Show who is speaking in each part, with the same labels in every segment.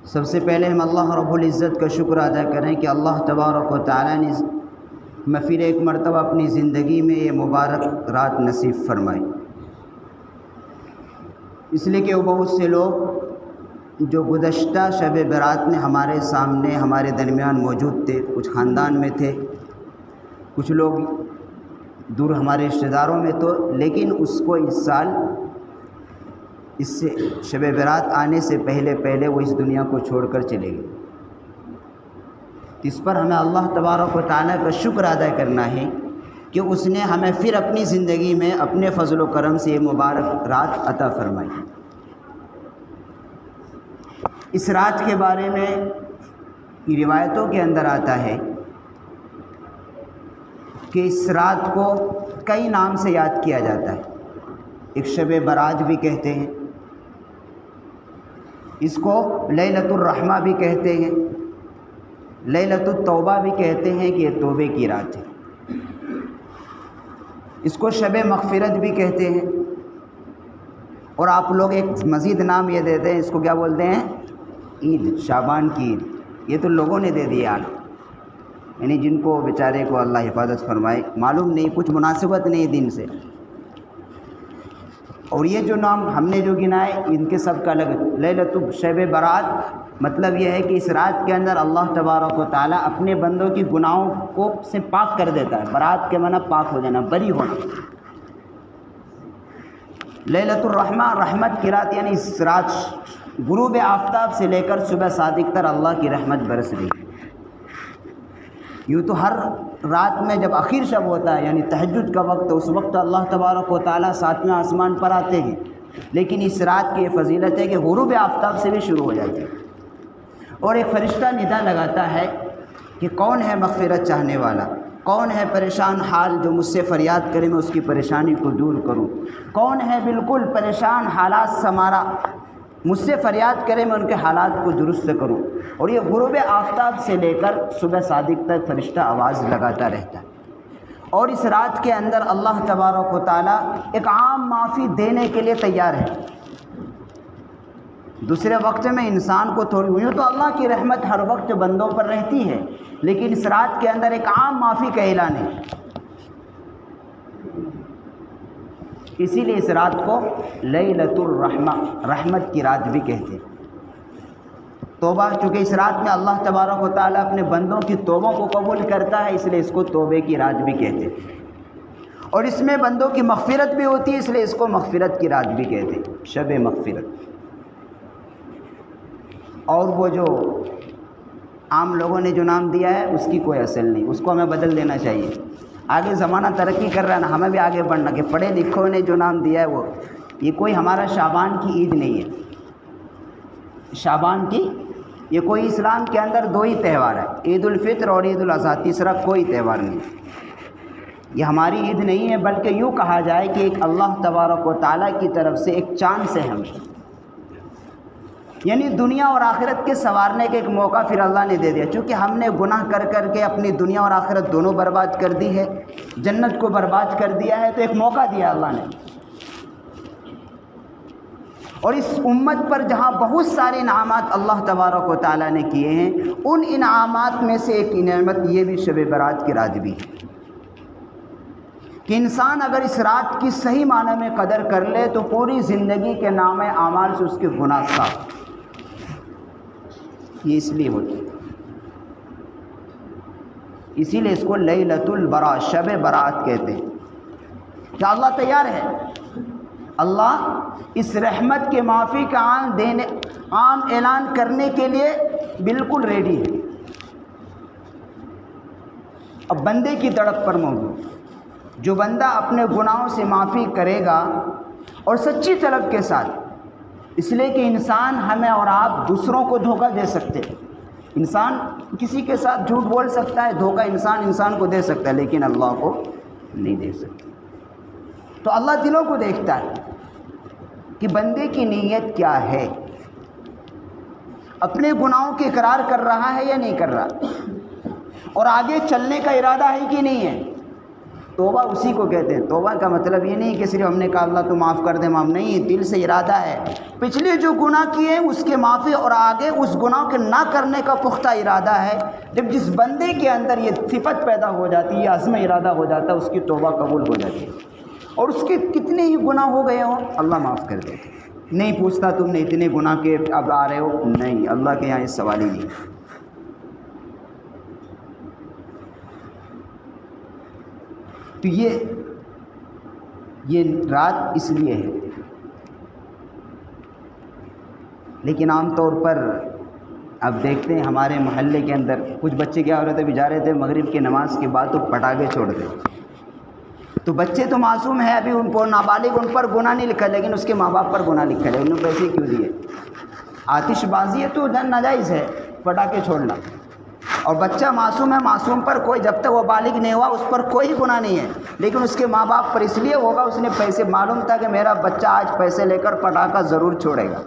Speaker 1: سب سے پہلے ہم اللہ رب العزت کا شکر ادا کریں کہ اللہ تبارک و تعالیٰ نے ہمیں پھر ایک مرتبہ اپنی زندگی میں یہ مبارک رات نصیب فرمائی، اس لیے کہ وہ بہت سے لوگ جو گزشتہ شب برات میں ہمارے سامنے ہمارے درمیان موجود تھے، کچھ خاندان میں تھے، کچھ لوگ دور ہمارے رشتہ داروں میں تو، لیکن اس کو اس سال اس سے شب برات آنے سے پہلے وہ اس دنیا کو چھوڑ کر چلے گئے۔ اس پر ہمیں اللہ تبارک و تعالیٰ کا شکر ادا کرنا ہے کہ اس نے ہمیں پھر اپنی زندگی میں اپنے فضل و کرم سے یہ مبارک رات عطا فرمائی۔ اس رات کے بارے میں روایتوں کے اندر آتا ہے کہ اس رات کو کئی نام سے یاد کیا جاتا ہے۔ ایک شب برات بھی کہتے ہیں، اس کو لیلۃ الرحمہ بھی کہتے ہیں، لیلۃ التوبہ بھی کہتے ہیں کہ یہ توبے کی رات ہے، اس کو شب مغفرت بھی کہتے ہیں، اور آپ لوگ ایک مزید نام یہ دیتے ہیں، اس کو کیا بولتے ہیں؟ عید، شعبان کی عید۔ یہ تو لوگوں نے دے دیا، یعنی جن کو بیچارے کو اللہ حفاظت فرمائے، معلوم نہیں، کچھ مناسبت نہیں دن سے، اور یہ جو نام ہم نے جو گنائے ان کے سب کا الگ۔ لیلۃ شب برات مطلب یہ ہے کہ اس رات کے اندر اللہ تبارک و تعالیٰ اپنے بندوں کی گناہوں کو سے پاک کر دیتا ہے۔ برات کے معنی پاک ہو جانا، بری ہونا۔ لیلۃ الرحمہ، رحمت کی رات، یعنی اس رات غروب آفتاب سے لے کر صبح صادق تک اللہ کی رحمت برس رہی ہے۔ یوں تو ہر رات میں جب آخر شب ہوتا ہے، یعنی تہجد کا وقت، اس وقت اللہ تبارک و تعالیٰ ساتویں آسمان پر آتے ہیں، لیکن اس رات کی یہ فضیلت ہے کہ غروب آفتاب سے بھی شروع ہو جاتی ہے، اور ایک فرشتہ ندا لگاتا ہے کہ کون ہے مغفرت چاہنے والا، کون ہے پریشان حال جو مجھ سے فریاد کرے میں اس کی پریشانی کو دور کروں، کون ہے بالکل پریشان حالات سمارا مجھ سے فریاد کرے میں ان کے حالات کو درست کروں۔ اور یہ غروب آفتاب سے لے کر صبح صادق تک فرشتہ آواز لگاتا رہتا ہے۔ اور اس رات کے اندر اللہ تبارک و تعالیٰ ایک عام معافی دینے کے لیے تیار ہے۔ دوسرے وقت میں انسان کو تھوڑی، یوں تو اللہ کی رحمت ہر وقت بندوں پر رہتی ہے، لیکن اس رات کے اندر ایک عام معافی کا اعلان ہے، اسی لیے اس رات کو لیلۃ الرحمہ، رحمت کی رات بھی کہتے ہیں۔ توبہ، چونکہ اس رات میں اللہ تبارک و تعالیٰ اپنے بندوں کی توبوں کو قبول کرتا ہے، اس لیے اس کو توبے کی رات بھی کہتے ہیں، اور اس میں بندوں کی مغفرت بھی ہوتی ہے، اس لیے اس کو مغفرت کی رات بھی کہتے ہیں، شب مغفرت۔ اور وہ جو عام لوگوں نے جو نام دیا ہے اس کی کوئی اصل نہیں، اس کو ہمیں بدل دینا چاہیے۔ آگے زمانہ ترقی کر رہا ہے نا، ہمیں بھی آگے بڑھنا کہ پڑھے لکھوں نے جو نام دیا ہے وہ، یہ کوئی ہمارا شعبان کی عید نہیں ہے۔ شعبان کی یہ کوئی اسلام کے اندر دو ہی تہوار ہے، عید الفطر اور عید الاضحیٰ، تیسرا کوئی تہوار نہیں۔ یہ ہماری عید نہیں ہے، بلکہ یوں کہا جائے کہ ایک اللہ تبارک و تعالیٰ کی طرف سے ایک چاند سے ہم، یعنی دنیا اور آخرت کے سنوارنے کا ایک موقع پھر اللہ نے دے دیا، چونکہ ہم نے گناہ کر کر کے اپنی دنیا اور آخرت دونوں برباد کر دی ہے، جنت کو برباد کر دیا ہے، تو ایک موقع دیا اللہ نے۔ اور اس امت پر جہاں بہت سارے انعامات اللہ تبارک و تعالیٰ نے کیے ہیں، ان انعامات میں سے ایک نعمت یہ بھی شب برات کی رات بھی ہے کہ انسان اگر اس رات کی صحیح معنی میں قدر کر لے تو پوری زندگی کے نام اعمال سے اس کے گناہ صاف۔ یہ اس لیے ہوتی ہے، اسی لیے اس کو لیلۃ البراۃ، شب برات کہتے ہیں کہ اللہ تیار ہے، اللہ اس رحمت کے معافی کا عام اعلان کرنے کے لیے بالکل ریڈی ہے۔ اب بندے کی تڑپ پر موجود، جو بندہ اپنے گناہوں سے معافی کرے گا اور سچی طلب کے ساتھ، اس لیے کہ انسان ہمیں اور آپ دوسروں کو دھوکہ دے سکتے ہیں، انسان کسی کے ساتھ جھوٹ بول سکتا ہے، دھوکہ انسان کو دے سکتا ہے، لیکن اللہ کو نہیں دے سکتا۔ تو اللہ دلوں کو دیکھتا ہے کہ بندے کی نیت کیا ہے، اپنے گناہوں کے اقرار کر رہا ہے یا نہیں کر رہا، اور آگے چلنے کا ارادہ ہے کہ نہیں ہے۔ توبہ اسی کو کہتے ہیں۔ توبہ کا مطلب یہ نہیں کہ صرف ہم نے کہا اللہ تو معاف کر دے، معاف نہیں، دل سے ارادہ ہے پچھلے جو گناہ کیے اس کے معافی اور آگے اس گناہ کے نہ کرنے کا پختہ ارادہ ہے۔ جب جس بندے کے اندر یہ صفت پیدا ہو جاتی ہے، یہ عزم ارادہ ہو جاتا ہے، اس کی توبہ قبول ہو جاتی ہے، اور اس کے کتنے ہی گناہ ہو گئے ہوں اللہ معاف کر دے۔ نہیں پوچھتا تم نے اتنے گناہ کے اب آ رہے ہو، نہیں، اللہ کے یہاں اس سوال ہی نہیں۔ تو یہ رات اس لیے ہے، لیکن عام طور پر اب دیکھتے ہیں ہمارے محلے کے اندر کچھ بچے کیا ہو رہے تھے، بھی جا رہے تھے مغرب کی نماز کے بعد تو پٹاخے چھوڑ دے۔ تو بچے تو معصوم ہیں، ابھی ان کو نابالغ، ان پر گناہ نہیں لکھا، لیکن اس کے ماں باپ پر گناہ لکھا ہے، انہوں نے پیسے کیوں دیے؟ آتش بازی ہے تو ناجائز ہے پٹاخے چھوڑنا، اور بچہ معصوم ہے، معصوم پر کوئی جب تک وہ بالغ نہیں ہوا اس پر کوئی گناہ نہیں ہے، لیکن اس کے ماں باپ پر اس لیے ہوگا اس نے پیسے، معلوم تھا کہ میرا بچہ آج پیسے لے کر پٹاخہ ضرور چھوڑے گا،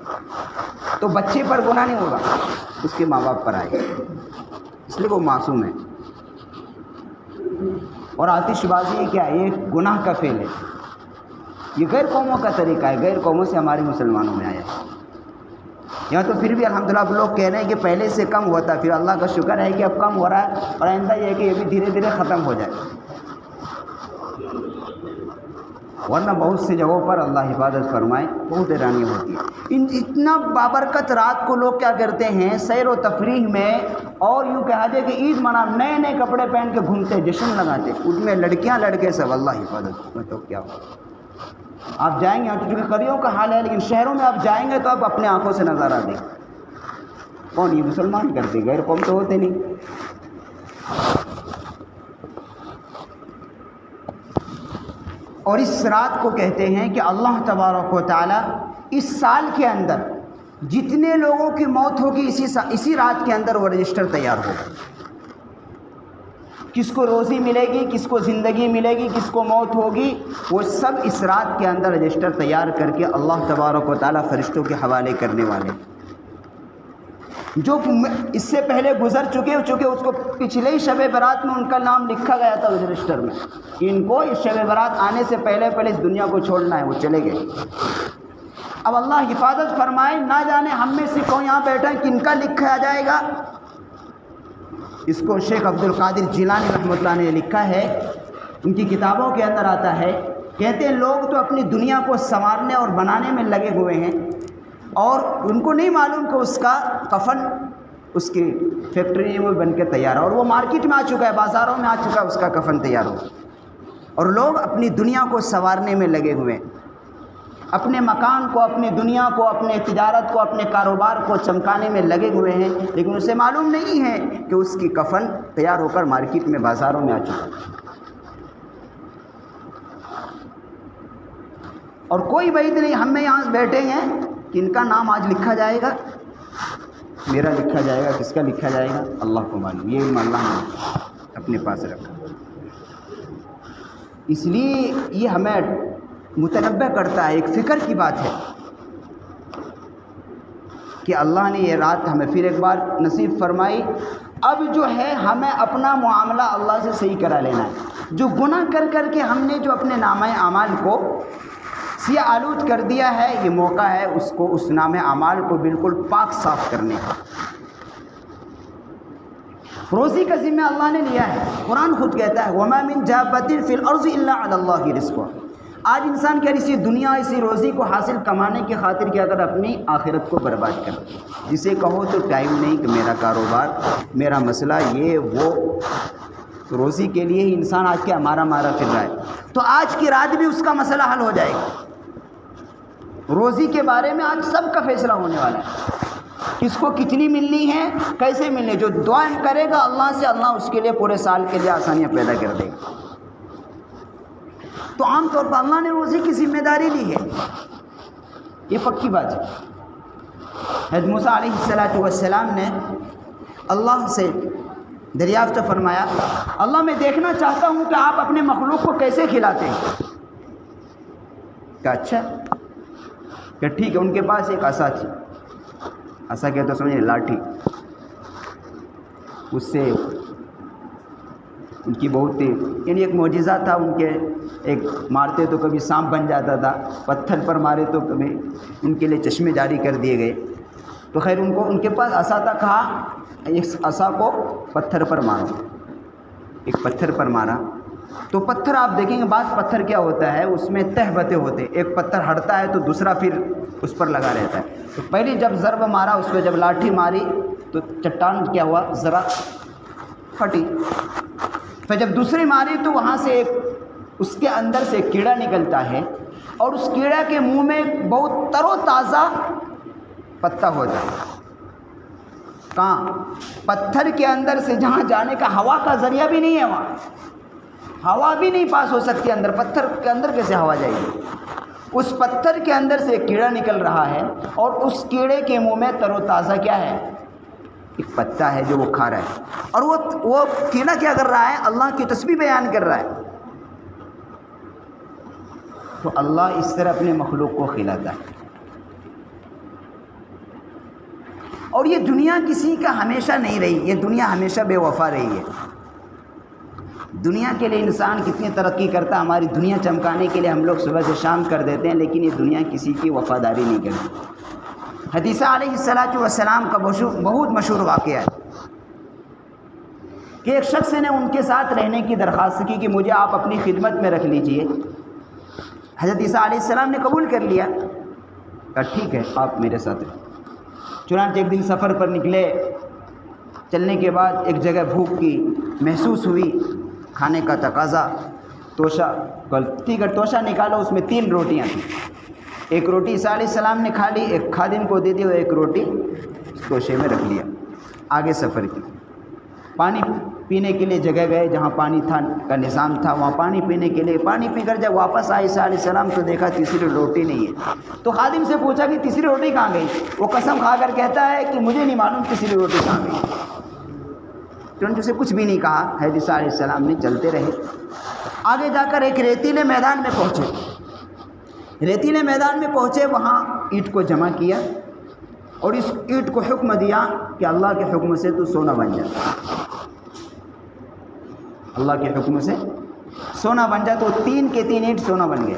Speaker 1: تو بچے پر گناہ نہیں ہوگا، اس کے ماں باپ پر آئے گا، اس لیے وہ معصوم ہے۔ اور آتش بازی یہ کیا ہے؟ یہ گناہ کا فعل ہے، یہ غیر قوموں کا طریقہ ہے، غیر قوموں سے ہمارے مسلمانوں میں آیا ہے۔ یہاں تو پھر بھی الحمدللہ اب لوگ کہہ رہے ہیں کہ پہلے سے کم ہوتا، پھر اللہ کا شکر ہے کہ اب کم ہو رہا ہے، اور آئندہ یہ ہے کہ یہ بھی دھیرے دھیرے ختم ہو جائے، ورنہ بہت سی جگہوں پر اللہ حفاظت فرمائے بہت حیرانی ہوتی ہے۔ اتنا بابرکت رات کو لوگ کیا کرتے ہیں، سیر و تفریح میں، اور یوں کہا جائے کہ عید منا، نئے نئے کپڑے پہن کے گھومتے، جشن لگاتے، اس میں لڑکیاں لڑکے سب، اللہ حفاظت میں تو کیا ہو۔ آپ جائیں گے، تو چونکہ قریوں کا حال ہے، لیکن شہروں میں آپ جائیں گے تو آپ اپنے آنکھوں سے نظارہ دیں، کون یہ مسلمان کرتے، غیر قوم تو ہوتے نہیں۔ اور اس رات کو کہتے ہیں کہ اللہ تبارک و تعالی اس سال کے اندر جتنے لوگوں کی موت ہوگی اسی رات کے اندر وہ رجسٹر تیار ہوگا، کس کو روزی ملے گی، کس کو زندگی ملے گی، کس کو موت ہوگی، وہ سب اس رات کے اندر رجسٹر تیار کر کے اللہ تبارک و تعالی فرشتوں کے حوالے کرنے والے، جو اس سے پہلے گزر چکے اس کو پچھلے ہی شب برات میں ان کا نام لکھا گیا تھا اس رجسٹر میں، ان کو اس شب برات آنے سے پہلے اس دنیا کو چھوڑنا ہے، وہ چلے گئے۔ اب اللہ حفاظت فرمائے، نہ جانے ہم میں سے کون یہاں بیٹھا ہے کن کا لکھا جائے گا۔ اس کو شیخ عبد القادر جیلانی رحمۃ اللہ نے لکھا ہے، ان کی کتابوں کے اندر آتا ہے، کہتے ہیں لوگ تو اپنی دنیا کو سنوارنے اور بنانے میں لگے ہوئے ہیں، اور ان کو نہیں معلوم کہ اس کا کفن اس کی فیکٹری میں بن کے تیار ہے، اور وہ مارکیٹ میں آ چکا ہے، بازاروں میں آ چکا ہے، اس کا کفن تیار ہو، اور لوگ اپنی دنیا کو سنوارنے میں لگے ہوئے ہیں، اپنے مکان کو، اپنی دنیا کو، اپنے تجارت کو، اپنے کاروبار کو چمکانے میں لگے ہوئے ہیں، لیکن اسے معلوم نہیں ہے کہ اس کی کفن تیار ہو کر مارکیٹ میں، بازاروں میں آ چکا ہے، اور کوئی بعید نہیں ہم میں یہاں بیٹھے ہیں کہ ان کا نام آج لکھا جائے گا، میرا لکھا جائے گا، کس کا لکھا جائے گا اللہ کو معلوم، یہ علم اللہ نے اپنے پاس رکھا۔ اس لیے یہ ہمیں متنبہ کرتا ہے، ایک فکر کی بات ہے کہ اللہ نے یہ رات ہمیں پھر ایک بار نصیب فرمائی، اب جو ہے ہمیں اپنا معاملہ اللہ سے صحیح کرا لینا ہے، جو گناہ کر کر کے ہم نے جو اپنے نامہ اعمال کو سیاہ آلود کر دیا ہے، یہ موقع ہے اس کو، اس نامہ اعمال کو بالکل پاک صاف کرنے کا۔ روزی کا ذمہ اللہ نے لیا ہے، قرآن خود کہتا ہے وَمَا مِن دَابَّةٍ فِي الْأَرْضِ إِلَّا عَلَى اللَّهِ رِزْقُهَا۔ آج انسان کیا اسی دنیا، اسی روزی کو حاصل کمانے کی خاطر کیا کر اپنی آخرت کو برباد کر، جسے کہو تو ٹائم نہیں کہ میرا کاروبار، میرا مسئلہ، یہ وہ، روزی کے لیے ہی انسان آج کیا مارا پھر رہا ہے، تو آج کی رات بھی اس کا مسئلہ حل ہو جائے گا، روزی کے بارے میں آج سب کا فیصلہ ہونے والا ہے، کس کو کتنی ملنی ہے، کیسے ملنی ہے، جو دعا کرے گا اللہ سے، اللہ اس کے لیے پورے سال کے لیے آسانیاں پیدا کر دے گا۔ تو عام طور پر اللہ نے روزی کی ذمہ داری لی ہے، یہ پکی بات ہے۔ حضرت موسیٰ علیہ السلام نے اللہ سے دریافت فرمایا، اللہ میں دیکھنا چاہتا ہوں کہ آپ اپنے مخلوق کو کیسے کھلاتے ہیں، کہ اچھا، کہ ٹھیک ہے، ان کے پاس ایک عصا تھی، عصا کہتے سمجھے لاٹھی، اس سے ان کی بہت یعنی ایک معجزہ تھا ان کے، ایک مارتے تو کبھی سانپ بن جاتا تھا، پتھر پر مارے تو کبھی ان کے لیے چشمے جاری کر دیے گئے۔ تو خیر ان کے پاس عصا تھا، کہا اس عصا کو پتھر پر مارو، ایک پتھر پر مارا تو پتھر آپ دیکھیں گے بعض پتھر کیا ہوتا ہے اس میں تہ بتے ہوتے ہیں، ایک پتھر ہٹتا ہے تو دوسرا پھر اس پر لگا رہتا ہے۔ تو پہلی جب ضرب مارا اس پہ، جب لاٹھی ماری تو چٹان کیا ہوا، ذرا پھٹی، پھر جب دوسری ماری تو وہاں سے ایک اس کے اندر سے کیڑا نکلتا ہے اور اس کیڑا کے منہ میں بہت تر و تازہ پتا ہوتا ہے۔ کہاں؟ پتھر کے اندر سے، جہاں جانے کا ہوا کا ذریعہ بھی نہیں ہے، وہاں ہوا بھی نہیں پاس ہو سکتی اندر، پتھر کے اندر کیسے ہوا جائے گی؟ اس پتھر کے اندر سے ایک کیڑا نکل رہا ہے اور اس کیڑے کے منہ میں تر و تازہ کیا ہے؟ ایک پتا ہے جو وہ کھا رہا ہے، اور وہ کیڑا کیا کر رہا ہے؟ اللہ کی تسبیح بیان کر رہا ہے۔ تو اللہ اس طرح اپنے مخلوق کو کھلاتا ہے۔ اور یہ دنیا کسی کا ہمیشہ نہیں رہی، یہ دنیا ہمیشہ بے وفا رہی ہے۔ دنیا کے لیے انسان کتنی ترقی کرتا ہے، ہماری دنیا چمکانے کے لیے ہم لوگ صبح سے شام کر دیتے ہیں، لیکن یہ دنیا کسی کی وفاداری نہیں کرتی۔ حدیثہ علیہ الصلاۃ والسلام کا بہت مشہور واقعہ ہے کہ ایک شخص نے ان کے ساتھ رہنے کی درخواست کی کہ مجھے آپ اپنی خدمت میں رکھ لیجئے۔ حضرت عیسیٰ علیہ السلام نے قبول کر لیا، کہا ٹھیک ہے آپ میرے ساتھ رہیں۔ چنانچہ ایک دن سفر پر نکلے، چلنے کے بعد ایک جگہ بھوک کی محسوس ہوئی، کھانے کا تقاضا، توشہ، ٹھیک ہے توشہ نکالا، اس میں 3 روٹیاں تھیں، ایک روٹی عیسیٰ علیہ السلام نے کھا لی، ایک خادم کو دے دی اور ایک روٹی توشے میں رکھ لیا۔ آگے سفر کی، پانی پینے کے لیے جگہ گئے جہاں پانی تھا کا نظام تھا، وہاں پانی پینے کے لیے پانی پی کر جب واپس آئے عیسیٰ علیہ السلام تو دیکھا تیسری روٹی نہیں ہے۔ تو خادم سے پوچھا کہ تیسری روٹی کہاں گئی؟ وہ قسم کھا کر کہتا ہے کہ مجھے نہیں معلوم تیسری روٹی کہاں گئی۔ چنانچہ اسے کچھ بھی نہیں کہا، حضرت عیسیٰ علیہ السلام نے چلتے رہے۔ آگے جا کر ایک ریتیلے میدان میں پہنچے، ریتیلے میدان میں پہنچے، وہاں اینٹ کو جمع کیا اور اس اینٹ کو حکم دیا کہ اللہ کے حکم سے تو سونا بن جا، اللہ کے حکم سے سونا بن جا۔ تو 3 کے 3 اینٹ سونا بن گئے۔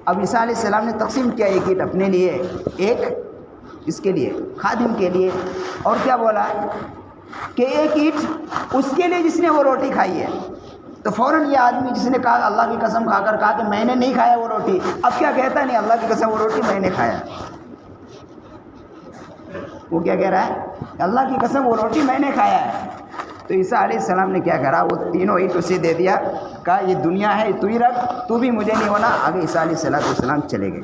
Speaker 1: اب عیسیٰ علیہ السلام نے تقسیم کیا، ایک اینٹ اپنے لیے، ایک اس کے لیے خادم کے لیے، اور کیا بولا کہ ایک اینٹ اس کے لیے جس نے وہ روٹی کھائی ہے۔ تو فوراً یہ آدمی جس نے کہا اللہ کی قسم کھا کر کہا کہ میں نے نہیں کھایا وہ روٹی، اب کیا کہتا نہیں اللہ کی قسم وہ روٹی میں نے کھایا، وہ کیا کہہ رہا ہے؟ اللہ کی قسم وہ روٹی میں نے کھایا ہے۔ تو عیسیٰ علیہ السلام نے کیا کرا، وہ تینوں اینٹ اسے دے دیا، کہا یہ دنیا ہے تو ہی رکھ، تو بھی مجھے نہیں ہونا۔ آگے عیسیٰ علیہ السلام چلے گئے۔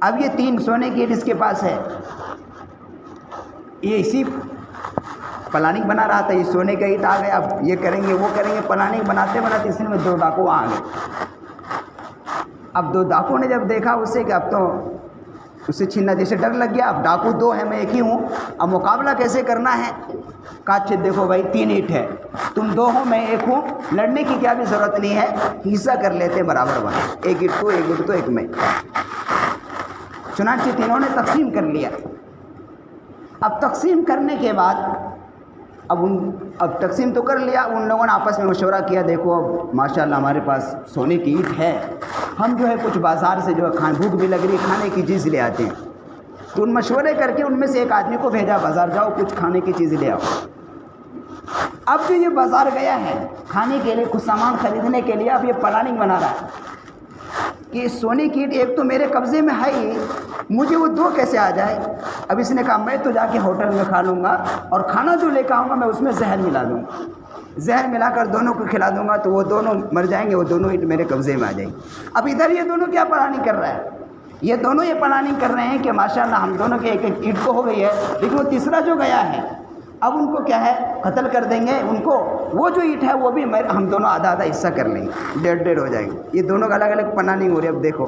Speaker 1: اب یہ 3 سونے کی اینٹ اس کے پاس ہے، یہ اسی پلاننگ بنا رہا تھا، یہ سونے کا اینٹ آ گیا، اب یہ کریں گے وہ کریں گے، پلاننگ بناتے بناتے اس میں 2 ڈاکو آ گئے۔ اب 2 ڈاکو نے جب دیکھا اسے کہ اب تو اسے چھیننا جیسے ڈر لگ گیا، اب ڈاکو 2 ہیں میں ایک ہی ہوں، اب مقابلہ کیسے کرنا ہے؟ کہا اچھا دیکھو بھائی 3 اینٹ ہے، تم 2 ہو میں 1 ہوں، لڑنے کی کیا بھی ضرورت نہیں ہے، حصہ کر لیتے برابر بنا، ایک اینٹ تو ایک اینٹ تو ایک میں۔ چنانچہ تینوں نے تقسیم کر لیا۔ اب تقسیم کرنے کے بعد اب تقسیم تو کر لیا، ان لوگوں نے آپس میں مشورہ کیا، دیکھو اب ماشاءاللہ ہمارے پاس سونے کی اینٹ ہے، ہم جو ہے کچھ بازار سے جو ہے بھوک بھی لگ رہی ہے کھانے کی چیز لے آتے ہیں۔ تو ان مشورے کر کے ان میں سے ایک آدمی کو بھیجا بازار جاؤ کچھ کھانے کی چیز لے آؤ۔ اب جو یہ بازار گیا ہے کھانے کے لیے کچھ سامان خریدنے کے لیے، اب یہ پلاننگ بنا رہا ہے کہ سونے کی اینٹ ایک تو میرے قبضے میں ہے ہی، مجھے وہ 2 کیسے آ جائے۔ اب اس نے کہا میں تو جا کے ہوٹل میں کھا لوں گا، اور کھانا جو لے کے آؤں گا میں اس میں زہر ملا دوں گا، زہر ملا کر دونوں کو کھلا دوں گا تو وہ دونوں مر جائیں گے، وہ دونوں اینٹ میرے قبضے میں آ جائیں گے۔ اب ادھر یہ دونوں کیا پلاننگ کر رہا ہے، یہ دونوں یہ پلاننگ کر رہے ہیں کہ ماشاءاللہ ہم دونوں کے ایک ایک اینٹ تو ہو گئی ہے، لیکن وہ تیسرا جو گیا ہے اب ان کو کیا ہے قتل کر دیں گے ان کو، وہ جو اینٹ ہے وہ بھی ہم دونوں آدھا آدھا حصہ کر لیں گے، 1.5 ہو جائیں گے۔ یہ دونوں کا الگ الگ پلاننگ ہو رہی ہے۔ اب دیکھو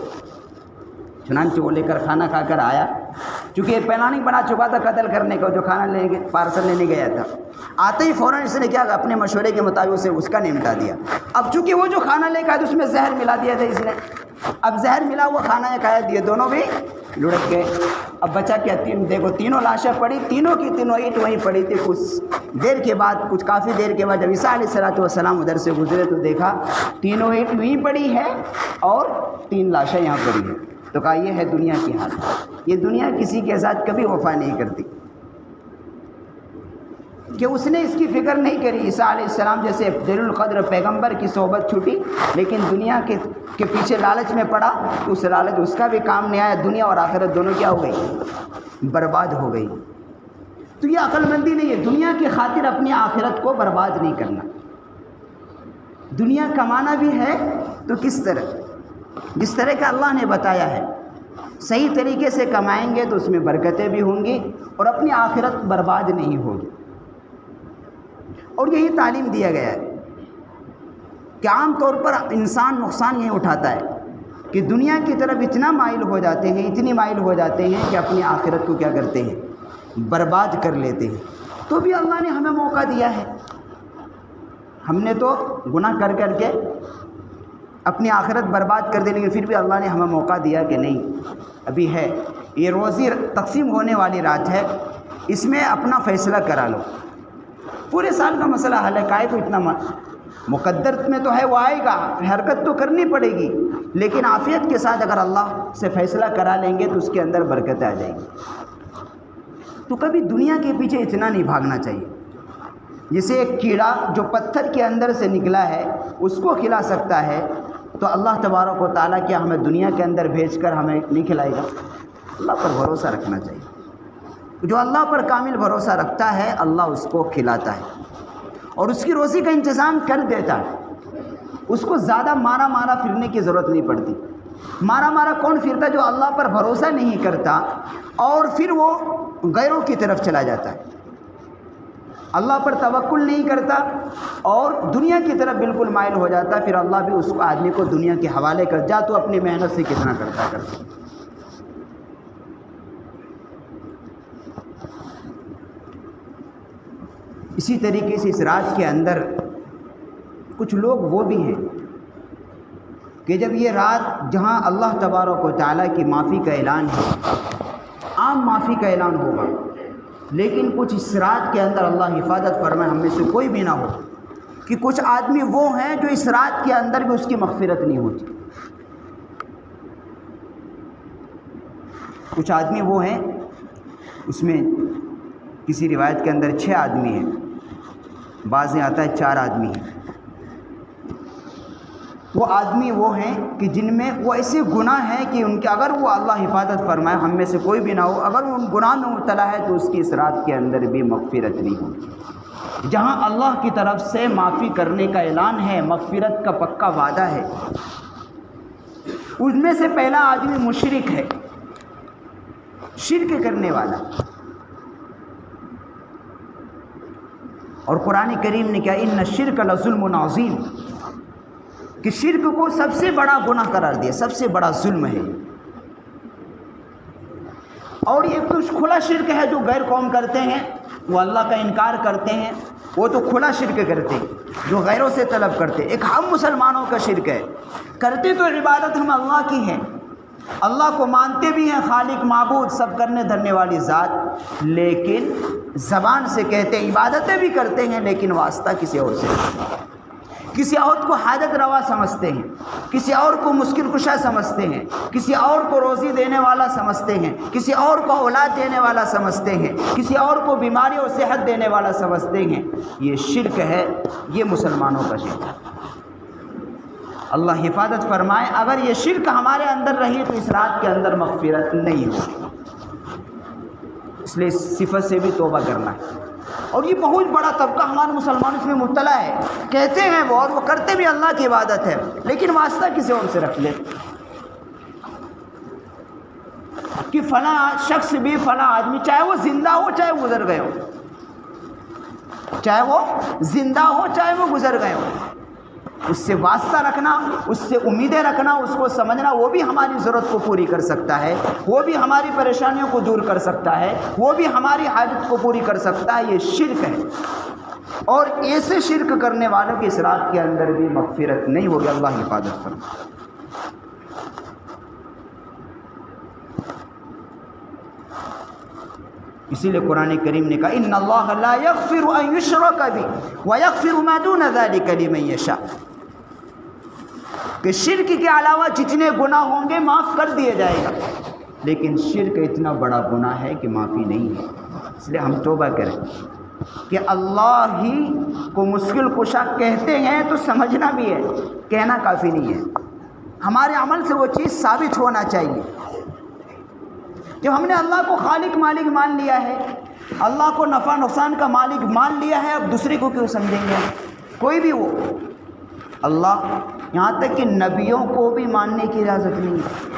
Speaker 1: چنانچہ وہ لے کر کھانا کھا کر آیا، چونکہ یہ پلاننگ بنا چکا تھا قتل کرنے کا، جو کھانا لینے کے پارسل لینے گیا تھا، آتے ہی فوراً اس نے کیا اپنے مشورے کے مطابق اسے اس کا نمٹا دیا۔ اب چونکہ وہ جو کھانا لے کے آیا تو اس میں زہر ملا دیا تھا اس نے، اب زہر ملا ہوا کھانا یہ کھایا، یہ دونوں بھی لڑک گئے. اب بچا کیا؟ دیکھو تینوں لاشیں پڑی، تینوں کی تینوں اینٹ وہیں پڑی تھی. کچھ دیر کے بعد، کچھ کافی دیر کے بعد جب عیسیٰ علیہ السلام ادھر سے گزرے تو دیکھا تینوں اینٹ وہیں پڑی ہے اور 3 لاشیں یہاں پڑی ہیں. تو کہا یہ ہے دنیا کی حالت. یہ دنیا کسی کے ساتھ کبھی وفا نہیں کرتی کہ اس نے اس کی فکر نہیں کری. عیسیٰ علیہ السلام جیسے جلیل القدر پیغمبر کی صحبت چھوٹی، لیکن دنیا کے پیچھے لالچ میں پڑا تو اس لالچ اس کا بھی کام نہیں آیا. دنیا اور آخرت دونوں کیا ہو گئی؟ برباد ہو گئی. تو یہ عقل مندی نہیں ہے. دنیا کی خاطر اپنی آخرت کو برباد نہیں کرنا. دنیا کمانا بھی ہے تو کس طرح؟ جس طرح کا اللہ نے بتایا ہے. صحیح طریقے سے کمائیں گے تو اس میں برکتیں بھی ہوں گی اور اپنی آخرت برباد نہیں ہوگی. اور یہی تعلیم دیا گیا ہے کہ عام طور پر انسان نقصان یہی اٹھاتا ہے کہ دنیا کی طرف اتنا مائل ہو جاتے ہیں، اتنی مائل ہو جاتے ہیں کہ اپنی آخرت کو کیا کرتے ہیں؟ برباد کر لیتے ہیں. تو بھی اللہ نے ہمیں موقع دیا ہے. ہم نے تو گناہ کر کر کے اپنی آخرت برباد کر دی، لیکن پھر بھی اللہ نے ہمیں موقع دیا کہ نہیں ابھی ہے. یہ روزی تقسیم ہونے والی رات ہے، اس میں اپنا فیصلہ کرا لو. پورے سال کا مسئلہ حل ہے. کائے کو اتنا مقدر میں تو ہے، وہ آئے گا، حرکت تو کرنی پڑے گی، لیکن عافیت کے ساتھ اگر اللہ سے فیصلہ کرا لیں گے تو اس کے اندر برکت آ جائے گی. تو کبھی دنیا کے پیچھے اتنا نہیں بھاگنا چاہیے. جسے ایک کیڑا جو پتھر کے اندر سے نکلا ہے اس کو کھلا سکتا ہے، تو اللہ تبارک و تعالیٰ کیا ہمیں دنیا کے اندر بھیج کر ہمیں نہیں کھلائے گا؟ اللہ پر بھروسہ رکھنا چاہیے. جو اللہ پر کامل بھروسہ رکھتا ہے اللہ اس کو کھلاتا ہے اور اس کی روزی کا انتظام کر دیتا ہے. اس کو زیادہ مارا مارا پھرنے کی ضرورت نہیں پڑتی. مارا مارا کون پھرتا؟ جو اللہ پر بھروسہ نہیں کرتا اور پھر وہ غیروں کی طرف چلا جاتا ہے. اللہ پر توکل نہیں کرتا اور دنیا کی طرف بالکل مائل ہو جاتا ہے. پھر اللہ بھی اس آدمی کو دنیا کے حوالے کر جا تو اپنی محنت سے کتنا کرتا. اسی طریقے سے اس رات کے اندر کچھ لوگ وہ بھی ہیں کہ جب یہ رات جہاں اللہ تبارک و تعالیٰ کی معافی کا اعلان ہے، عام معافی کا اعلان ہوگا، لیکن کچھ اس رات کے اندر اللہ حفاظت فرمائے ہم میں سے کوئی بھی نہ ہو کہ کچھ آدمی وہ ہیں جو اس رات کے اندر بھی اس کی مغفرت نہیں ہوتی. کچھ آدمی وہ ہیں، اس میں کسی روایت کے اندر 6 آدمی ہیں، بعض میں آتا ہے 4 آدمی ہیں. وہ آدمی وہ ہیں کہ جن میں وہ ایسے گناہ ہیں کہ ان کے اگر وہ اللہ حفاظت فرمائے ہم میں سے کوئی بھی نہ ہو، اگر وہ ان گناہ میں مبتلا ہے تو اس کی اس رات کے اندر بھی مغفرت نہیں ہوگی. جہاں اللہ کی طرف سے معافی کرنے کا اعلان ہے، مغفرت کا پکا وعدہ ہے، ان میں سے پہلا آدمی مشرک ہے، شرک کرنے والا. اور قرآن کریم نے کیا ان الشرک لظلم عظیم، کہ شرک کو سب سے بڑا گناہ قرار دیا، سب سے بڑا ظلم ہے. اور یہ تو کھلا شرک ہے جو غیر قوم کرتے ہیں، وہ اللہ کا انکار کرتے ہیں، وہ تو کھلا شرک کرتے ہیں جو غیروں سے طلب کرتے. ایک ہم مسلمانوں کا شرک ہے، کرتے تو عبادت ہم اللہ کی ہیں، اللہ کو مانتے بھی ہیں خالق معبود سب کرنے دھرنے والی ذات، لیکن زبان سے کہتے ہیں، عبادتیں بھی کرتے ہیں، لیکن واسطہ کسی اور سے، کسی اور کو حاجت روا سمجھتے ہیں، کسی اور کو مشکل کشا سمجھتے ہیں، کسی اور کو روزی دینے والا سمجھتے ہیں، کسی اور کو اولاد دینے والا سمجھتے ہیں، کسی اور کو بیماری اور صحت دینے والا سمجھتے ہیں. یہ شرک ہے، یہ مسلمانوں کا شرک ہے. اللہ حفاظت فرمائے اگر یہ شرک ہمارے اندر رہی تو اس رات کے اندر مغفرت نہیں ہوگی. اس لیے اس صفت سے بھی توبہ کرنا ہے. اور یہ بہت بڑا طبقہ ہمارے مسلمان اس میں مبتلا ہے، کہتے ہیں وہ اور وہ کرتے بھی اللہ کی عبادت ہے، لیکن واسطہ کسی اور سے رکھ لے کہ فلاں شخص بھی فلاں آدمی، چاہے وہ زندہ ہو چاہے گزر گئے ہو، چاہے وہ زندہ ہو چاہے وہ گزر گئے ہو، اس سے واسطہ رکھنا، اس سے امیدیں رکھنا، اس کو سمجھنا وہ بھی ہماری ضرورت کو پوری کر سکتا ہے، وہ بھی ہماری پریشانیوں کو دور کر سکتا ہے، وہ بھی ہماری حاجت کو پوری کر سکتا ہے. یہ شرک ہے، اور ایسے شرک کرنے والوں کی اس رات کے اندر بھی مغفرت نہیں ہوگی. اللہ حفاظت فرمائے. اسی لیے قرآن کریم نے کہا ان اللہ لا یغفر ان یشرک بہ ویغفر ما دون ذلک لمن یشاء، کہ شرک کے علاوہ جتنے گناہ ہوں گے معاف کر دیا جائے گا، لیکن شرک اتنا بڑا گناہ ہے کہ معافی نہیں ہے۔ اس لیے ہم توبہ کریں کہ اللہ ہی کو مشکل کشا کہتے ہیں تو سمجھنا بھی ہے، کہنا کافی نہیں ہے، ہمارے عمل سے وہ چیز ثابت ہونا چاہیے۔ جب ہم نے اللہ کو خالق مالک مان لیا ہے، اللہ کو نفع نقصان کا مالک مان لیا ہے، اب دوسرے کو کیوں سمجھیں گے؟ کوئی بھی ہو، اللہ یہاں تک کہ نبیوں کو بھی ماننے کی اجازت نہیں ہے،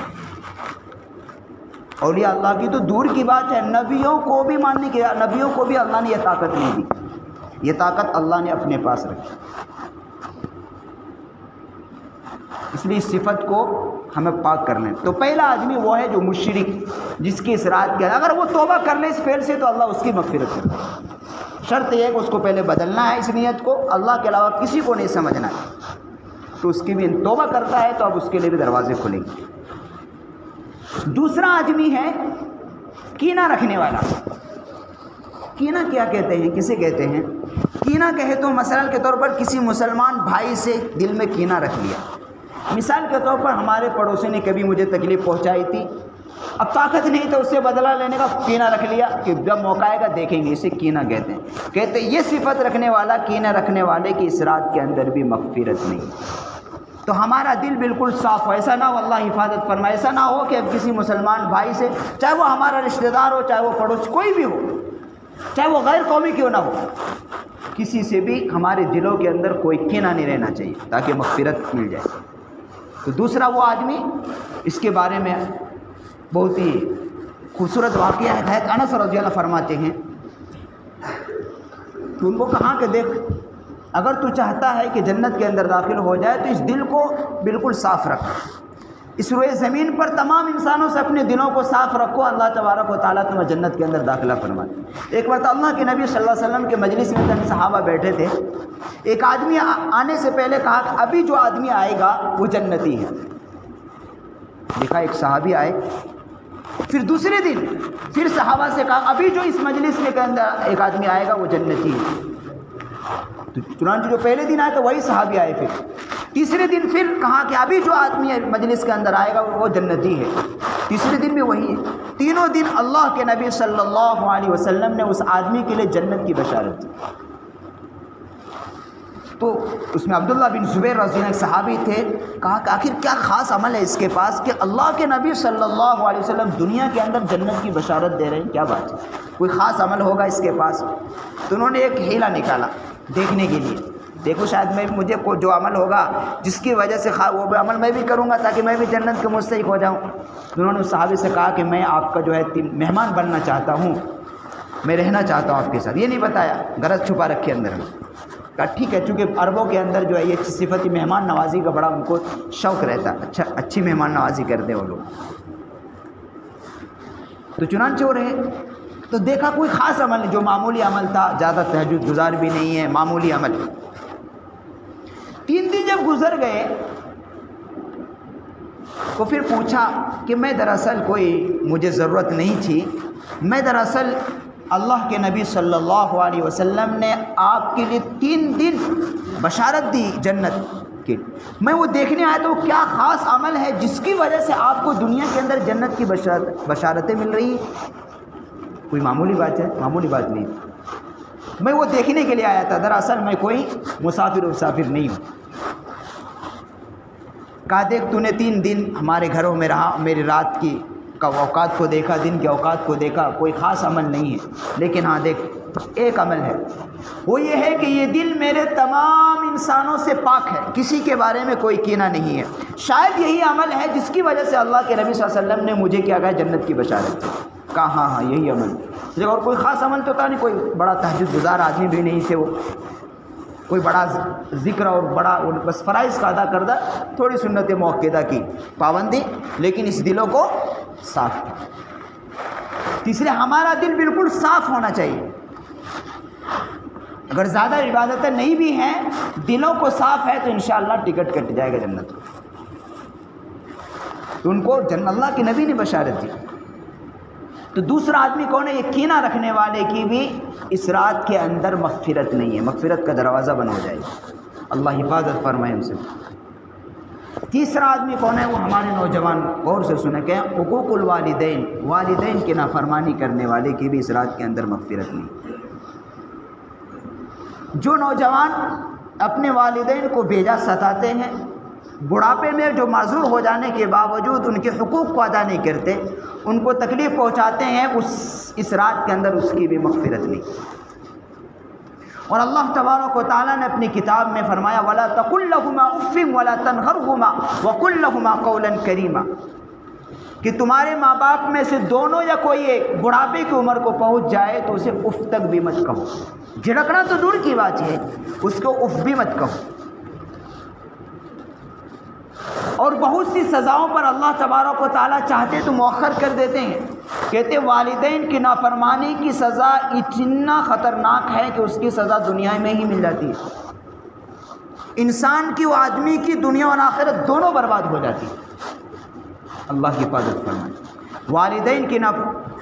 Speaker 1: اولیاء اللہ کی تو دور کی بات ہے، نبیوں کو بھی ماننے کی، نبیوں کو بھی اللہ نے یہ طاقت نہیں دی، یہ طاقت اللہ نے اپنے پاس رکھی۔ اس لیے اس صفت کو ہمیں پاک کرنا ہے۔ تو پہلا آدمی وہ ہے جو مشرک، جس کی اس رات کے اگر وہ توبہ کر لے اس فعل سے تو اللہ اس کی مغفرت کرے، شرط یہ ہے کہ اس کو پہلے بدلنا ہے، اس نیت کو اللہ کے علاوہ کسی کو نہیں سمجھنا ہے، تو اس کی بھی توبہ کرتا ہے تو اب اس کے لیے بھی دروازے کھلیں گے۔ دوسرا آدمی ہے کینہ رکھنے والا۔ کینہ کیا کہتے ہیں، کسے کہتے ہیں؟ کینہ کہے تو مثال کے طور پر کسی مسلمان بھائی سے دل میں کینہ رکھ لیا۔ مثال کے طور پر ہمارے پڑوسی نے کبھی مجھے تکلیف پہنچائی تھی، اب طاقت نہیں تو اس سے بدلہ لینے کا، کینہ رکھ لیا کہ جب موقع آئے گا دیکھیں گے، اسے کینہ کہتے ہیں۔ کہتے ہیں یہ صفت رکھنے والا، کینہ رکھنے والے کی اس رات کے اندر بھی مغفرت نہیں۔ تو ہمارا دل بالکل صاف ہو، ایسا نہ ہو، اللہ حفاظت فرمائے، ایسا نہ ہو کہ اب کسی مسلمان بھائی سے، چاہے وہ ہمارا رشتہ دار ہو، چاہے وہ پڑوس کوئی بھی ہو، چاہے وہ غیر قومی کیوں نہ ہو، کسی سے بھی ہمارے دلوں کے اندر کوئی کینہ نہیں رہنا چاہیے تاکہ مغفرت مل جائے۔ تو دوسرا وہ آدمی، اس کے بارے میں بہت ہی خوبصورت واقعہ ہے، انس رضی اللہ فرماتے ہیں کہ ان کو کہا کہ دیکھ، اگر تو چاہتا ہے کہ جنت کے اندر داخل ہو جائے تو اس دل کو بالکل صاف رکھ، اس روئے زمین پر تمام انسانوں سے اپنے دلوں کو صاف رکھو، اللہ تبارک و تعالیٰ تمہیں جنت کے اندر داخلہ فرماتے۔ ایک بار اللہ کے نبی صلی اللہ علیہ وسلم کے مجلس میں جب صحابہ بیٹھے تھے، ایک آدمی آنے سے پہلے کہا کہ ابھی جو آدمی آئے گا وہ جنتی ہے۔ دیکھا ایک صحابی آئے، پھر دوسرے دن پھر صحابہ سے کہا ابھی جو اس مجلس میں کے اندر ایک آدمی آئے گا وہ جنتی ہے۔ تو چنانچہ جو پہلے دن آئے تو وہی صحابی آئے، پھر تیسرے دن پھر کہا کہ ابھی جو آدمی مجلس کے اندر آئے گا وہ جنتی ہے، تیسرے دن بھی وہی ہے۔ تینوں دن اللہ کے نبی صلی اللہ علیہ وسلم نے اس آدمی کے لیے جنت کی بشارت دی۔ تو اس میں عبداللہ بن زبیر رضی اللہ عنہ صحابی تھے، کہا کہ آخر کیا خاص عمل ہے اس کے پاس کہ اللہ کے نبی صلی اللہ علیہ وسلم دنیا کے اندر جنت کی بشارت دے رہے ہیں، کیا بات ہے، کوئی خاص عمل ہوگا اس کے پاس؟ تو انہوں نے ایک ہیلا نکالا دیکھنے کے لیے، دیکھو شاید مجھے کوئی جو عمل ہوگا جس کی وجہ سے وہ عمل میں بھی کروں گا تاکہ میں بھی جنت کے مستحق ہو جاؤں۔ انہوں نے اس صحابی سے کہا کہ میں آپ کا جو ہے مہمان بننا چاہتا ہوں، میں رہنا چاہتا ہوں آپ کے ساتھ، یہ نہیں بتایا، غرض چھپا رکھے اندر میں۔ کہا ٹھیک ہے، چونکہ عربوں کے اندر جو ہے یہ صفت مہمان نوازی کا بڑا ان کو شوق رہتا، اچھی مہمان نوازی کرتے وہ لوگ۔ تو چنانچہ ہو رہے تو دیکھا کوئی خاص عمل جو معمولی عمل تھا، زیادہ تہجد گزار بھی نہیں ہے، معمولی عمل۔ 3 دن جب گزر گئے تو پھر پوچھا کہ میں دراصل کوئی مجھے ضرورت نہیں تھی، میں دراصل اللہ کے نبی صلی اللہ علیہ وسلم نے آپ کے لیے 3 دن بشارت دی جنت کی، میں وہ دیکھنے آیا تو کیا خاص عمل ہے جس کی وجہ سے آپ کو دنیا کے اندر جنت کی بشارتیں مل رہی ہیں؟ کوئی معمولی بات ہے؟ معمولی بات نہیں، میں وہ دیکھنے کے لیے آیا تھا، دراصل میں کوئی مسافر نہیں ہوں۔ کہا دیکھ تو نے 3 دن ہمارے گھروں میں رہا، میری رات کی اوقات کو دیکھا، دن کے اوقات کو دیکھا، کوئی خاص عمل نہیں ہے، لیکن ہاں دیکھ ایک عمل ہے، وہ یہ ہے کہ یہ دل میرے تمام انسانوں سے پاک ہے، کسی کے بارے میں کوئی کینہ نہیں ہے، شاید یہی عمل ہے جس کی وجہ سے اللہ کے نبی صلی اللہ علیہ وسلم نے مجھے کیا کہا جنت کی بشارت دی۔ کہا ہاں یہی عمل، لیکن اور کوئی خاص عمل تو تھا نہیں، کوئی بڑا تہجد گزار آدمی بھی نہیں تھے وہ، کوئی بڑا ذکر اور بڑا بس فرائض کا ادا کردہ، تھوڑی سنت موقدہ کی پابندی، لیکن اس دلوں کو صاف کیا۔ تیسرے ہمارا دل بالکل صاف ہونا چاہیے، اگر زیادہ عبادتیں نہیں بھی ہیں، دلوں کو صاف ہے تو انشاءاللہ ٹکٹ کٹ جائے گا جنت۔ تو ان کو اللہ کے نبی نے بشارت دی۔ تو دوسرا آدمی کون ہے؟ یہ کینہ رکھنے والے کی بھی اس رات کے اندر مغفرت نہیں ہے، مغفرت کا دروازہ بند ہو جائے گا، اللہ حفاظت فرمائے ہم سے۔ تیسرا آدمی کون ہے؟ وہ ہمارے نوجوان غور سے سنیں کہ حقوق الوالدین، والدین کی نافرمانی کرنے والے کی بھی اس رات کے اندر مغفرت نہیں۔ جو نوجوان اپنے والدین کو بیجا ستاتے ہیں، بڑھاپے میں جو معذور ہو جانے کے باوجود ان کے حقوق کو ادا نہیں کرتے، ان کو تکلیف پہنچاتے ہیں، اس رات کے اندر اس کی بھی مغفرت نہیں۔ اور اللہ تبارک و تعالیٰ نے اپنی کتاب میں فرمایا وَلَا تَقُلْ لَهُمَا اُفٍّ وَلَا تَنْهَرْهُمَا وَقُلْ لَهُمَا قَوْلًا كَرِيمًا، کہ تمہارے ماں باپ میں سے دونوں یا کوئی ایک بڑھاپے کی عمر کو پہنچ جائے تو اسے اف تک بھی مت کہو، جھڑکنا تو دور کی بات ہے، اس کو اف بھی مت کہو۔ اور بہت سی سزاؤں پر اللہ تبارک و تعالیٰ چاہتے تو مؤخر کر دیتے ہیں، کہتے والدین کی نافرمانی کی سزا اتنا خطرناک ہے کہ اس کی سزا دنیا میں ہی مل جاتی ہے، انسان کی و آدمی کی دنیا اور آخرت دونوں برباد ہو جاتی ہے، اللہ کی حفاظت فرمائے۔ والدین کی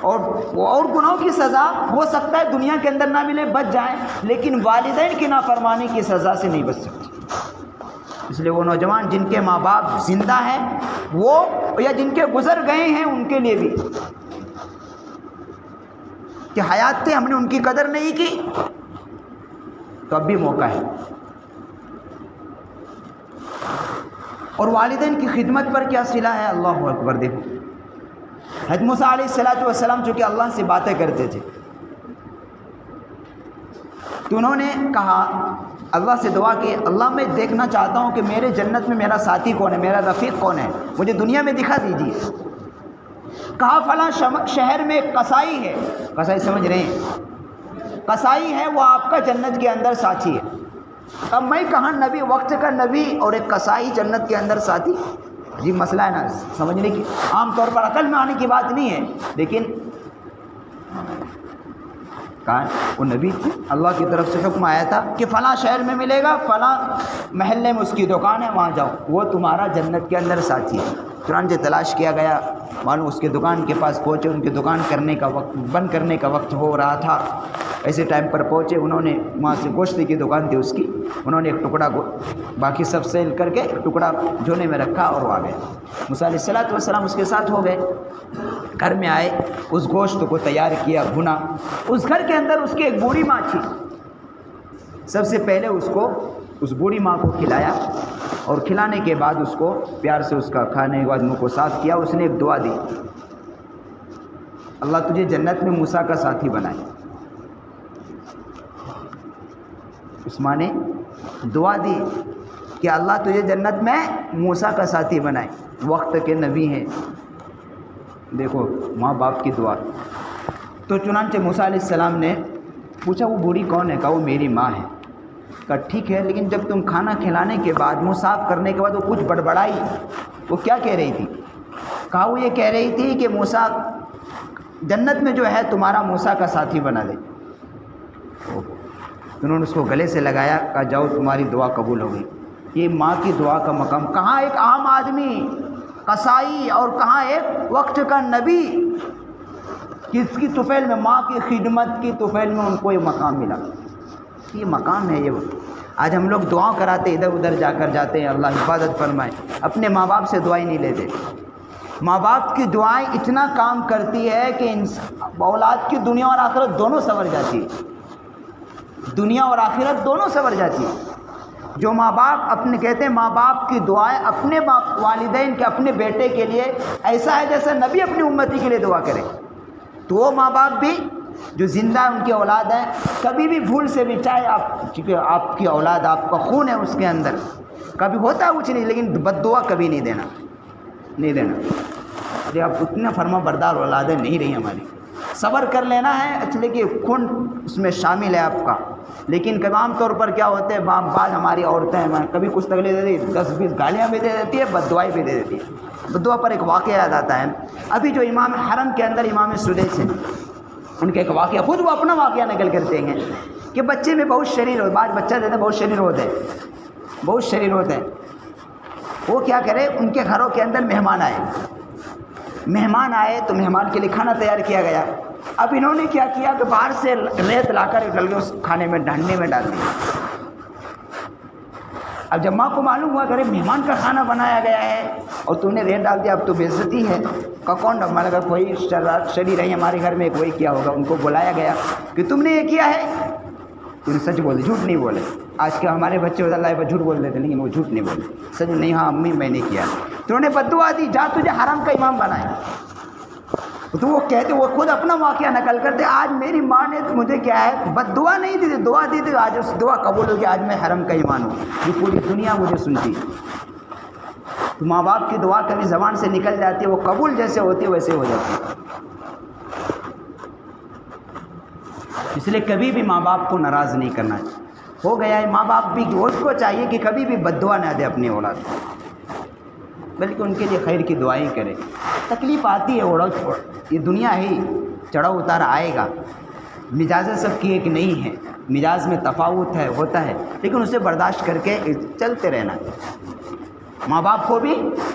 Speaker 1: اور گناہوں کی سزا ہو سکتا ہے دنیا کے اندر نہ ملے، بچ جائیں، لیکن والدین کی نافرمانی کی سزا سے نہیں بچ سکتی۔ اس لیے وہ نوجوان جن کے ماں باپ زندہ ہیں وہ یا جن کے گزر گئے ہیں ان کے لیے بھی کہ حیات تھے ہم نے ان کی قدر نہیں کی، تو اب بھی موقع ہے۔ اور والدین کی خدمت پر کیا صلہ ہے، اللہ اکبر۔ دیکھو حضرت موسیٰ علیہ السلام چونکہ اللہ سے باتیں کرتے تھے تو انہوں نے کہا، اللہ سے دعا کی، اللہ میں دیکھنا چاہتا ہوں کہ میرے جنت میں میرا ساتھی کون ہے، میرا رفیق کون ہے، مجھے دنیا میں دکھا دیجیے۔ کہا فلاں شہر میں ایک قصائی ہے، قصائی سمجھ رہے ہیں، قصائی ہے، وہ آپ کا جنت کے اندر ساتھی ہے۔ اب میں کہاں نبی، وقت کا نبی اور ایک قصائی جنت کے اندر ساتھی، یہ مسئلہ ہے نا سمجھنے کی، عام طور پر عقل میں آنے کی بات نہیں ہے، لیکن کہاں وہ نبی تھے، اللہ کی طرف سے حکم آیا تھا کہ فلاں شہر میں ملے گا، فلاں محلے میں اس کی دکان ہے، وہاں جاؤ، وہ تمہارا جنت کے اندر ساتھی ہے۔ چنانچہ تلاش کیا گیا، معلوم اس کے دکان کے پاس پہنچے، ان کے دکان کرنے کا وقت، بند کرنے کا وقت ہو رہا تھا، ایسے ٹائم پر پہنچے، انہوں نے وہاں سے گوشت کی دکان تھی اس کی، انہوں نے ایک ٹکڑا باقی سب سیل کر کے ٹکڑا جھونے میں رکھا اور وہ آ گئے۔ موسیٰ علیہ السلام اس کے ساتھ ہو گئے، گھر میں آئے، اس گوشت کو تیار کیا، بھنا، اس گھر کے اندر اس کی ایک بوڑھی ماں تھی، سب سے پہلے اس کو اس بوڑھی ماں کو کھلایا، اور کھلانے کے بعد اس کو پیار سے اس کا کھانے کے بعد منہ کو صاف کیا، اس نے ایک دعا دی، اللہ تجھے جنت میں موسیٰ کا ساتھی بنائے۔ اس ماں نے دعا دی کہ اللہ تجھے جنت میں موسیٰ کا ساتھی بنائے، وقت کے نبی ہیں، دیکھو ماں باپ کی دعا۔ تو چنانچہ موسیٰ علیہ السلام نے پوچھا وہ بوڑھی کون ہے؟ کہا وہ میری ماں ہے۔ کہا ٹھیک ہے، لیکن جب تم کھانا کھلانے کے بعد منہ صاف کرنے کے بعد وہ کچھ بڑبڑائی، وہ کیا کہہ رہی تھی؟ کہا وہ یہ کہہ رہی تھی کہ موسیٰ جنت میں جو ہے تمہارا موسیٰ کا ساتھی بنا دے۔ انہوں نے اس کو گلے سے لگایا، کہا جاؤ تمہاری دعا قبول ہو گئی۔ یہ ماں کی دعا کا مقام، کہاں ایک عام آدمی قصائی اور کہاں ایک وقت کا نبی، کس کی طفیل میں، ماں کی خدمت کی طفیل میں ان کو یہ مقام ملا۔ یہ مقام ہے، یہ آج ہم لوگ دعا کراتے ادھر ادھر جا کر جاتے ہیں، اللہ حفاظت فرمائے، اپنے ماں باپ سے دعائیں نہیں لیتے۔ ماں باپ کی دعائیں اتنا کام کرتی ہے کہ اولاد کی دنیا اور آخرت دونوں سنور جاتی ہے، دنیا اور آخرت دونوں سنور جاتی ہے۔ جو ماں باپ اپنے کہتے ہیں ماں باپ کی دعائیں اپنے والدین کے اپنے بیٹے کے لیے ایسا ہے جیسے نبی اپنی امتی کے لیے دعا کرے، تو وہ ماں باپ بھی جو زندہ ان کی اولاد ہے، کبھی بھی بھول سے بھی، چاہے چونکہ آپ کی اولاد آپ کا خون ہے اس کے اندر، کبھی ہوتا ہے کچھ نہیں، لیکن بد دعا کبھی نہیں دینا، نہیں دینا۔ ارے آپ اتنا فرما بردار اولادیں نہیں رہی ہماری، صبر کر لینا ہے، اچھلے کہ خون اس میں شامل ہے آپ کا، لیکن عام طور پر کیا ہوتے ہیں بعض ہماری عورتیں ہیں، کبھی کچھ تکلیف دے دی 10-20 گالیاں بھی دے دیتی ہے، بد دعائیں بھی دے دیتی ہے۔ بد دعا پر ایک واقعہ یاد آتا ہے، ابھی جو امام حرم کے اندر امام سدیس ہیں، ان کے ایک واقعہ، خود وہ اپنا واقعہ نقل کرتے ہیں کہ بچے میں بہت شریر ہو، بعض بچہ دیتے ہیں بہت شریر ہوتے ہیں، بہت شریر ہوتے ہیں، وہ کیا کرے، ان کے گھروں کے اندر مہمان آئے، مہمان آئے تو مہمان کے لیے کھانا تیار کیا گیا. اب انہوں نے کیا کیا کہ باہر سے ریت لا کر ڈل کے اس کھانے میں ڈھانڈنے میں ڈال دیا. اب جب ماں کو معلوم ہوا کہ ارے مہمان کا کھانا بنایا گیا ہے اور تو نے ریت ڈال دیا, اب تو بے عزتی ہے. کون ہمارا اگر کوئی شریر رہی ہمارے گھر میں کوئی کیا ہوگا. ان کو بلایا گیا کہ تم نے یہ کیا ہے. تم سچ بولے, جھوٹ نہیں بولے. آج کے ہمارے بچے اللہ پر جھوٹ بول دیتے, لیکن وہ جھوٹ نہیں بولے, سچ نہیں, ہاں امی میں نے کیا. تو انہوں نے بد دعا دی, جا تجھے حرام کا امام بنایا. تو وہ کہتے, وہ خود اپنا واقعہ نقل کرتے, آج میری ماں نے مجھے کیا ہے بد دعا نہیں دی, دعا دی تھی, آج اس دعا قبول ہو گئی, آج میں حرم کا ایمان ہوں. یہ پوری دنیا مجھے سنتی. تو ماں باپ کی دعا کبھی زبان سے نکل جاتی ہے, وہ قبول جیسے ہوتی ہے ویسے ہو جاتی ہے. اس لیے کبھی بھی ماں باپ کو ناراض نہیں کرنا چاہیے. ہو گیا ہے, ماں باپ بھی اس کو چاہیے کہ کبھی بھی بد دعا نہ دے اپنی اولاد کو, بلکہ ان کے لیے خیر کی دعائیں کرے. تکلیف آتی ہے, اوڑا چھوڑ, یہ دنیا ہی چڑھا اتارا آئے گا. مزاج سب کی ایک نہیں ہے, مزاج میں تفاوت ہے, ہوتا ہے, لیکن اسے برداشت کر کے چلتے رہنا. ماں باپ کو بھی,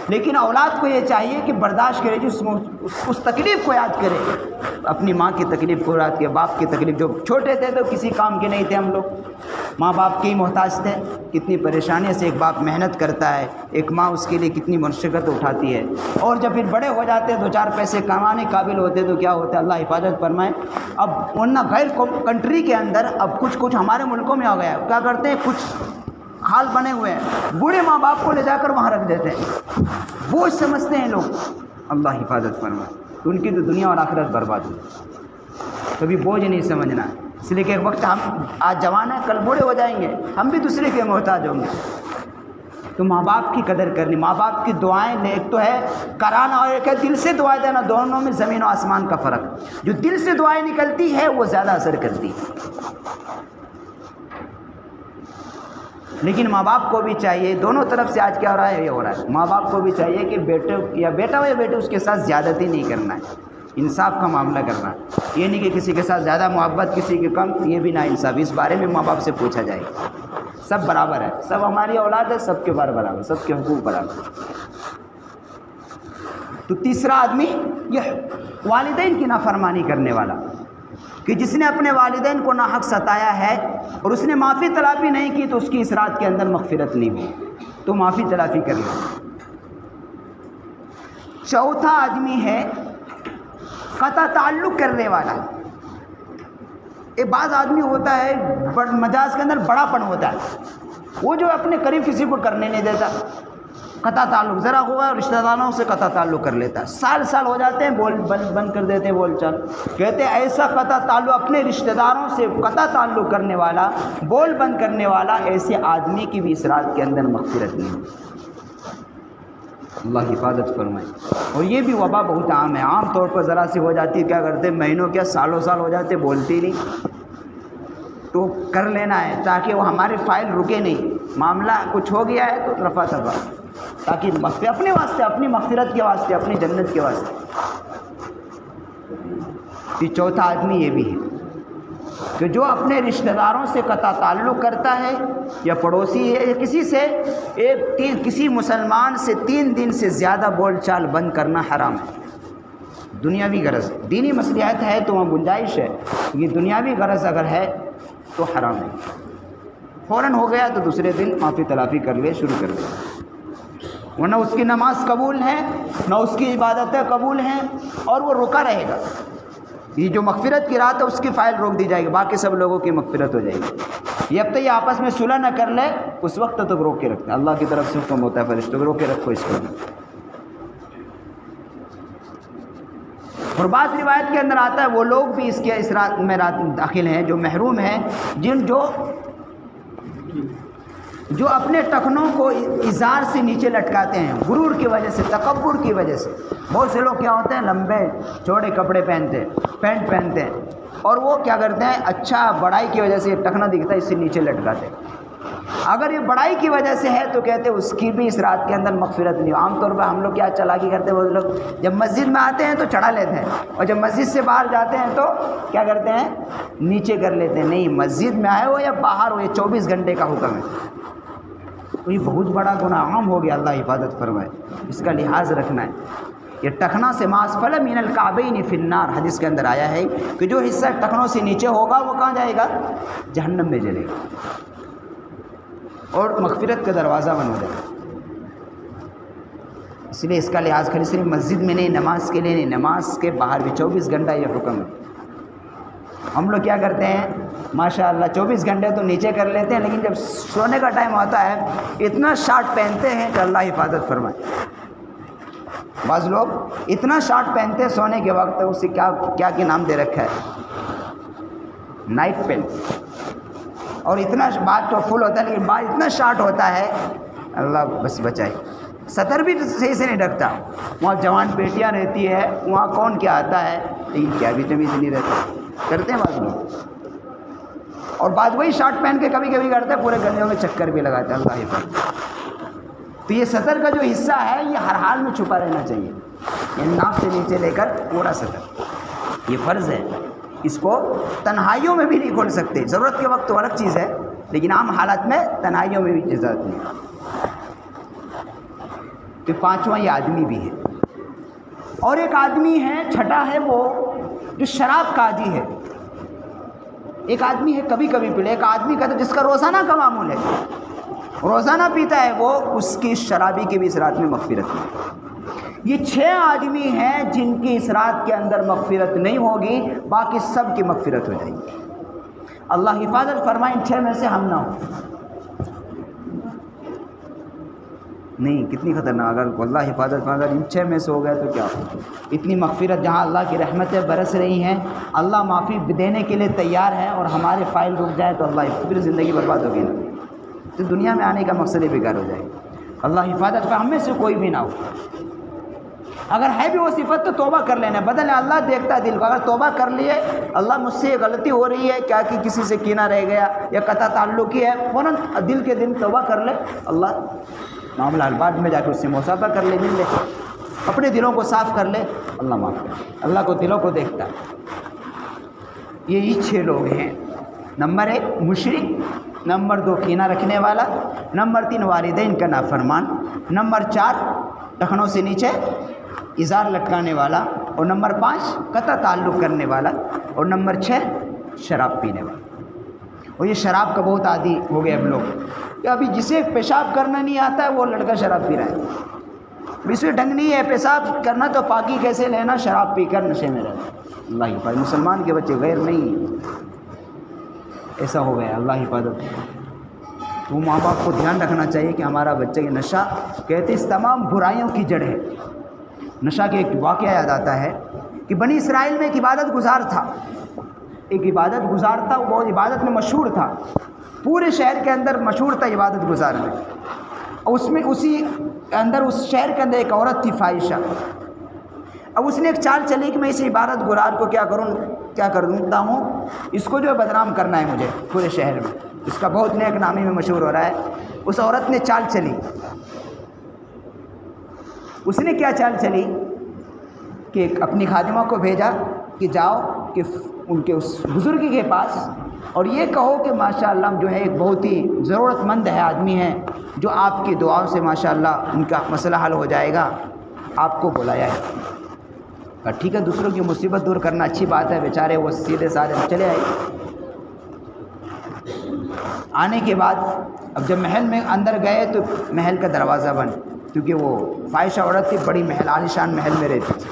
Speaker 1: لیکن اولاد کو یہ چاہیے کہ برداشت کرے, اس تکلیف کو یاد کرے, اپنی ماں کی تکلیف کو یاد کرے, باپ کی تکلیف. جو چھوٹے تھے تو کسی کام کے نہیں تھے ہم لوگ, ماں باپ کے ہی محتاج تھے. کتنی پریشانی سے ایک باپ محنت کرتا ہے, ایک ماں اس کے لیے کتنی مشقت اٹھاتی ہے. اور جب پھر بڑے ہو جاتے ہیں, 2-4 پیسے کمانے قابل ہوتے تو کیا ہوتا ہے, اللہ حفاظت فرمائے. اب ورنہ غیر کنٹری کے اندر اب کچھ ہمارے ملکوں میں آ گیا ہے, کیا کرتے ہیں, کچھ حال بنے ہوئے ہیں, بوڑھے ماں باپ کو لے جا کر وہاں رکھ دیتے ہیں, بوجھ سمجھتے ہیں لوگ. اللہ حفاظت فرمائے. تو ان کی تو دنیا اور آخرت برباد ہوئی. کبھی بوجھ نہیں سمجھنا, اس لیے کہ ایک وقت ہم آج جوان ہیں, کل بوڑھے ہو جائیں گے, ہم بھی دوسرے کے محتاج ہوں گے. تو ماں باپ کی قدر کرنی, ماں باپ کی دعائیں, ایک تو ہے کرانا اور ایک ہے دل سے دعائیں دینا. دونوں میں زمین و آسمان کا فرق. جو دل سے دعائیں نکلتی ہے وہ زیادہ اثر کرتی ہے. لیکن ماں باپ کو بھی چاہیے, دونوں طرف سے آج کیا ہو رہا ہے, یہ ہو رہا ہے, ماں باپ کو بھی چاہیے کہ بیٹے یا بیٹا ہو یا بیٹے اس کے ساتھ زیادتی نہیں کرنا ہے, انصاف کا معاملہ کرنا. یہ نہیں کہ کسی کے ساتھ زیادہ محبت کسی کے کم, یہ بھی نا انصاف. اس بارے میں ماں باپ سے پوچھا جائے گا. سب برابر ہے, سب ہماری اولاد ہے, سب کے بار برابر, سب کے حقوق برابر. تو تیسرا آدمی یہ والدین کی نافرمانی کرنے والا, کہ جس نے اپنے والدین کو ناحق ستایا ہے اور اس نے معافی تلافی نہیں کی تو اس کی اس رات کے اندر مغفرت نہیں ہوئی, تو معافی تلافی کر لو. چوتھا آدمی ہے قطع تعلق کرنے والا. ایک بعض آدمی ہوتا ہے مجاز کے اندر بڑا پن ہوتا ہے, وہ جو اپنے قریب کسی کو کرنے نہیں دیتا. قطع تعلق ذرا ہوا رشتہ داروں سے قطع تعلق کر لیتا ہے, سال ہو جاتے ہیں, بول بند کر دیتے ہیں بول چال. کہتے ہیں ایسا قطع تعلق, اپنے رشتہ داروں سے قطع تعلق کرنے والا, بول بند کرنے والا, ایسے آدمی کی بھی اس رات کے اندر مغفرت نہیں. اللہ حفاظت فرمائے. اور یہ بھی وبا بہت عام ہے, عام طور پر ذرا سی ہو جاتی ہے, کیا کرتے ہیں, مہینوں کیا سالوں سال ہو جاتے, بولتی نہیں. تو کر لینا ہے تاکہ وہ ہمارے فائل رکے نہیں, معاملہ کچھ ہو گیا ہے تو رفع دفع, تاکہ اپنے واسطے, اپنی مغفرت کے واسطے, اپنی جنت کے واسطے. یہ چوتھا آدمی یہ بھی ہے کہ جو اپنے رشتہ داروں سے قطع تعلق کرتا ہے, یا پڑوسی ہے, یا کسی سے کسی مسلمان سے 3 دن سے زیادہ بول چال بند کرنا حرام ہے. دنیاوی غرض, دینی مصلحت ہے تو وہاں گنجائش ہے, یہ دنیاوی غرض اگر ہے تو حرام ہے. فوراً ہو گیا تو دوسرے دن معافی تلافی کر لے, شروع کر دے, ورنہ اس کی نماز قبول ہے, نہ اس کی عبادتیں قبول ہیں, اور وہ رکا رہے گا. یہ جو مغفرت کی رات ہے اس کی فائل روک دی جائے گی, باقی سب لوگوں کی مغفرت ہو جائے گی. یہ اب تک یہ آپس میں صلح نہ کر لے اس وقت تک روک کے رکھتے ہیں. اللہ کی طرف سے حکم ہوتا ہے فرشتوں کو, روک کے رکھو اس کو. اور بعض روایت کے اندر آتا ہے وہ لوگ بھی اس کے اس رات میں داخل ہیں جو محروم ہیں, جو اپنے ٹخنوں کو ازار سے نیچے لٹکاتے ہیں, غرور کی وجہ سے, تکبر کی وجہ سے. بہت سے لوگ کیا ہوتے ہیں, لمبے چوڑے کپڑے پہنتے ہیں, پینٹ پہنتے ہیں, اور وہ کیا کرتے ہیں, اچھا بڑائی کی وجہ سے ٹخنا دکھتا ہے اس سے نیچے لٹکاتے ہیں. اگر یہ بڑائی کی وجہ سے ہے تو کہتے ہیں اس کی بھی اس رات کے اندر مغفرت نہیں. عام طور پر ہم لوگ کیا چالاکی کرتے ہیں, وہ لوگ جب مسجد میں آتے ہیں تو چڑھا لیتے ہیں, اور جب مسجد سے باہر جاتے ہیں تو کیا کرتے ہیں, نیچے کر لیتے ہیں. نہیں, مسجد میں آئے ہو یا باہر ہو, یہ 24 گھنٹے کا حکم ہے. تو یہ بہت بڑا گناہ عام ہو گیا, اللہ حفاظت فرمائے. اس کا لحاظ رکھنا ہے. یہ ٹخنا سے ماسفل من الکعبین فی النار، حدیث کے اندر آیا ہے کہ جو حصہ ٹخنوں سے نیچے ہوگا وہ کہاں جائے گا؟ جہنم میں جلے گا، اور مغفرت کا دروازہ بن ہو جائے گا۔ اس لیے اس کا لحاظ خالی صرف مسجد میں نہیں، نماز کے لیے نہیں، نماز کے باہر بھی 24 گھنٹہ یہ حکم ہے۔ ہم لوگ کیا کرتے ہیں ماشاءاللہ 24 گھنٹے تو نیچے کر لیتے ہیں، لیکن جب سونے کا ٹائم ہوتا ہے اتنا شارٹ پہنتے ہیں کہ اللہ حفاظت فرمائے۔ بعض لوگ اتنا شارٹ پہنتے ہیں سونے کے وقت، اسے کیا نام دے رکھا ہے؟ Night pant. اور اتنا بات تو فل ہوتا ہے لیکن بات اتنا شارٹ ہوتا ہے، اللہ بس بچائے۔ سطر بھی صحیح سے نہیں ڈھکتا، وہاں جوان بیٹیاں رہتی ہے، وہاں کون کیا آتا ہے، لیکن کیا بھی تمیز نہیں رہتا، کرتے ہیں بعض لوگ۔ اور بعض وہی شارٹ پہن کے کبھی کبھی کرتے ہیں، پورے گلیوں میں چکر بھی لگاتے ہیں، اللہ حفاظت۔ تو یہ سطر کا جو حصہ ہے یہ ہر حال میں چھپا رہنا چاہیے، یعنی ناف سے نیچے لے کر پورا سطر، یہ فرض ہے۔ اس کو تنہائیوں میں بھی نہیں کھول سکتے، ضرورت کے وقت تو الگ چیز ہے، لیکن عام حالات میں تنہائیوں میں بھی اجازت نہیں۔ تو پانچواں یہ آدمی بھی ہے، اور ایک آدمی ہے چھٹا ہے وہ جو شراب کا عادی ہے۔ ایک آدمی ہے کبھی کبھی پیلے، ایک آدمی کا تو جس کا روزانہ کا معمول ہے، روزانہ پیتا ہے وہ، اس کی شرابی کی بھی اس رات میں مغفرت نہیں۔ یہ 6 آدمی ہیں جن کی اس رات کے اندر مغفرت نہیں ہوگی، باقی سب کی مغفرت ہو جائے گی۔ اللہ حفاظت فرمائے ان 6 میں سے ہم نہ ہوں۔ نہیں، کتنی خطرناک، اگر اللہ حفاظت فرمائے اگر ان 6 میں سے ہو گیا تو کیا ہو؟ اتنی مغفرت، جہاں اللہ کی رحمتیں برس رہی ہیں، اللہ معافی دینے کے لیے تیار ہے، اور ہمارے فائل رک جائے تو اللہ پھر زندگی برباد ہوگی نا، تو دنیا میں آنے کا مقصد ہی بیکار ہو جائے گا۔ اللہ حفاظت پر ہم میں سے کوئی بھی نہ ہو، اگر ہے بھی وہ صفت تو توبہ کر لینا، بدل اللہ دیکھتا ہے دل کو، اگر توبہ کر لیے اللہ مجھ سے یہ غلطی ہو رہی ہے کیا کہ کسی سے کینہ رہ گیا یا قطع تعلقی ہے، فوراً دل کے دل توبہ کر لے، اللہ معاملہ بعد میں جا کے اس سے مصافحہ کر لے، مل لے، اپنے دلوں کو صاف کر لے، اللہ معاف کرے۔ اللہ کو دلوں کو دیکھتا ہے۔ یہی 6 لوگ ہیں۔ نمبر 1 مشرک، نمبر 2 کینہ رکھنے والا، نمبر 3 والدین کا نافرمان، نمبر 4 ٹخنوں سے نیچے ازار لٹکانے والا، اور نمبر 5 قطع تعلق کرنے والا، اور نمبر 6 شراب پینے والا۔ اور یہ شراب کا بہت عادی ہو گئے اب لوگ، کہ ابھی جسے پیشاب کرنا نہیں آتا ہے وہ لڑکا شراب پی رہا ہے، اس میں ڈھنگ نہیں ہے پیشاب کرنا تو پاکی کیسے لینا، شراب پی کر نشے میں رہنا۔ اللہ حفاظت، مسلمان کے بچے غیر نہیں، ایسا ہو گیا، اللہ حفاظت۔ تو ماں باپ کو دھیان رکھنا چاہیے کہ ہمارا بچہ یہ نشہ، کہتے اس تمام برائیوں کی جڑ ہے۔ نشہ کے ایک واقعہ یاد آتا ہے کہ بنی اسرائیل میں ایک عبادت گزار تھا، ایک عبادت گزار تھا، وہ بہت عبادت میں مشہور تھا، پورے شہر کے اندر مشہور تھا عبادت گزار میں۔ اور اسی اندر اس شہر کے اندر ایک عورت تھی فاحشہ۔ اب اس نے ایک چال چلی کہ میں اس عبادت گزار کو کیا کرتا ہوں، اس کو جو ہے بدنام کرنا ہے مجھے پورے شہر میں، اس کا بہت نیک نامی میں مشہور ہو رہا ہے۔ اس عورت نے چال چلی، اس نے کیا چال چلی کہ اپنی خادمہ کو بھیجا کہ جاؤ کہ ان کے اس بزرگ کے پاس اور یہ کہو کہ ماشاءاللہ جو ہے ایک بہت ہی ضرورت مند ہے آدمی ہے، جو آپ کی دعاؤں سے ماشاءاللہ ان کا مسئلہ حل ہو جائے گا، آپ کو بلایا ہے۔ ٹھیک ہے، دوسروں کی مصیبت دور کرنا اچھی بات ہے، بیچارے وہ سیدھے سادھے چلے آئے۔ آنے کے بعد اب جب محل میں اندر گئے تو محل کا دروازہ بند، کیونکہ وہ فاحشہ عورت تھی، بڑی محل عالیشان محل میں رہتی تھی،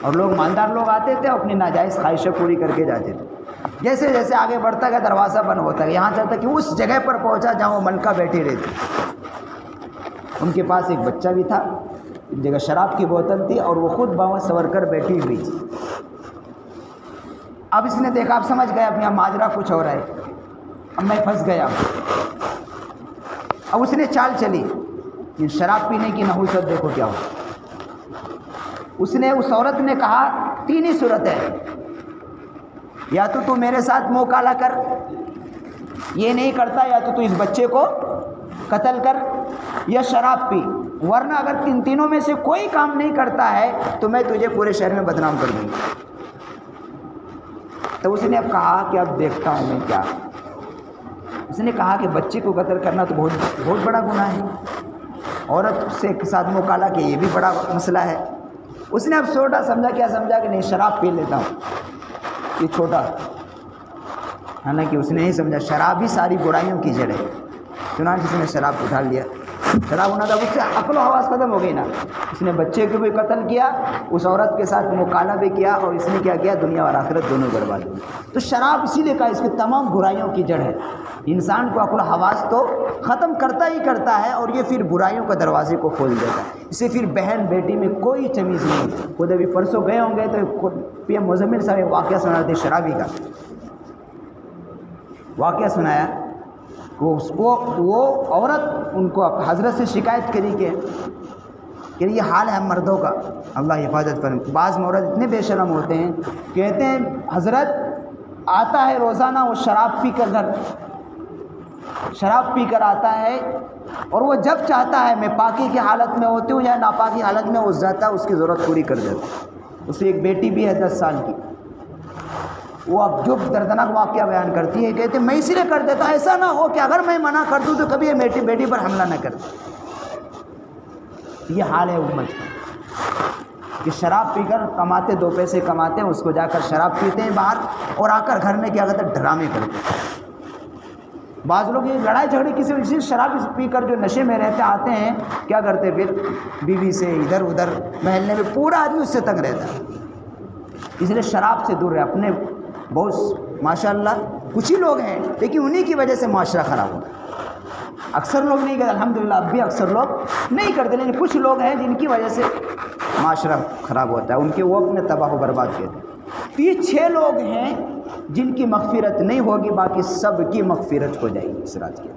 Speaker 1: اور لوگ مالدار لوگ آتے تھے اپنی ناجائز خواہشیں پوری کر کے جاتے تھے۔ جیسے جیسے آگے بڑھتا گیا دروازہ بند ہوتا گیا، یہاں چلتا کہ اس جگہ پر پہنچا جہاں وہ ملکہ بیٹھی رہتی، ان کے پاس ایک بچہ بھی تھا، ایک جگہ شراب کی بوتل تھی، اور وہ خود باہر سور کر بیٹھی ہوئی تھی۔ اب اس نے دیکھا، اب سمجھ گیا اپنا ماجرا کچھ ہو رہا ہے، اب میں پھنس گیا۔ اب اس نے چال چلی، شراب پینے کی نحوست دیکھو کیا ہو۔ اس عورت نے کہا 3 ہی صورت ہے، یا تو میرے ساتھ منہ کالا کر، یہ نہیں کرتا، یا تو اس بچے کو قتل کر، یا شراب پی، ورنہ اگر تینوں میں سے کوئی کام نہیں کرتا ہے تو میں تجھے پورے شہر میں بدنام کر دوں گا۔ تو اس نے اب کہا کہ اب دیکھتا ہوں میں کیا۔ اس نے کہا کہ بچے کو قتل کرنا تو بہت بڑا گناہ ہے، عورت سے کے ساتھ منہ کالا کہ یہ بھی بڑا مسئلہ ہے. اس نے اب چھوٹا سمجھا، کیا سمجھا کہ نہیں شراب پی لیتا ہوں، یہ چھوٹا. حالانکہ اس نے نہیں سمجھا شراب ہی ساری برائیوں کی جڑ ہے. چنانچہ اس نے شراب اٹھا لیا. شراب ہونا تھا، اس سے عقل و حواس ختم ہو گئی نا. اس نے بچے کو بھی قتل کیا، اس عورت کے ساتھ مکالمہ بھی کیا، اور اس نے کیا کیا، دنیا اور آخرت دونوں برباد ہوئی. تو شراب اسی لیے کہا اس کی تمام برائیوں کی جڑ ہے. انسان کو عقل و حواس تو ختم کرتا ہی کرتا ہے، اور یہ پھر برائیوں کا دروازے کو کھول دیتا ہے. اسے پھر بہن بیٹی میں کوئی تمیز نہیں. خود ابھی پرسوں گئے ہوں گے تو پی ایم مزمل صاحب ایک واقعہ سنا رہے تھے، شرابی کا واقعہ سنایا. وہ عورت ان کو حضرت سے شکایت کری کہ یہ حال ہے مردوں کا، اللہ حفاظت فرمائے. بعض مرد اتنے بے شرم ہوتے ہیں، کہتے ہیں حضرت آتا ہے روزانہ وہ شراب پی کر آتا ہے، اور وہ جب چاہتا ہے، میں پاکی کی حالت میں ہوتی ہوں یا ناپاکی حالت میں، اس جاتا ہے اس کی ضرورت پوری کر دیتا. اسے ایک بیٹی بھی ہے 10 سال کی. وہ اب جو دردناک واقعہ بیان کرتی ہے، کہتے میں اسی لیے کر دیتا، ایسا نہ ہو کہ اگر میں منع کر دوں تو کبھی یہ بیٹی پر حملہ نہ کرے. یہ حال ہے امت کا کہ شراب پی کر کماتے، 2 پیسے کماتے ہیں، اس کو جا کر شراب پیتے ہیں باہر، اور آ کر گھر میں کیا کہتے ہیں، ڈرامے کرتے ہیں. بعض لوگ یہ لڑائی جھگڑے کسی شراب پی کر جو نشے میں رہتے آتے ہیں، کیا کرتے پھر بیوی سے ادھر ادھر محلے میں پورا آدمی اس سے تنگ رہتا ہے. اس لیے شراب سے دور رہے. اپنے بہت ماشاءاللہ کچھ ہی لوگ ہیں، لیکن انہی کی وجہ سے معاشرہ خراب ہوتا ہے. اکثر لوگ نہیں کرتے، الحمدللہ اب بھی اکثر لوگ نہیں کرتے، لیکن کچھ لوگ ہیں جن کی وجہ سے معاشرہ خراب ہوتا ہے، ان کے وہ اپنے تباہ و برباد کہتے ہیں. تو یہ 6 لوگ ہیں جن کی مغفرت نہیں ہوگی، باقی سب کی مغفرت ہو جائے گی اس رات کے.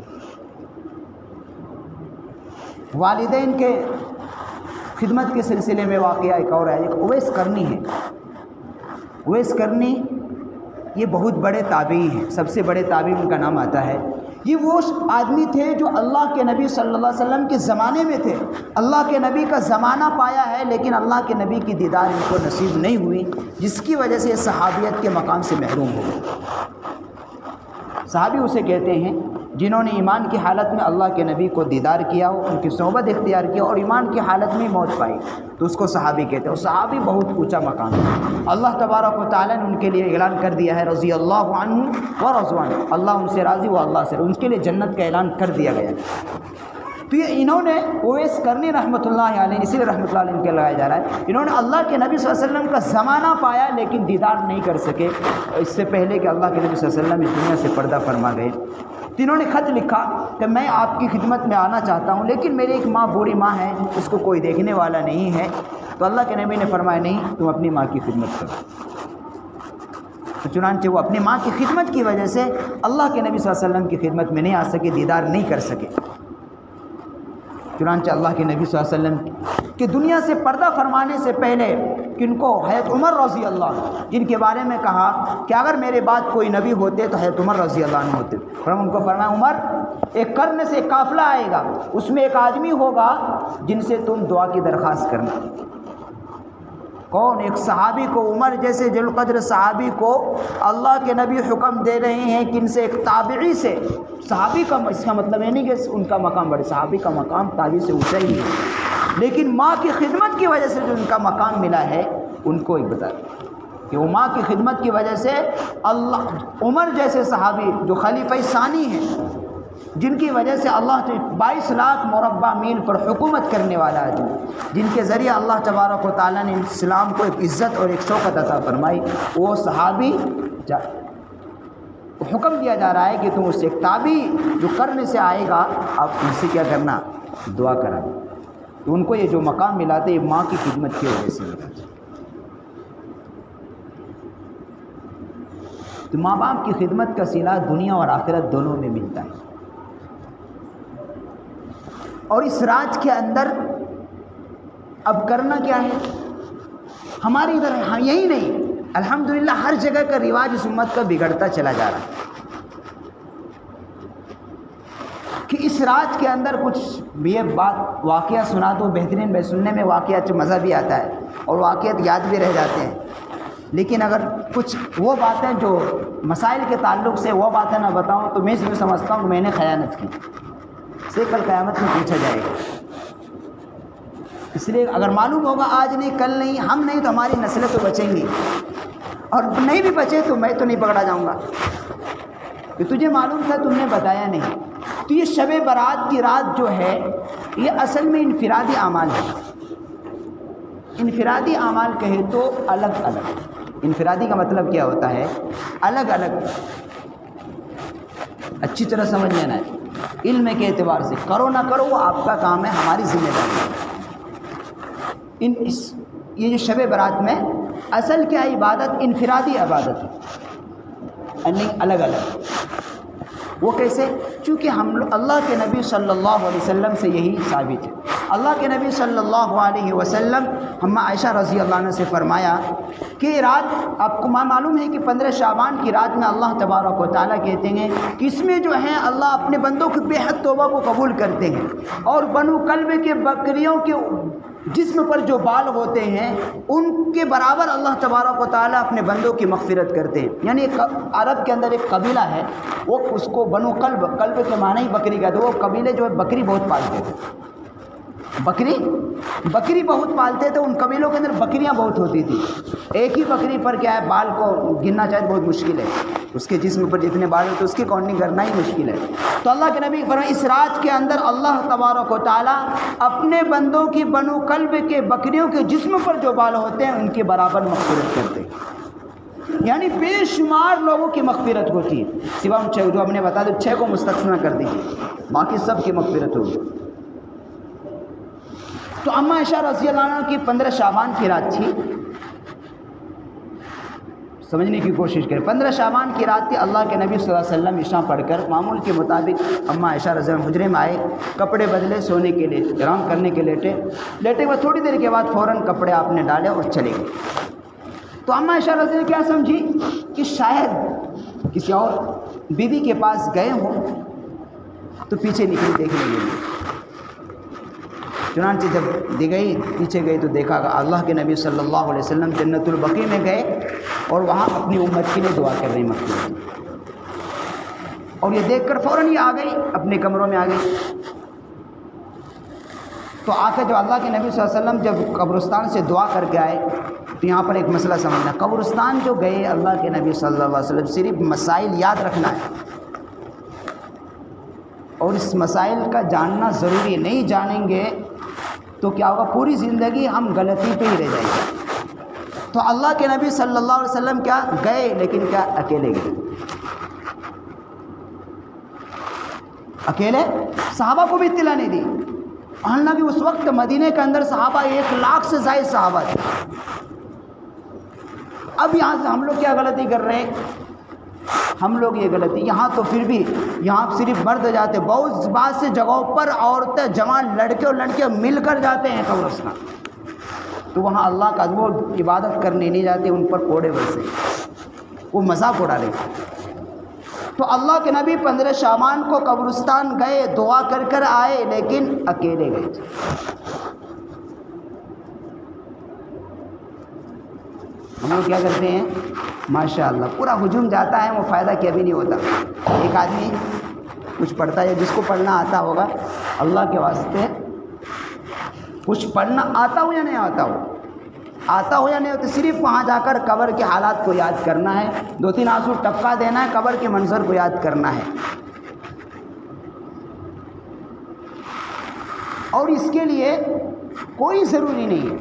Speaker 1: والدین کے خدمت کے سلسلے میں واقعہ ایک اور ہے. ایک اویس کرنی ہے. اویس کرنی یہ بہت بڑے تابعی ہیں، سب سے بڑے تابعی ان کا نام آتا ہے. یہ وہ آدمی تھے جو اللہ کے نبی صلی اللہ علیہ وسلم کے زمانے میں تھے. اللہ کے نبی کا زمانہ پایا ہے، لیکن اللہ کے نبی کی دیدار ان کو نصیب نہیں ہوئی، جس کی وجہ سے یہ صحابیت کے مقام سے محروم ہو گئے. صحابی اسے کہتے ہیں جنہوں نے ایمان کی حالت میں اللہ کے نبی کو دیدار کیا ہو، ان کی صحبت اختیار کیا اور ایمان کی حالت میں موت پائی، تو اس کو صحابی کہتے ہیں. اور صحابی بہت اونچا مقام ہے. اللہ تبارک و تعالیٰ نے ان کے لیے اعلان کر دیا ہے رضی اللہ عنہ و رضوا عنہ، اللہ ان سے راضی و اللہ سے، ان کے لیے جنت کا اعلان کر دیا گیا. تو یہ انہوں نے اویس کرنی رحمۃ اللہ علیہ، اسی لیے رحمۃ اللہ علیہ ان کے لگایا جا رہا ہے، انہوں نے اللہ کے نبی صلی اللہ علیہ وسلم کا زمانہ پایا لیکن دیدار نہیں کر سکے اس سے پہلے کہ اللہ کے نبی صلی اللہ علیہ وسلم اس دنیا سے پردہ فرما گئے. تو انہوں نے خط لکھا کہ میں آپ کی خدمت میں آنا چاہتا ہوں، لیکن میری ایک ماں بوڑھی ماں ہے، اس کو کوئی دیکھنے والا نہیں ہے. تو اللہ کے نبی نے فرمایا نہیں، تم اپنی ماں کی خدمت کرو. تو چنانچہ وہ اپنی ماں کی خدمت کی وجہ سے اللہ کے نبی صلی اللہ علیہ وسلم کی خدمت میں نہیں آ سکے، دیدار نہیں کر سکے. چنانچہ اللہ کے نبی صلی اللہ علیہ وسلم کہ دنیا سے پردہ فرمانے سے پہلے کن کو، حضرت عمر رضی اللہ، جن کے بارے میں کہا کہ اگر میرے بعد کوئی نبی ہوتے تو حضرت عمر رضی اللہ عنہ ہوتے. ان کو فرمایا عمر، ایک قرن سے ایک قافلہ آئے گا، اس میں ایک آدمی ہوگا جن سے تم دعا کی درخواست کرنا. کون؟ ایک صحابی کو، عمر جیسے ذی القدر صحابی کو اللہ کے نبی حکم دے رہے ہیں کہ ان سے ایک تابعی سے. صحابی کا اس کا مطلب یہ نہیں کہ ان کا مقام بڑے، صحابی کا مقام تابعی سے اونچا ہی ہے، لیکن ماں کی خدمت کی وجہ سے جو ان کا مقام ملا ہے ان کو ایک بتا کہ وہ ماں کی خدمت کی وجہ سے اللہ، عمر جیسے صحابی جو خلیفہ ثانی ہیں، جن کی وجہ سے اللہ 22 لاکھ مربع میل پر حکومت کرنے والا آدمی، جن کے ذریعے اللہ تبارک و تعالیٰ نے اسلام کو ایک عزت اور ایک شوکت عطا فرمائی، وہ صحابی حکم دیا جا رہا ہے کہ تم اس سے ایک تابعی جو قرن سے آئے گا، اب ان سے کیا کرنا، دعا کرا. تو ان کو یہ جو مقام ملا تھا یہ ماں کی خدمت کی وجہ سے ملا. تو ماں باپ کی خدمت کا صلہ دنیا اور آخرت دونوں میں ملتا ہے. اور اس راج کے اندر اب کرنا کیا ہے، ہماری ادھر یہی نہیں، الحمدللہ ہر جگہ کا رواج اس امت کا بگڑتا چلا جا رہا ہے کہ اس راج کے اندر کچھ یہ بات واقعہ سنا دو بہترین، بے سننے میں واقعات مزہ بھی آتا ہے اور واقعات یاد بھی رہ جاتے ہیں، لیکن اگر کچھ وہ باتیں جو مسائل کے تعلق سے وہ باتیں نہ بتاؤں تو میں سمجھتا ہوں کہ میں نے خیانت کی، سے کل قیامت میں پوچھا جائے گا. اس لیے اگر معلوم ہوگا آج نہیں کل نہیں ہم نہیں تو ہماری نسلیں تو بچیں گی، اور نہیں بھی بچے تو میں تو نہیں پکڑا جاؤں گا کہ تجھے معلوم تھا تم نے بتایا نہیں۔ تو یہ شب برات کی رات جو ہے یہ اصل میں انفرادی اعمال ہے۔ انفرادی اعمال کہے تو الگ الگ، انفرادی کا مطلب کیا ہوتا ہے؟ الگ الگ، اچھی طرح سمجھ لینا ہے، علم کے اعتبار سے کرو نہ کرو وہ آپ کا کام ہے، ہماری ذمہ داری ہے۔ یہ جو شب برات میں اصل کیا عبادت انفرادی عبادت ہے، نہیں الگ الگ۔ وہ کیسے؟ چونکہ ہم اللہ کے نبی صلی اللہ علیہ وسلم سے یہی ثابت ہے۔ اللہ کے نبی صلی اللہ علیہ وسلم ہم عائشہ رضی اللہ عنہ سے فرمایا کہ رات آپ کو معلوم ہے کہ 15 شعبان کی رات میں اللہ تبارک و تعالیٰ کہتے ہیں کہ اس میں جو ہے اللہ اپنے بندوں کی بے حد توبہ کو قبول کرتے ہیں، اور بنو کلب کے بکریوں کے جسم پر جو بال ہوتے ہیں ان کے برابر اللہ تبارک و تعالیٰ اپنے بندوں کی مغفرت کرتے ہیں۔ یعنی عرب کے اندر ایک قبیلہ ہے، وہ اس کو بنو کلب، کلب کے معنی ہی بکری کا، تو وہ قبیلے جو ہے بکری بہت پالتے تھے، بکری بہت پالتے تھے، ان قبیلوں کے اندر بکریاں بہت ہوتی تھی۔ ایک ہی بکری پر کیا ہے بال کو گننا چاہے بہت مشکل ہے، اس کے جسم پر جتنے بال ہوتے اس کی کاؤنٹنگ کرنا ہی مشکل ہے۔ تو اللہ کے نبی فرمایا اس رات کے اندر اللہ تبارک و تعالیٰ اپنے بندوں کی بنو کلب کے بکریوں کے جسم پر جو بال ہوتے ہیں ان کے برابر مغفرت کرتے ہیں، یعنی بے شمار لوگوں کی مغفرت ہوتی ہے، سوا ان 6 جو ہم نے بتا دیا 6 کو مستثنی کر دیجیے، باقی سب کی مغفرت ہوگی۔ تو اما عائشہ رضی اللہ عنہ کی 15 شعبان کی رات تھی، سمجھنے کی کوشش کریں۔ 15 شعبان کی رات تھی، اللہ کے نبی صلی اللہ علیہ وسلم عشاء پڑھ کر معمول کے مطابق اما عائشہ رضی اللہ عنہ حجرے میں آئے، کپڑے بدلے، سونے کے لیے آرام کرنے کے لیٹے کے بعد تھوڑی دیر کے بعد فوراً کپڑے آپ نے ڈالے اور چلے گئے۔ تو اما عائشہ رضی اللہ عنہ کیا سمجھی کہ شاید کسی اور بیوی کے پاس گئے ہوں، تو پیچھے نکلی دیکھنے کے لیے۔ چنانچہ جب گئی پیچھے گئی تو دیکھا کہ اللہ کے نبی صلی اللہ علیہ وسلم جنت البقیع میں گئے اور وہاں اپنی امت کے لیے دعا کر رہی مغفرت، اور یہ دیکھ کر فوراً یہ آ گئی، اپنے کمروں میں آ گئی۔ تو آ کے جو اللہ کے نبی صلی اللہ علیہ وسلم جب قبرستان سے دعا کر کے آئے تو یہاں پر ایک مسئلہ سمجھنا، قبرستان جو گئے اللہ کے نبی صلی اللہ علیہ وسلم صرف مسائل یاد رکھنا ہے، اور اس مسائل کا جاننا ضروری ہے، نہیں جانیں گے تو کیا ہوگا، پوری زندگی ہم غلطی پہ ہی رہ جائیں گے۔ تو اللہ کے نبی صلی اللہ علیہ وسلم کیا گئے، لیکن کیا اکیلے گئے، اکیلے، صحابہ کو بھی اطلاع نہیں دی۔ حالانکہ اس وقت مدینے کے اندر صحابہ 1 لاکھ سے زائد صحابہ تھے۔ اب یہاں سے ہم لوگ کیا غلطی کر رہے ہیں، ہم لوگ یہ غلطی، یہاں تو پھر بھی یہاں صرف مرد جاتے، بہت بعض سے جگہوں پر عورتیں، جوان لڑکے اور لڑکیاں مل کر جاتے ہیں قبرستان، تو وہاں اللہ کا وہ عبادت کرنے نہیں جاتے، ان پر کوڑے برسے، وہ مذاق اڑا رہے۔ تو اللہ کے نبی 15 شعبان کو قبرستان گئے، دعا کر کر آئے، لیکن اکیلے گئے تھے۔ ہم لوگ کیا کرتے ہیں، ماشاءاللہ پورا ہجوم جاتا ہے، وہ فائدہ کیا بھی نہیں ہوتا۔ ایک آدمی کچھ پڑھتا ہے، جس کو پڑھنا آتا ہوگا اللہ کے واسطے، کچھ پڑھنا آتا ہو یا نہیں آتا ہو، آتا ہو یا نہیں ہو، تو صرف وہاں جا کر قبر کے حالات کو یاد کرنا ہے، 2-3 آنسو ٹپکا دینا ہے، قبر کے منظر کو یاد کرنا ہے، اور اس کے لیے کوئی ضروری نہیں ہے،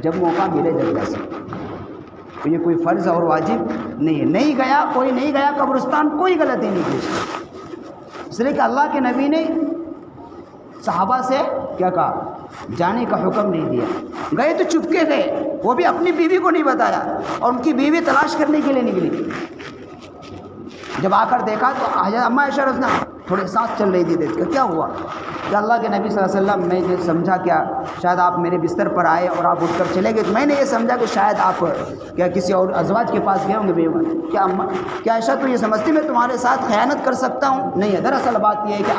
Speaker 1: جب موقع ملے جب جا سکتے، تو یہ کوئی فرض اور واجب نہیں ہے۔ نہیں گیا، کوئی نہیں گیا قبرستان، کوئی غلطی نہیں کی، اس لیے کہ اللہ کے نبی نے صحابہ سے کیا کہا، جانے کا حکم نہیں دیا، گئے تو چپکے گئے، وہ بھی اپنی بیوی کو نہیں بتایا، اور ان کی بیوی تلاش کرنے کے لیے نکلی۔ جب آ کر دیکھا تو اما عائشہ رضی اللہ عنہا تھوڑے سانس چل رہی تھی، دیکھ کر کیا ہوا، کہ اللہ کے نبی صلی اللہ علیہ وسلم، میں یہ سمجھا کیا شاید آپ میرے بستر پر آئے اور آپ اٹھ کر چلے گئے، تو میں نے یہ سمجھا کہ شاید آپ کیا کسی اور ازواج کے پاس گئے ہوں گے۔ کیا اماں، کیا عائشہ تو یہ سمجھتی میں تمہارے ساتھ خیانت کر سکتا ہوں؟ نہیں ہے، دراصل بات یہ ہے کہ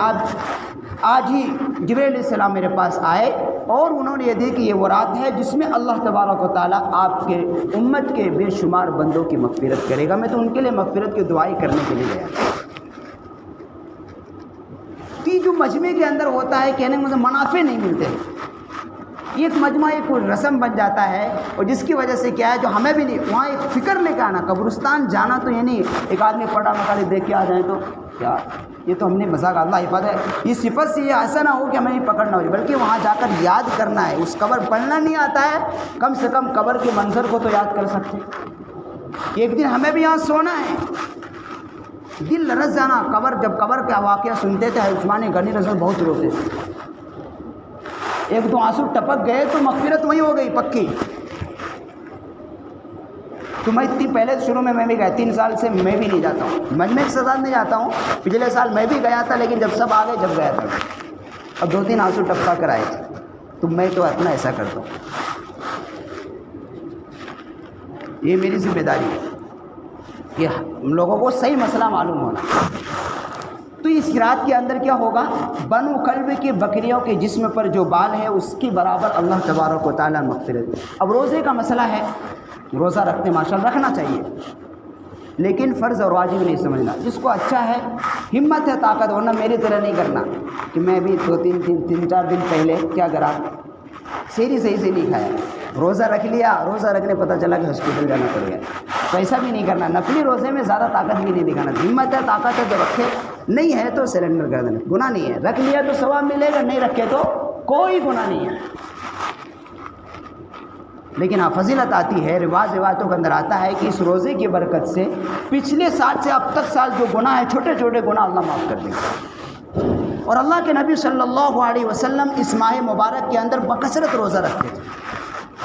Speaker 1: آج ہی جبرائیل علیہ السلام میرے پاس آئے اور انہوں نے یہ دی کہ یہ وہ رات ہے جس میں اللہ تبارک و تعالیٰ آپ کے امت کے بے شمار بندوں کی مغفرت کرے گا، میں تو ان کے لیے مغفرت کی دعائیں کرنے کے لیے گیا۔ جو مجمع مجمع کے اندر ہوتا ہے کہنے مجھے منافع نہیں ملتے، یہ ایک مجمع ایک رسم بن جاتا ہے، اور جس کی وجہ سے کیا ہے جو ہمیں بھی نہیں وہاں ایک فکر لے کے آنا، قبرستان جانا تو یہ نہیں ایک آدمی پڑھا مکالے دیکھ کے آ جائیں تو کیا یہ تو ہم نے مذاق، اللہ حفاظت یہ صفت سے یہ ایسا نہ ہو کہ ہمیں پکڑنا ہو، بلکہ وہاں جا کر یاد کرنا ہے۔ اس قبر پڑھنا نہیں آتا ہے، کم سے کم قبر کے منظر کو تو یاد کر سکتے، ایک دن ہمیں بھی یہاں سونا ہے۔ دل لرز جانا جب قبر کا واقعہ سنتے تھے عثمان غنی رضی اللہ بہت روتے تھے، ایک دو آنسو ٹپک گئے تو مغفرت وہی ہو گئی پکی۔ تو میں اتنی پہلے شروع میں بھی گیا، 3 سال سے میں بھی نہیں جاتا ہوں، مجمع کے ساتھ نہیں جاتا ہوں، پچھلے سال میں بھی گیا تھا لیکن جب سب آ گئے جب گیا تھا، اور 2-3 آنسو ٹپکا کر آئے تھے، تو میں تو اپنا ایسا کرتا ہوں، یہ میری ذمہ داری ہے کہ ہم لوگوں کو صحیح مسئلہ معلوم ہونا۔ تو اس رات کے اندر کیا ہوگا، بنو کلب کی بکریوں کے جسم پر جو بال ہے اس کی برابر اللہ تبارک و تعالیٰ مغفرت۔ اب روزے کا مسئلہ ہے، روزہ رکھتے ماشاءاللہ رکھنا چاہیے، لیکن فرض اور واجب نہیں سمجھنا۔ جس کو اچھا ہے، ہمت ہے، طاقت، ورنہ میری طرح نہیں کرنا کہ میں بھی 2-3-4 دن پہلے کیا کرا، سیری صحیح سے نہیں کھایا، روزہ رکھ لیا، روزہ رکھنے پتہ چلا کہ ہاسپٹل جانا پڑ گیا، تو ایسا بھی نہیں کرنا۔ نفلی روزے میں زیادہ طاقت بھی نہیں دکھانا، ہمت ہے، طاقت ہے تو رکھے، نہیں ہے تو سرنڈر کر دینا، گناہ نہیں ہے، رکھ لیا تو ثواب ملے گا، نہیں رکھے تو کوئی گناہ نہیں ہے۔ لیکن ہاں فضیلت آتی ہے، روایتوں کے اندر آتا ہے کہ اس روزے کی برکت سے پچھلے سال سے اب تک سال جو گناہ ہے، چھوٹے چھوٹے گناہ اللہ معاف کر دے گا۔ اور اللہ کے نبی صلی اللہ علیہ وسلم اس ماہ مبارک کے اندر بکثرت روزہ رکھتے تھے،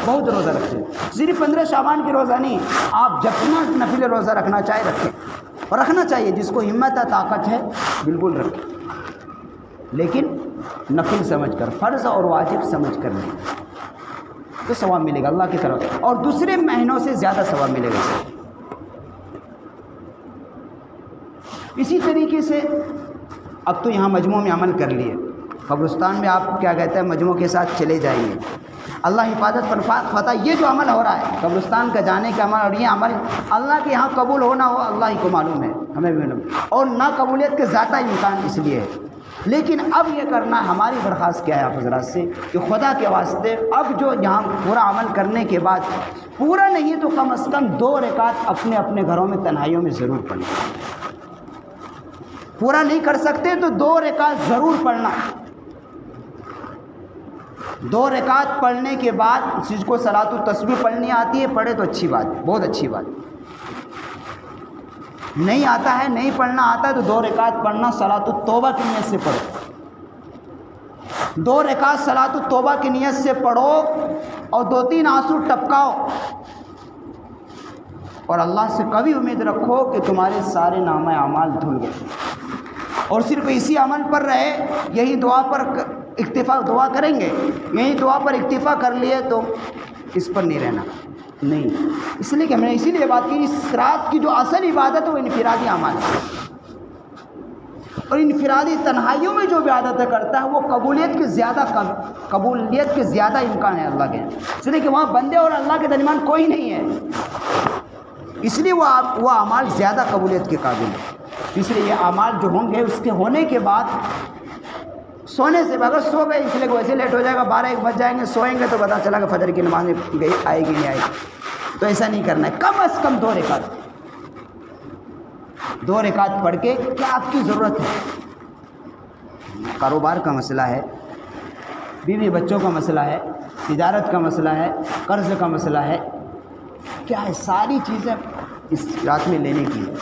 Speaker 1: بہت روزہ رکھتے ہیں، صرف 15 شعبان کی روزہ نہیں، آپ جتنا نفل روزہ رکھنا چاہے رکھیں، اور رکھنا چاہیے، جس کو ہمت ہے، طاقت ہے، بالکل رکھیں، لیکن نفل سمجھ کر، فرض اور واجب سمجھ کر نہیں، تو ثواب ملے گا اللہ کی طرف، اور دوسرے مہینوں سے زیادہ ثواب ملے گا۔ اسی طریقے سے اب تو یہاں مجموعوں میں عمل کر لیے، قبرستان میں آپ کیا کہتے ہیں مجموعوں کے ساتھ چلے جائیے، اللہ حفاظت فتح، یہ جو عمل ہو رہا ہے قبرستان کا جانے کا عمل، اور یہ عمل اللہ کے یہاں قبول ہونا ہو اللہ ہی کو معلوم ہے، ہمیں بھی معلوم، اور ناقبولیت کے زیادہ امکان اس لیے ہے، لیکن اب یہ کرنا ہماری درخواست کیا ہے آپ حضرات سے کہ خدا کے واسطے اب جو یہاں پورا عمل کرنے کے بعد پورا نہیں تو کم از کم 2 رکعت اپنے اپنے گھروں میں تنہائیوں میں ضرور پڑھیں، پورا نہیں کر سکتے تو 2 رکعت ضرور پڑھنا۔ 2 رکعت پڑھنے کے بعد جس کو صلاۃ التسبیح پڑھنی آتی ہے پڑھے تو اچھی بات ہے، بہت اچھی بات، نہیں آتا ہے، نہیں پڑھنا آتا ہے تو 2 رکعت پڑھنا، صلاۃ التوبہ کی نیت سے پڑھو، 2 رکعت صلاۃ التوبہ کی نیت سے پڑھو، اور 2-3 آنسو ٹپکاؤ، اور اللہ سے کبھی امید رکھو کہ تمہارے سارے نامہ اعمال دھل گئے، اور صرف اسی عمل پر رہے، یہی دعا پر اکتفا، دعا کریں گے، یہی دعا پر اکتفا کر لیے تو اس پر نہیں رہنا، نہیں، اس لیے کہ ہم نے اسی لیے بات کی، اس رات کی جو اصل عبادت ہے وہ انفرادی اعمال ہے، اور انفرادی تنہائیوں میں جو عبادتیں کرتا ہے وہ قبولیت کے زیادہ امکان ہے اللہ کے، اس لیے کہ وہاں بندے اور اللہ کے درمیان کوئی نہیں ہے، اس لیے وہ اعمال زیادہ قبولیت کے قابل ہے۔ اس لیے یہ اعمال جو ہوں گے اس کے ہونے کے بعد سونے سے، اگر سو گئے اس لیے کہ ویسے لیٹ ہو جائے گا، 12-1 بج جائیں گے، سوئیں گے تو پتہ چلا کہ فجر کی نماز گئی آئے گی نہیں آئے گی، تو ایسا نہیں کرنا ہے، کم از کم 2 رکعت 2 رکعت پڑھ کے کیا آپ کی ضرورت ہے، کاروبار کا مسئلہ ہے، بیوی بچوں کا مسئلہ ہے، تجارت کا مسئلہ ہے، قرض کا مسئلہ ہے، کیا ہے، ساری چیزیں اس رات میں لینے کی ہے،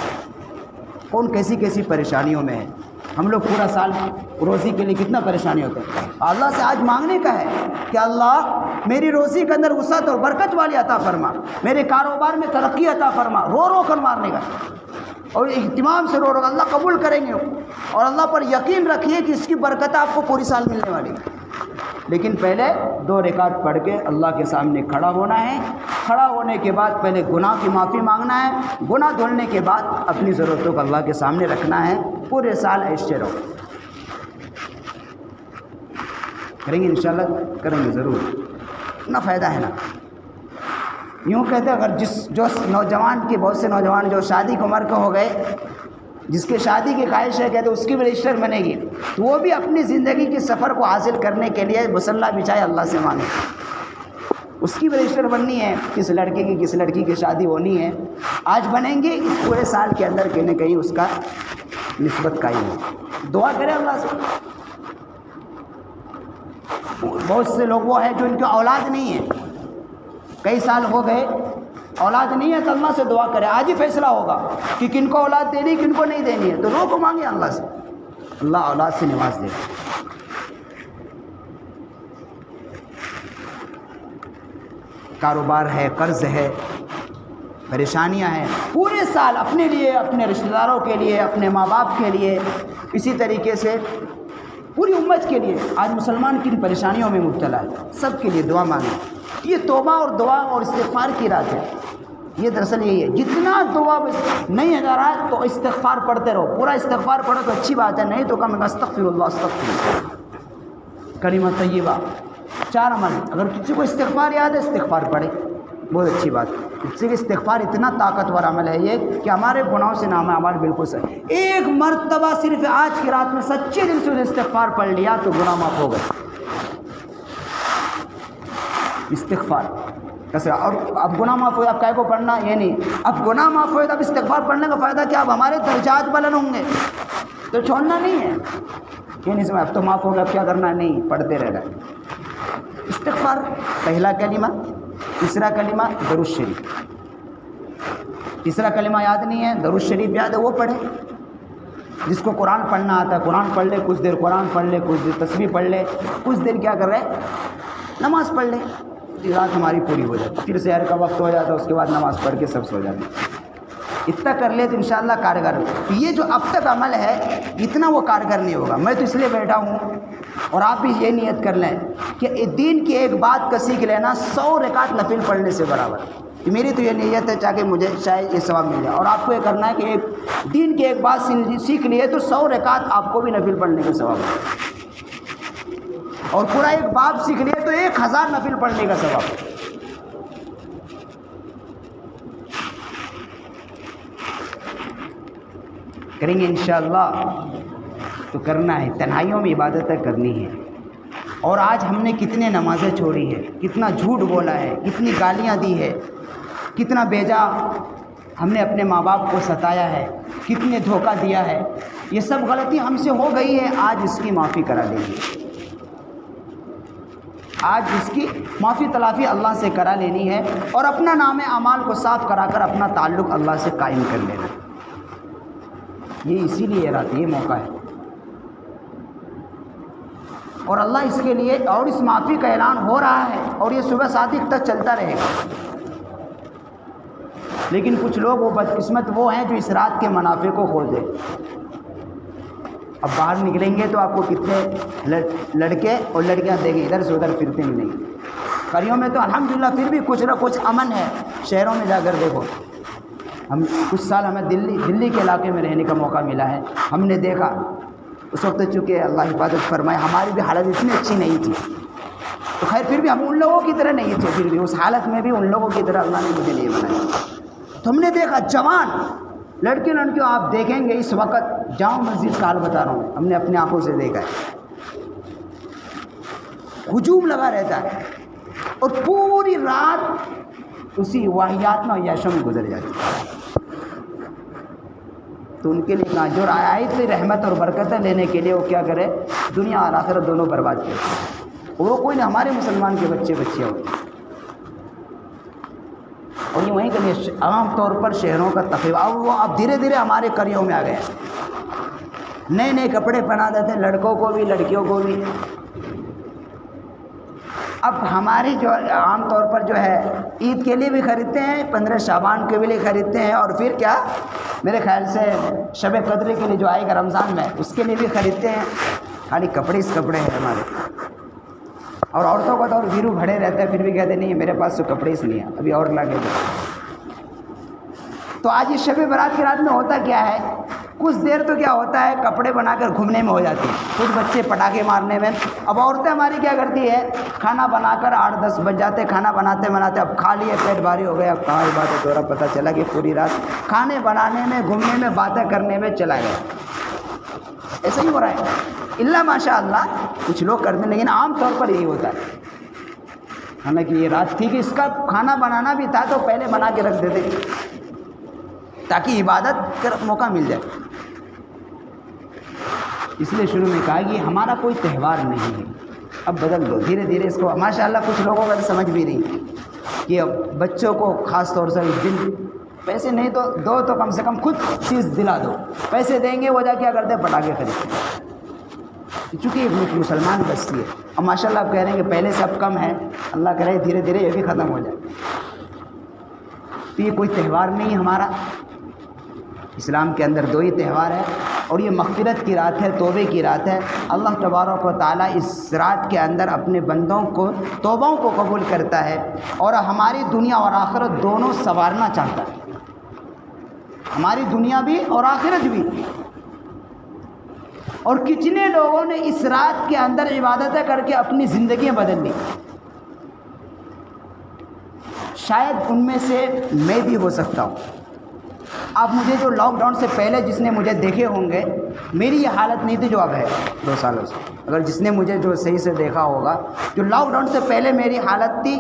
Speaker 1: کون کیسی کیسی پریشانیوں میں ہے، ہم لوگ پورا سال روزی کے لیے کتنا پریشانی ہوتا ہے، اللہ سے آج مانگنے کا ہے کہ اللہ میری روزی کے اندر وسعت اور برکت والی عطا فرما، میرے کاروبار میں ترقی عطا فرما، رو رو کر مارنے کا، اور اہتمام سے رو رو، اللہ قبول کریں گے، اور اللہ پر یقین رکھیے کہ اس کی برکت آپ کو پوری سال ملنے والی ہے، لیکن پہلے 2 رکعت پڑھ کے اللہ کے سامنے کھڑا ہونا ہے، کھڑا ہونے کے بعد پہلے گناہ کی معافی مانگنا ہے، گناہ دھلنے کے بعد اپنی ضرورتوں کو اللہ کے سامنے رکھنا ہے، پورے سال ایسے رہو، کریں گے انشاءاللہ، کریں گے ضرور، اتنا فائدہ ہے نا، یوں کہتے ہیں اگر جو نوجوان کے بہت سے نوجوان جو شادی کی عمر کے ہو گئے، جس کے شادی کی خواہش ہے کہتے اس کی بھی رجسٹر بنے گی، تو وہ بھی اپنی زندگی کے سفر کو حاصل کرنے کے لیے مصلی بچھائے اللہ سے مانگے، اس کی بھی رجسٹر بننی ہے، کس لڑکے کی کس لڑکی کی شادی ہونی ہے، آج بنیں گے، اس پورے سال کے اندر کہیں نہ کہیں اس کا نسبت قائم ہے۔ دعا کریں اللہ سے۔ بہت سے لوگ وہ ہیں جو ان کی اولاد نہیں ہے، کئی سال ہو گئے اولاد نہیں ہے، تو اللہ سے دعا کرے، آج ہی فیصلہ ہوگا کہ کن کو اولاد دینی کن کو نہیں دینی ہے، تو رو کو مانگے اللہ سے، اللہ اولاد سے نواز دے۔ کاروبار ہے، قرض ہے، پریشانیاں ہیں، پورے سال اپنے لیے، اپنے رشتہ داروں کے لیے، اپنے ماں باپ کے لیے، اسی طریقے سے پوری امت کے لیے آج مسلمان کن پریشانیوں میں مبتلا ہے، سب کے لیے دعا مانگیں۔ یہ توبہ اور دعا اور استغفار کی رات ہے، یہ دراصل یہی ہے، جتنا دعا نہیں ہے رات تو استغفار پڑھتے رہو، پورا استغفار پڑھو تو اچھی بات ہے، نہیں تو کم استغفر اللہ استغفر اللہ، کلمہ طیبہ، 4 عمل۔ اگر کسی کو استغفار یاد ہے استغفار پڑھے، بہت اچھی بات ہے، اس سے استغفار اتنا طاقتور عمل ہے یہ کہ ہمارے گناہوں سے نام اعمال بالکل صحیح، ایک مرتبہ صرف آج کی رات میں سچے دل سے استغفار پڑھ لیا تو گناہ معاف ہو گئے۔ استغفار کیسے؟ اور اب گناہ معاف ہوئے، اب کائے کو پڑھنا یہ نہیں، اب گناہ معاف ہوئے تو اب استغفار پڑھنے کا فائدہ کیا؟ اب ہمارے درجات بلند ہوں گے، تو چھوڑنا نہیں ہے، یہ نہیں سمجھ اب تو معاف ہو گیا اب کیا کرنا ہے، نہیں، پڑھتے رہنا۔ استغفار پہلا کلمہ، تیسرا کلمہ درود شریف، تیسرا کلمہ یاد نہیں ہے، درود شریف یاد ہے وہ پڑھے، جس کو قرآن پڑھنا آتا ہے قرآن پڑھ لے، کچھ دیر قرآن پڑھ لے، کچھ دیر تسبیح پڑھ لے، کچھ دیر کیا کر رہے نماز پڑھ لے، رات ہماری پوری ہو جاتی، پھر سحر کا وقت ہو جاتا ہے، اس کے بعد نماز پڑھ کے سب سو جاتے ہیں۔ اتنا کر لے تو انشاءاللہ کارگر ہو۔ یہ جو اب تک عمل ہے اتنا وہ کارگر نہیں ہوگا۔ میں تو اس لیے بیٹھا ہوں اور آپ بھی یہ نیت کر لیں کہ دین کی ایک بات کا سیکھ لینا 100 رکعت نفل پڑھنے سے برابر ہے۔ میری تو یہ نیت ہے تاکہ مجھے شاید یہ ثواب مل جائے، اور آپ کو یہ کرنا ہے کہ ایک دین کی ایک بات سیکھ لیے تو 100 رکعت آپ کو بھی نفل پڑھنے کا ثواب ہے، اور پورا ایک باب سیکھ لیے تو 1000 نفل پڑھنے کا ثواب ہے۔ کریں گے انشاءاللہ، تو کرنا ہے، تنہائیوں میں عبادتیں کرنی ہے۔ اور آج ہم نے کتنے نمازیں چھوڑی ہے، کتنا جھوٹ بولا ہے، کتنی گالیاں دی ہے، کتنا بیجا ہم نے اپنے ماں باپ کو ستایا ہے، کتنے دھوکہ دیا ہے، یہ سب غلطی ہم سے ہو گئی ہے، آج اس کی معافی کرا لیں گے، آج اس کی معافی تلافی اللہ سے کرا لینی ہے، اور اپنا نام اعمال کو صاف کرا کر اپنا تعلق اللہ سے قائم کر لینا۔ یہ اسی لیے رات یہ موقع ہے، اور اللہ اس کے لیے اور اس معافی کا اعلان ہو رہا ہے، اور یہ صبح صادق تک چلتا رہے گا۔ لیکن کچھ لوگ وہ بدقسمت وہ ہیں جو اس رات کے منافع کو کھو دیں۔ اب باہر نکلیں گے تو آپ کو کتنے لڑکے اور لڑکیاں دیکھیں ادھر سے ادھر پھرتے ملیں گے۔ قریوں میں تو الحمدللہ پھر بھی کچھ نہ کچھ امن ہے، شہروں میں جا کر دیکھو، ہم کچھ سال ہمیں دلی کے علاقے میں رہنے کا موقع ملا ہے، ہم نے دیکھا اس وقت چونکہ اللہ حفاظت فرمائے ہماری بھی حالت اتنی اچھی نہیں تھی، تو خیر پھر بھی ہم ان لوگوں کی طرح نہیں تھے، پھر بھی اس حالت میں بھی ان لوگوں کی طرح اللہ نے مجھے نہیں بنایا، تو ہم نے دیکھا جوان لڑکے لڑکیوں، آپ دیکھیں گے اس وقت جامع مسجد کا حال بتا رہا ہوں، ہم نے اپنے آنکھوں سے دیکھا ہے، ہجوم لگا رہتا ہے، اور پوری رات اسی واحیات میں عیاشوں میں گزر جاتی ہے۔ تو ان کے لیے کہاں جو آیت رحمت اور برکتیں لینے کے لیے وہ کیا کرے، دنیا اور آخرت دونوں برباد کرتے، وہ کوئی نہیں، ہمارے مسلمان کے بچے بچیاں ہوتے ہیں، اور یہ وہیں کہ عام طور پر شہروں کا تفریح، اب وہ اب دھیرے دھیرے ہمارے قریوں میں آ گئے ہیں، نئے نئے کپڑے پہنا دیتے ہیں لڑکوں کو بھی لڑکیوں کو بھی۔ اب ہماری جو عام طور پر جو ہے عید کے لیے بھی خریدتے ہیں، 15 شعبان کے لیے خریدتے ہیں، اور پھر کیا میرے خیال سے شب قدر کے لیے جو آئے گا رمضان میں اس کے لیے بھی خریدتے ہیں، خالی کپڑے اس کپڑے ہیں ہمارے، اور عورتوں کو تو اور ویرو بھرے رہتے ہیں، پھر بھی کہتے نہیں میرے پاس تو کپڑے اس نہیں ہیں، ابھی اور لا کے دو۔ تو آج اس شب برات کی رات میں ہوتا کیا ہے، کچھ دیر تو کیا ہوتا ہے کپڑے بنا کر گھومنے میں ہو جاتی ہے، کچھ بچے پٹاخے مارنے میں. اب عورتیں ہماری کیا کرتی ہے، کھانا بنا کر 8-10 بج جاتے، کھانا بناتے بناتے اب کھا لیے، پیٹ بھاری ہو گیا، اب کہاں عبادت ہو رہا، پتہ چلا کہ پوری رات کھانے بنانے میں، گھومنے میں، باتیں کرنے میں چلا گیا. ایسا ہی ہو رہا ہے، اللہ ماشاء اللہ کچھ لوگ کرتے ہیں، لیکن عام طور پر یہی ہوتا ہے. حالانکہ یہ رات تھی کہ اس کا کھانا بنانا بھی تھا تو پہلے بنا کے رکھ دیتے تاکہ عبادت کا موقع مل جائے. اس لیے شروع میں کہا کہ ہمارا کوئی تہوار نہیں ہے، اب بدل دو دھیرے دھیرے اس کو. ماشاء اللہ کچھ لوگوں کا سمجھ بھی نہیں کہ اب بچوں کو خاص طور سے اس دن پیسے نہیں تو دو تو کم سے کم خود چیز دلا دو. پیسے دیں گے وہ جا کیا کرتے ہیں، پٹاخے خریدتے ہیں. چونکہ ایک مسلمان بستی ہے، اور ماشاء اللہ آپ کہہ رہے ہیں کہ پہلے سے اب کم ہے، اللہ کرے دھیرے دھیرے یہ بھی ختم ہو جائے. تو یہ کوئی تہوار نہیں ہمارا. اسلام کے اندر 2 ہی تہوار ہے، اور یہ مغفرت کی رات ہے، توبے کی رات ہے. اللہ تبارک و تعالیٰ اس رات کے اندر اپنے بندوں کو توبوں کو قبول کرتا ہے، اور ہماری دنیا اور آخرت دونوں سنوارنا چاہتا ہے، ہماری دنیا بھی اور آخرت بھی. اور کتنے لوگوں نے اس رات کے اندر عبادتیں کر کے اپنی زندگیاں بدل لی. شاید ان میں سے میں بھی ہو سکتا ہوں. آپ مجھے جو لاک ڈاؤن سے پہلے جس نے مجھے دیکھے ہوں گے، میری یہ حالت نہیں تھی جو اب ہے 2 سالوں سے. اگر جس نے مجھے جو صحیح سے دیکھا ہوگا، جو لاک ڈاؤن سے پہلے میری حالت تھی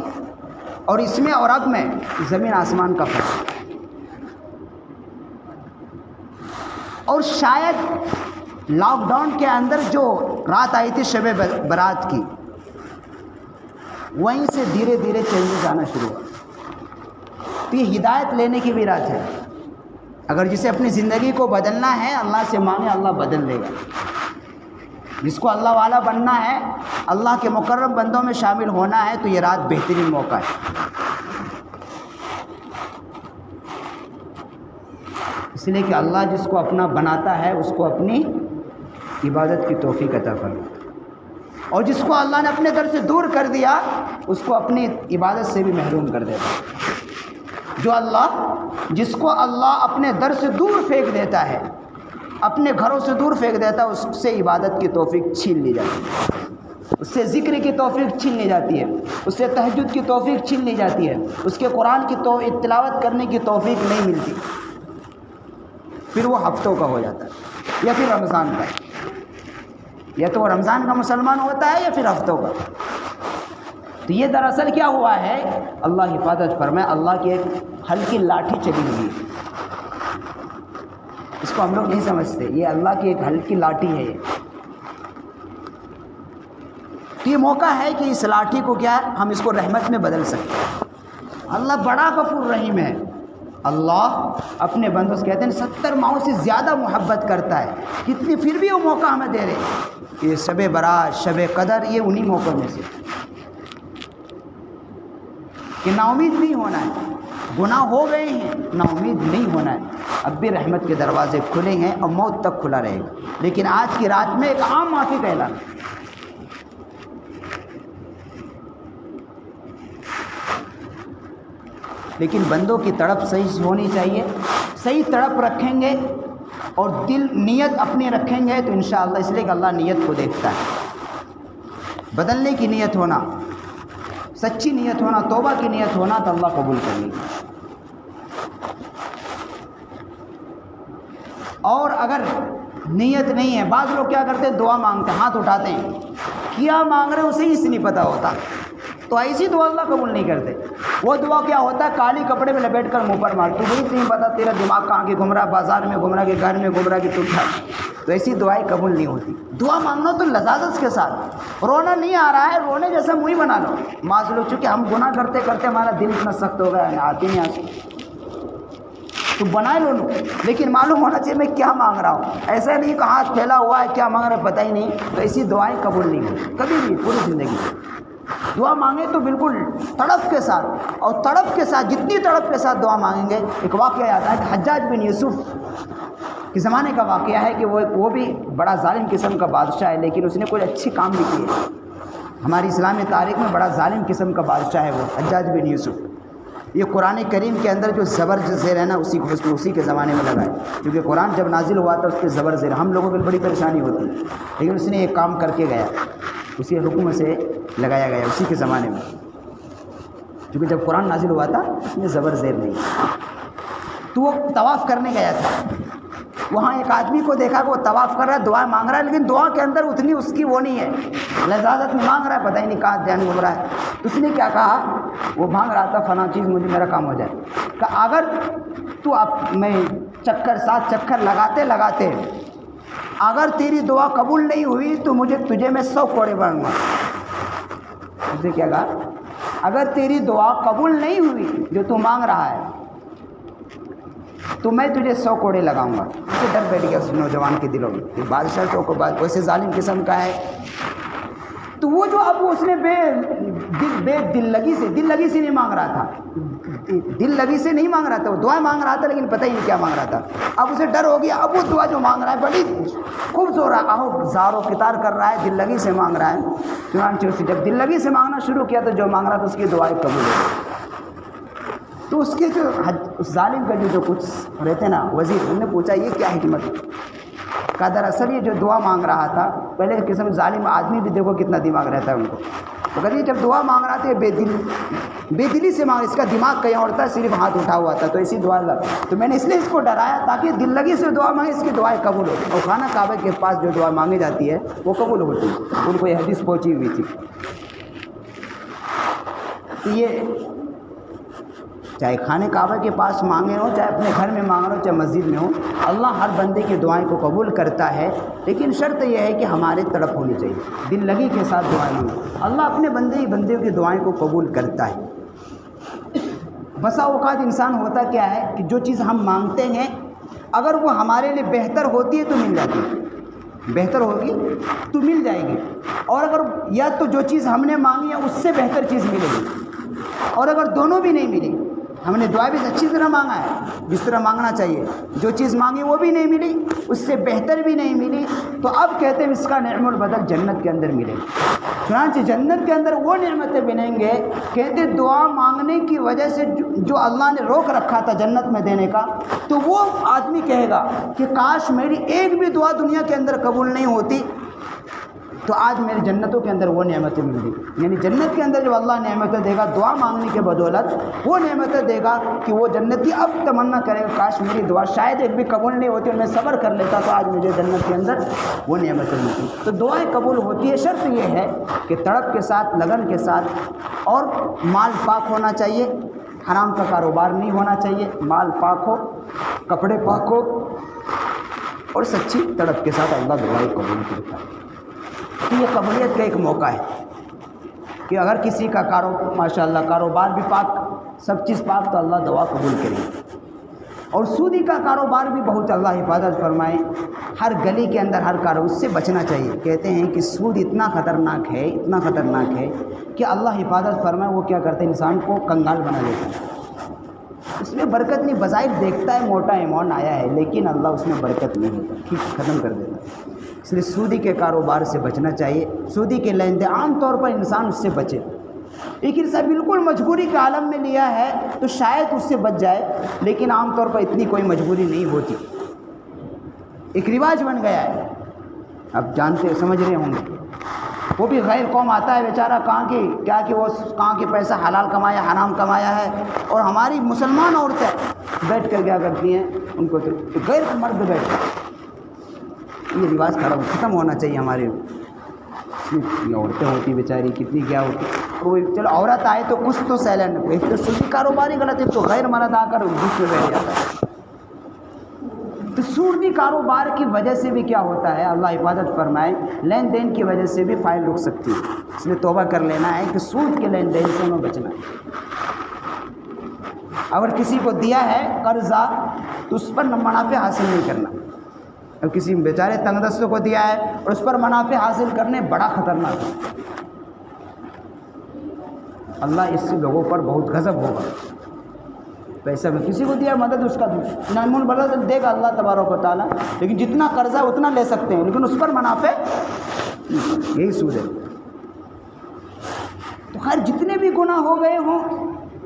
Speaker 1: اور اس میں اور اب میں زمین آسمان کا فرق. اور شاید لاک ڈاؤن کے اندر جو رات آئی تھی شب برات کی، وہیں سے دھیرے دھیرے چینجز آنا شروع ہوا. تو یہ ہدایت لینے کی بھی رات ہے. اگر جسے اپنی زندگی کو بدلنا ہے، اللہ سے مانگے، اللہ بدل دے گا. جس کو اللہ والا بننا ہے، اللہ کے مکرم بندوں میں شامل ہونا ہے، تو یہ رات بہترین موقع ہے. اس لیے کہ اللہ جس کو اپنا بناتا ہے اس کو اپنی عبادت کی توفیق عطا فرماتا ہے، اور جس کو اللہ نے اپنے در سے دور کر دیا اس کو اپنی عبادت سے بھی محروم کر دیتا ہے. جس کو اللہ اپنے در سے دور پھینک دیتا ہے، اپنے گھروں سے دور پھینک دیتا ہے، اس سے عبادت کی توفیق چھین لی جاتی ہے، اس سے ذکر کی توفیق چھین لی جاتی ہے، اس سے تہجد کی توفیق چھین لی جاتی ہے، اس کے قرآن کی تلاوت کرنے کی توفیق نہیں ملتی. پھر وہ ہفتوں کا ہو جاتا ہے، یا پھر رمضان کا، یا تو وہ رمضان کا مسلمان ہوتا ہے یا پھر ہفتوں کا. تو یہ دراصل کیا ہوا ہے، اللہ حفاظت فرمائے، اللہ کی ایک ہلکی لاٹھی چلی ہوئی ہے. اس کو ہم لوگ نہیں سمجھتے، یہ اللہ کی ایک ہلکی لاٹھی ہے. تو یہ موقع ہے کہ اس لاٹھی کو کیا ہم اس کو رحمت میں بدل سکتے ہیں. اللہ بڑا غفور رحیم ہے. اللہ اپنے بندوں سے کہتے ہیں 70 ماہوں سے زیادہ محبت کرتا ہے، کتنی پھر بھی وہ موقع ہمیں دے رہے ہیں. یہ شب برات، شب قدر، یہ انہی موقعوں میں سے کہ نا امید نہیں ہونا ہے. گناہ ہو گئے ہیں، نا امید نہیں ہونا ہے. اب بھی رحمت کے دروازے کھلے ہیں اور موت تک کھلا رہے گا. لیکن آج کی رات میں ایک عام معافی کا اعلان، لیکن بندوں کی تڑپ صحیح ہونی چاہیے. صحیح تڑپ رکھیں گے اور دل نیت اپنی رکھیں گے تو انشاءاللہ، اس لیے کہ اللہ نیت کو دیکھتا ہے. بدلنے کی نیت ہونا، سچی نیت ہونا، توبہ کی نیت ہونا تو اللہ قبول کرے گا. اور اگر نیت نہیں ہے، بعض لوگ کیا کرتے ہیں، دعا مانگتے ہیں، ہاتھ اٹھاتے ہیں، کیا مانگ رہے ہیں اسے اس نہیں پتہ ہوتا، تو ایسی دعا اللہ قبول نہیں کرتے. وہ دعا کیا ہوتا ہے، کالی کپڑے میں لپیٹ کر منہ پر مارتے، وہی نہیں پتا تیرا دماغ کہاں کی گھوم رہا، بازار میں گھوم رہا کہ گھر میں گھوم رہا کہ تو کیا. تو ایسی دعائیں قبول نہیں ہوتی. دعا مانگنا تو لذاذت کے ساتھ، رونا نہیں آ رہا ہے، رونے جیسا منہ ہی بنا لو. بعض لوگ چونکہ ہم گناہ کرتے کرتے ہمارا دل اتنا سخت ہو گیا ہے، آتی نہیں آتی، تو بنا لو، لیکن معلوم ہونا چاہیے میں کیا مانگ رہا ہوں. ایسا نہیں کہ ہاتھ پھیلا ہوا ہے، کیا مانگ رہا ہے پتہ ہی نہیں. تو ایسی دعائیں قبول نہیں ہوتی کبھی بھی پوری زندگی. دعا مانگیں تو بالکل تڑپ کے ساتھ، اور تڑپ کے ساتھ، جتنی تڑپ کے ساتھ دعا مانگیں گے. ایک واقعہ یاد ہے کہ حجاج بن یوسف کے زمانے کا واقعہ ہے کہ وہ بھی بڑا ظالم قسم کا بادشاہ ہے، لیکن اس نے کوئی اچھی کام بھی کیے. ہماری اسلامی تاریخ میں بڑا ظالم قسم کا بادشاہ ہے وہ حجاج بن یوسف. یہ قرآن کریم کے اندر جو زبر زیر ہے نا اسی کے زمانے میں لگا ہے، کیونکہ قرآن جب نازل ہوا تھا اس پہ زبر زیر ہم لوگوں کو بڑی پریشانی ہوتی، لیکن اس نے ایک کام کر کے گیا، اسی حکم سے لگایا گیا اسی کے زمانے میں، کیونکہ جب قرآن نازل ہوا تھا اس میں زبر زیر نہیں، تو وہ طواف کرنے گیا تھا، وہاں ایک آدمی کو دیکھا کہ وہ طواف کر رہا ہے، دعا مانگ رہا ہے، لیکن دعا کے اندر اتنی اس کی وہ نہیں ہے، لذاذت میں مانگ رہا ہے، پتہ ہی نہیں کہاں دھیان گھوم رہا ہے۔ اس نے کیا کہا، وہ مانگ رہا تھا فلاں چیز مجھے میرا کام ہو جائے، کہ اگر تو اب میں 7 چکر لگاتے لگاتے اگر تیری دعا قبول نہیں ہوئی تو تجھے میں 100 کوڑے ماروں گا۔ اس نے کیا کہا، اگر تیری دعا قبول نہیں ہوئی جو تو مانگ رہا ہے تو میں تجھے 100 کوڑے لگاؤں گا۔ اسے ڈر بیٹھ گیا اس نوجوان کے دلوں میں کہ بادشاہ کو ویسے ظالم قسم کا ہے، تو وہ جو اب اس نے دل لگی سے نہیں مانگ رہا تھا، دل لگی سے نہیں مانگ رہا تھا، وہ دعائیں مانگ رہا تھا لیکن پتہ ہی نہیں کیا مانگ رہا تھا، اب اسے ڈر ہو گیا، اب وہ دعا جو مانگ رہا ہے بڑی خوب زار و قطار کر رہا ہے، دل لگی سے مانگ رہا ہے، چنانچہ اسے جب دل لگی سے مانگنا شروع کیا تو جو مانگ رہا تھا اس کی دعائیں قبول ہو گئی۔ تو اس کے جو اس ظالم کا جو کچھ رہتے نا وزیر، انہوں نے پوچھا یہ کیا حکمت، کہا دراصل یہ جو دعا مانگ رہا تھا، پہلے قسم ظالم آدمی بھی دیکھو کتنا دماغ رہتا ہے ان کو، اگر یہ جب دعا مانگ رہا تھا بے دلی سے مانگ، اس کا دماغ کہیں اور تھا، صرف ہاتھ اٹھا ہوا تھا، تو ایسی دعا تو میں نے اس لیے اس کو ڈرایا تاکہ دل لگی سے دعا مانگے، اس کی دعائیں قبول ہو، اور خانہ کعبہ کے پاس جو دعا مانگی جاتی ہے وہ قبول ہوتی ہے، ان کو یہ حدیث پہنچی ہوئی تھی۔ تو یہ چاہے خانہ کعبہ کے پاس مانگے ہو، چاہے اپنے گھر میں مانگ رہے ہو، چاہے مسجد میں ہو، اللہ ہر بندے کی دعائیں کو قبول کرتا ہے، لیکن شرط یہ ہے کہ ہمارے طرف ہونی چاہیے، دل لگی کے ساتھ دعائیں مانگو۔ اللہ اپنے بندوں کی دعائیں کو قبول کرتا ہے۔ بسا اوقات انسان ہوتا کیا ہے کہ جو چیز ہم مانگتے ہیں اگر وہ ہمارے لیے بہتر ہوتی ہے تو مل جاتی ہے، بہتر ہوگی تو مل جائے گی، اور اگر یا تو جو چیز ہم نے مانگی ہے اس سے بہتر چیز ملے گی، اور اگر دونوں بھی نہیں ملی، ہم نے دعا بھی اچھی طرح مانگا ہے جس طرح مانگنا چاہیے، جو چیز مانگی وہ بھی نہیں ملی، اس سے بہتر بھی نہیں ملی، تو اب کہتے ہیں اس کا نعم البدل جنت کے اندر ملے گا۔ چنانچہ جنت کے اندر وہ نعمتیں ملیں گے، کہتے دعا مانگنے کی وجہ سے جو اللہ نے روک رکھا تھا جنت میں دینے کا، تو وہ آدمی کہے گا کہ کاش میری ایک بھی دعا دنیا کے اندر قبول نہیں ہوتی تو آج میری جنتوں کے اندر وہ نعمتیں مل گئی۔ یعنی جنت کے اندر جب اللہ نعمتیں دے گا دعا مانگنے کے بدولت، وہ نعمتیں دے گا کہ وہ جنتی اب تمنا کرے گا کاش میری دعا شاید ایک بھی قبول نہیں ہوتی اور میں صبر کر لیتا تو آج مجھے جنت کے اندر وہ نعمتیں ملتی۔ تو دعائیں قبول ہوتی ہے، شرط یہ ہے کہ تڑپ کے ساتھ، لگن کے ساتھ، اور مال پاک ہونا چاہیے، حرام کا کاروبار نہیں ہونا چاہیے، مال پاک ہو، کپڑے پاک ہو، اور سچی تڑپ کے ساتھ اللہ دعائیں قبول کرتا ہے۔ تو یہ قبولیت کا ایک موقع ہے کہ اگر کسی کا ماشاء اللہ کاروبار بھی پاک، سب چیز پاک، تو اللہ دعا قبول کرے۔ اور سودی کا کاروبار بھی بہت اللہ حفاظت فرمائے، ہر گلی کے اندر ہر اس سے بچنا چاہیے۔ کہتے ہیں کہ سود اتنا خطرناک ہے، اتنا خطرناک ہے کہ اللہ حفاظت فرمائے وہ کیا کرتے ہیں، انسان کو کنگال بنا دیتا ہے، اس میں برکت نہیں، بظاہر دیکھتا ہے موٹا اماؤنٹ آیا ہے لیکن اللہ اس میں برکت نہیں ہوتا، ٹھیک ختم کر دیتا ہے۔ اس لیے سودی کے کاروبار سے بچنا چاہیے، سودی کے لین دین عام طور پر انسان اس سے بچے، لیکن سب بالکل مجبوری کے عالم میں لیا ہے تو شاید اس سے بچ جائے، لیکن عام طور پر اتنی کوئی مجبوری نہیں ہوتی، ایک رواج بن گیا ہے، اب جانتے سمجھ رہے ہوں گے۔ وہ بھی غیر قوم آتا ہے بیچارہ، کہاں کی کیا کہ وہ کہاں کے پیسہ حلال کمایا حرام کمایا ہے، اور ہماری مسلمان عورتیں بیٹھ کر کیا کرتی ہیں، ان کو تو غیر مرد بیٹھ، یہ رواج ختم ہونا چاہیے ہمارے۔ عورتیں ہوتی بیچاری کتنی کیا ہوتی، کوئی چلو عورت آئے تو کچھ تو سیلنٹ، ایک تو سودی کاروبار ہی غلط ہے، تو غیر مرد آ کر بیچ میں بیٹھ جاتا ہے۔ تو سودی کاروبار کی وجہ سے بھی کیا ہوتا ہے، اللہ حفاظت فرمائے، لین دین کی وجہ سے بھی فائل رک سکتی ہے، اس لیے توبہ کر لینا ہے کہ سود کے لین دین سے ہمیں بچنا ہے۔ اگر کسی کو دیا ہے قرضہ تو اس پر منافع حاصل نہیں کرنا، اور کسی بیچارے تنگ دستوں کو دیا ہے اور اس پر منافع حاصل کرنے بڑا خطرناک ہے، اللہ اس سے لوگوں پر بہت غضب ہوگا۔ پیسہ میں کسی کو دیا مدد اس کا نامون بلد دے گا اللہ تبارک و تعالیٰ، لیکن جتنا قرضہ اتنا لے سکتے ہیں، لیکن اس پر منافع، یہی سود ہے۔ تو خیر جتنے بھی گناہ ہو گئے ہوں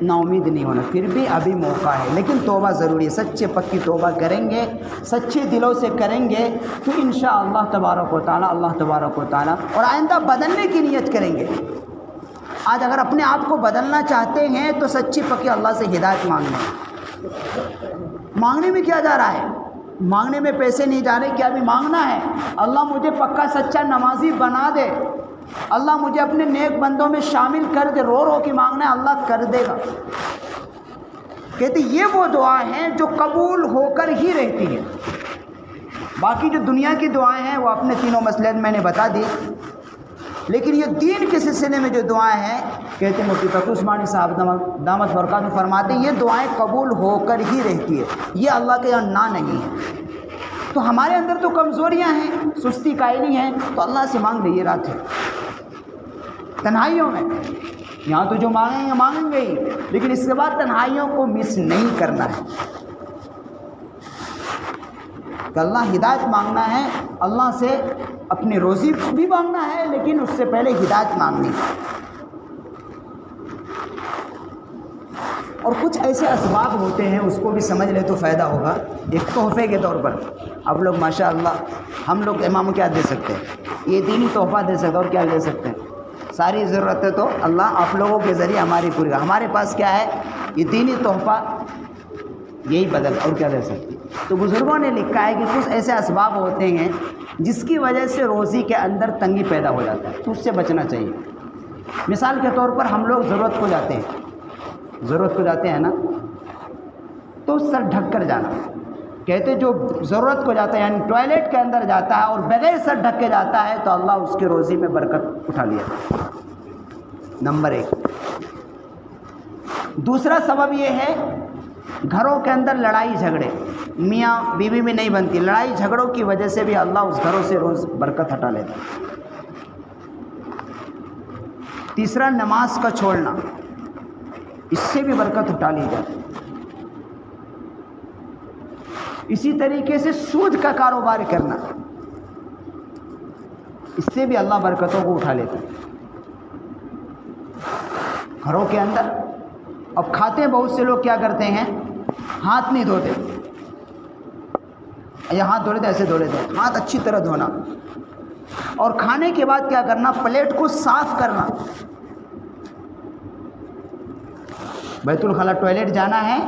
Speaker 1: نا امید نہیں ہونا، پھر بھی ابھی موقع ہے، لیکن توبہ ضروری ہے، سچے پکی توبہ کریں گے، سچے دلوں سے کریں گے تو انشاءاللہ تبارک و تعالیٰ اور آئندہ بدلنے کی نیت کریں گے۔ آج اگر اپنے آپ کو بدلنا چاہتے ہیں تو سچی پکی اللہ سے ہدایت مانگنے میں کیا جا رہا ہے؟ مانگنے میں پیسے نہیں جا رہے، کیا بھی مانگنا ہے؟ اللہ مجھے پکا سچا نمازی بنا دے، اللہ مجھے اپنے نیک بندوں میں شامل کر دے، رو رو کے مانگنا ہے، اللہ کر دے گا۔ کہتے یہ وہ دعا ہیں جو قبول ہو کر ہی رہتی ہے۔ باقی جو دنیا کی دعائیں ہیں وہ اپنے تینوں مسئلے میں نے بتا دی، لیکن یہ دین کے سلسلے میں جو دعائیں ہیں، کہتے ہیں مفتی تقی عثمانی صاحب دامت برکاتہ فرماتے ہیں یہ دعائیں قبول ہو کر ہی رہتی ہے، یہ اللہ کے یہاں نہ نہیں ہے۔ تو ہمارے اندر تو کمزوریاں ہیں، سستی قائلی ہیں، تو اللہ سے مانگ لیں، یہ رات ہے تنہائیوں میں۔ یہاں تو جو مانگیں گے ہی، لیکن اس کے بعد تنہائیوں کو مس نہیں کرنا ہے کہ اللہ ہدایت مانگنا ہے، اللہ سے اپنی روزی بھی مانگنا ہے، لیکن اس سے پہلے ہدایت مانگنی ہے۔ اور کچھ ایسے اسباب ہوتے ہیں، اس کو بھی سمجھ لے تو فائدہ ہوگا۔ ایک تحفے کے طور پر آپ لوگ ماشاءاللہ، ہم لوگ امام کیا دے سکتے ہیں؟ یہ دینی تحفہ دے سکتے، اور کیا دے سکتے ہیں؟ ساری ضرورتیں تو اللہ آپ لوگوں کے ذریعے ہماری پوری کرے۔ ہمارے پاس کیا ہے؟ یہ دینی تحفہ، یہی بدل، اور کیا دے سکتے؟ تو بزرگوں نے لکھا ہے کہ کچھ ایسے اسباب ہوتے ہیں جس کی وجہ سے روزی کے اندر تنگی پیدا ہو جاتا ہے، تو اس سے بچنا چاہیے۔ مثال کے طور پر ہم لوگ ضرورت کو جاتے ہیں نا، تو سر ڈھک کر جانا۔ کہتے جو ضرورت کو جاتا ہے، یعنی ٹوائلٹ کے اندر جاتا ہے اور بغیر سر ڈھک کے جاتا ہے، تو اللہ اس کی روزی میں برکت اٹھا لیا۔ نمبر 1۔ دوسرا سبب یہ ہے، گھروں کے اندر لڑائی جھگڑے، میاں بیوی میں نہیں بنتی، لڑائی جھگڑوں کی وجہ سے بھی اللہ اس گھروں سے روز برکت ہٹا لیتا ہے۔ تیسرا، نماز کا چھوڑنا، اس سے بھی برکت اٹھا لی جاتی۔ اسی طریقے سے سود کا کاروبار کرنا، اس سے بھی اللہ برکتوں کو اٹھا لیتا ہے۔ گھروں کے اندر اب کھاتے ہیں، بہت سے لوگ کیا کرتے ہیں، ہاتھ نہیں دھوتے، یا ہاتھ دھو لیتے، ایسے دھو لیتے، ہاتھ اچھی طرح دھونا، اور کھانے کے بعد کیا کرنا، پلیٹ کو صاف کرنا۔ بیت الخلا ٹوائلٹ جانا ہے